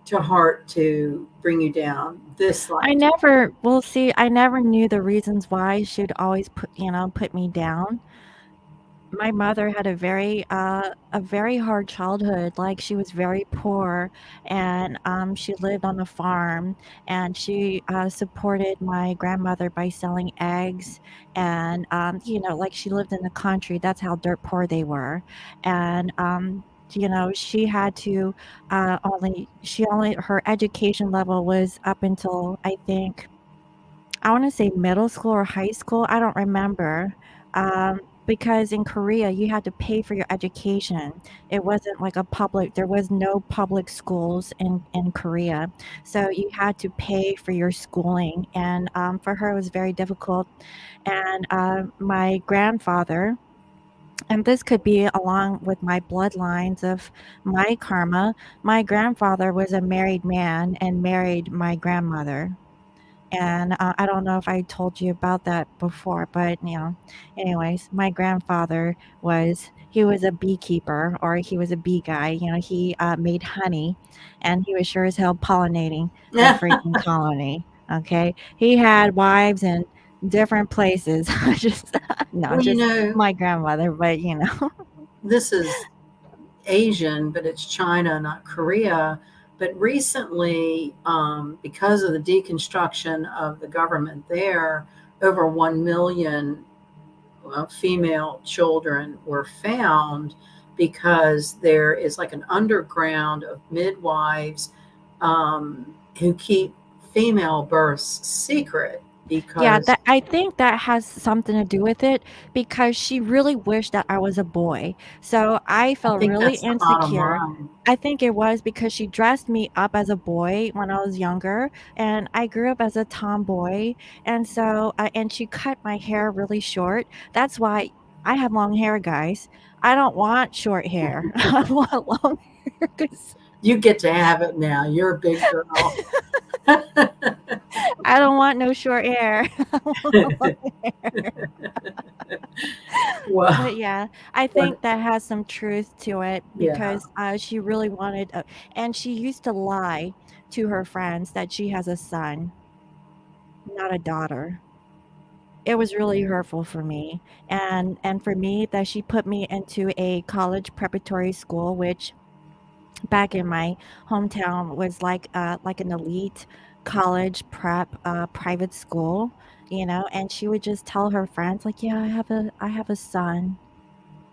to heart to bring you down this lifetime. I never knew the reasons why she'd always put me down. My mother had a very hard childhood, like, she was very poor, and, she lived on a farm, and she, supported my grandmother by selling eggs, and, like, she lived in the country, that's how dirt poor they were, and, she had to, only her education level was up until, I wanna say middle school or high school, I don't remember, because in Korea, you had to pay for your education. It wasn't like a public there was no public schools in Korea, so you had to pay for your schooling, and, for her, it was very difficult, and, my grandfather, and this could be along with my bloodlines of my karma, my grandfather was a married man and married my grandmother. And, I don't know if I told you about that before, but, anyways, my grandfather he was a beekeeper, or he was a bee guy, he, made honey, and he was sure as hell pollinating the freaking colony, okay? He had wives in different places, just no, Well, just my grandmother, but, this is Asian, but it's China, not Korea. But recently, because of the deconstruction of the government there, over 1 million female children were found, because there is like an underground of midwives who keep female births secret Yeah, because that I think that has something to do with it, because she really wished that I was a boy. So I I felt think really that's the bottom insecure. line. I think it was because she dressed me up as a boy when I was younger, and I grew up as a tomboy, and so and she cut my hair really short. That's why I have long hair, guys. I don't want short hair. I want long hair 'cause You get to have it now. You're a big girl. I don't want no short hair. I want long hair. Well, But yeah, I but think that has some truth to it, yeah. because, she really wanted and she used to lie to her friends that she has a son, not a daughter. It was really hurtful for me, and for me that she put me into a college preparatory school, which back in my hometown was like an elite college prep, private school, and she would just tell her friends like, "Yeah, I have a son."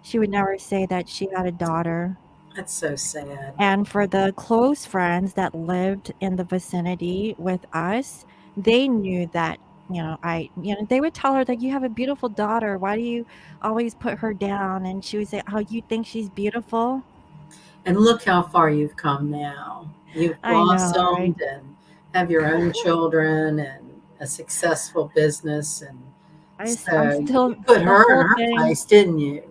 She would never say that she had a daughter. That's so sad. And for the close friends that lived in the vicinity with us, they knew that, they would tell her that you have a beautiful daughter. Why do you always put her down? And she would say, "Oh, you think she's beautiful?" And look how far you've come now. You've I know, right? blossomed and have your own children and a successful business. And I'm so still you put the her in whole her thing. place, didn't you?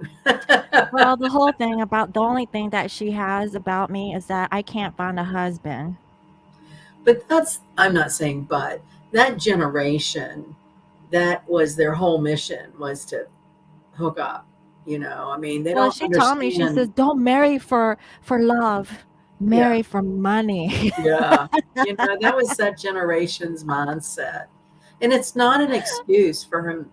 Well, the whole thing about the only thing that she has about me is that I can't find a husband. But I'm not saying, but that generation, that was their whole mission, was to hook up. I mean, they Well, don't she told me, she says, understand. "Don't marry for love, Yeah, marry for money." yeah. That was that generation's mindset. And it's not an excuse for her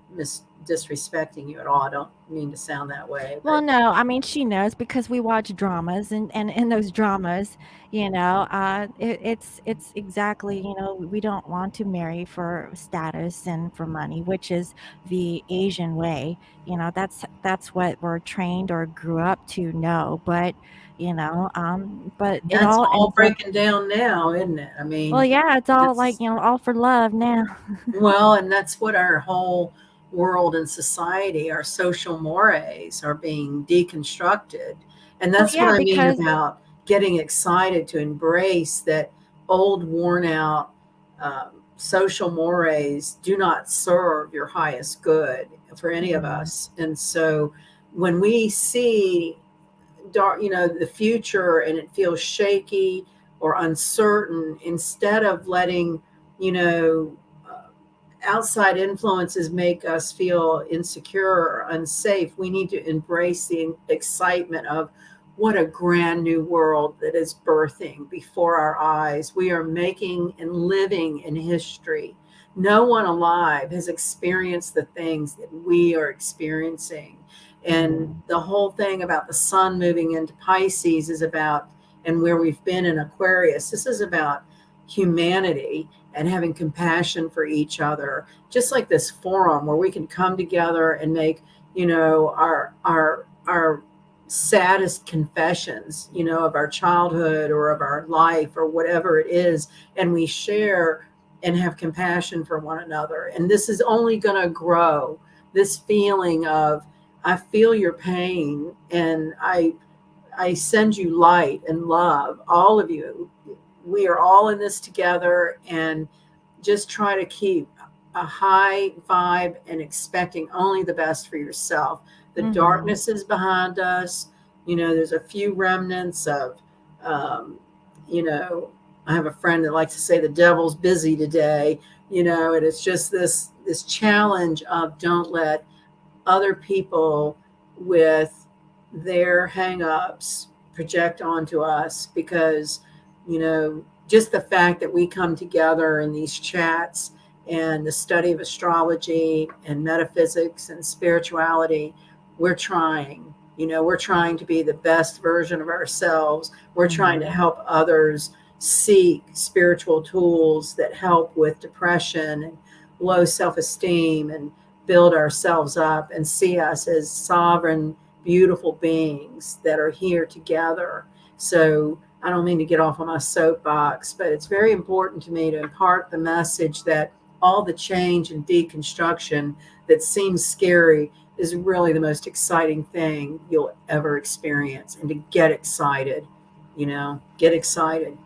disrespecting you at all. I don't mean to sound that way, Well, but no, I mean, she knows because we watch dramas, and in those dramas, it's exactly, we don't want to marry for status and for money, which is the Asian way. That's what we're trained or grew up to know. But it that's all all ends up. breaking down now, isn't it? I Well, mean, yeah, it's all like, that's all for love now. well, and that's what our whole world and society, our social mores are being deconstructed. And Well, that's what yeah, I mean because about getting excited to embrace that old, worn out social mores do not serve your highest good for any of Mhm. us. And so when we see dark, the future and it feels shaky or uncertain, instead of letting, you know, uh, outside influences make us feel insecure or unsafe, we need to embrace the excitement of what a grand new world that is birthing before our eyes. We are making and living in history. No one alive has experienced the things that we are experiencing. And Mhm. the whole thing about the sun moving into Pisces is about, and where we've been in Aquarius, this is about humanity and having compassion for each other, just like this forum where we can come together and make, our saddest confessions, of our childhood or of our life or whatever it is, and we share and have compassion for one another. And this is only going to grow, this feeling of, I feel your pain, and I send you light and love, all of you. We are all in this together, and just try to keep a high vibe and expecting only the best for yourself. The Mhm. darkness is behind us. There's a few remnants of, um, you know, I have a friend that likes to say the devil's busy today, and it's just this challenge of don't let other people with their hangups project onto us, because just the fact that we come together in these chats and the study of astrology and metaphysics and spirituality, we're trying to be the best version of ourselves. We're trying to Mhm. help others seek spiritual tools that help with depression and low self-esteem, and build ourselves up and see us as sovereign, beautiful beings that are here together. So I don't mean to get off on my soapbox, but it's very important to me to impart the message that all the change and deconstruction that seems scary is really the most exciting thing you'll ever experience. And to get excited, get excited.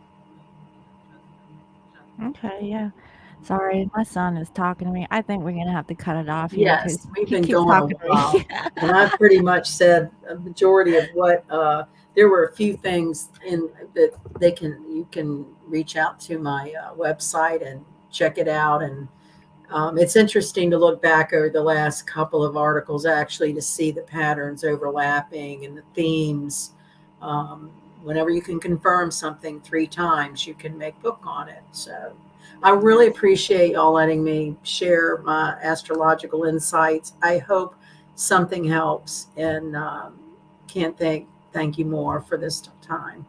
Okay, yeah. Sorry, my son is talking to me. I think we're gonna have to cut it off here because Yes, we've he been keeps going a talking to while, me. and I've pretty much said a majority of what. There were a few things in that you can reach out to my website and check it out, and it's interesting to look back over the last couple of articles actually to see the patterns overlapping and the themes. Um, Whenever you can confirm something 3 times, you can make book on it. So I really appreciate y'all letting me share my astrological insights. I hope something helps, and can't thank you more for this time.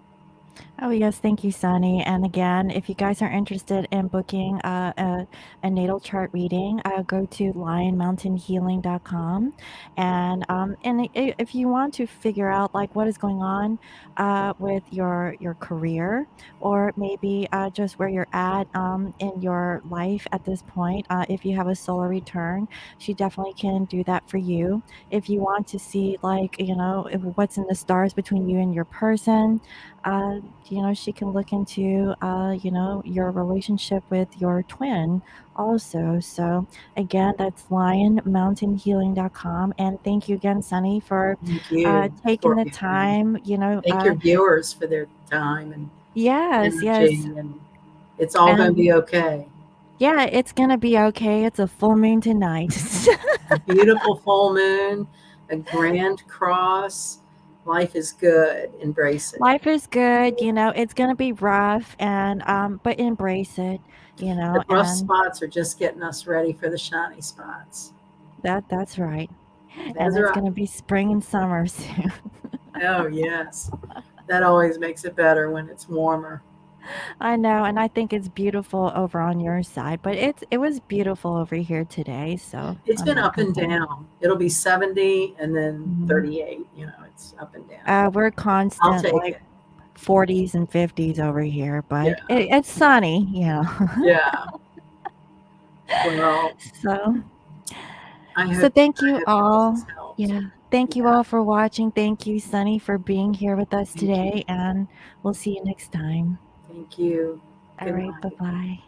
Oh, yes, thank you, Sunny. And again, if you guys are interested in booking a natal chart reading, go to lionmountainhealing.com. And if you want to figure out like what is going on with your career, or maybe just where you're at in your life at this point, if you have a solar return, she definitely can do that for you. If you want to see like, what's in the stars between you and your person, uh, she can look into, your relationship with your twin also. So again, that's lionmountainhealing.com. And thank you again, Sunny, for Thank you, taking the Scorpio. And time, thank your viewers for their time and yes, yes. energy, and it's all going to And be okay. yeah, it's gonna be okay. It's a full moon tonight. A beautiful full moon, a grand cross. Life is good. Embrace it. Life is good, it's gonna be rough and but embrace it, The rough and spots are just getting us ready for the shiny spots. That's right. And That's it's right. gonna be spring and summer soon. Oh, yes. That always makes it better when it's warmer. I know, and I think it's beautiful over on your side, but it was beautiful over here today, so It's I'm been not up and complaining. down. It'll be 70 and then Mhm. 38. It's up and down. We're I'll constant take like it. 40s and 50s over here, but Yeah. it's sunny, you know. Yeah. Well, So I so hope thank I you hope that this all. has helped. Yeah. Thank you Yeah. all for watching. Thank you, Sunny, for being here with us Thank you. today, and we'll see you next time. Thank you. All Good right, night. bye-bye.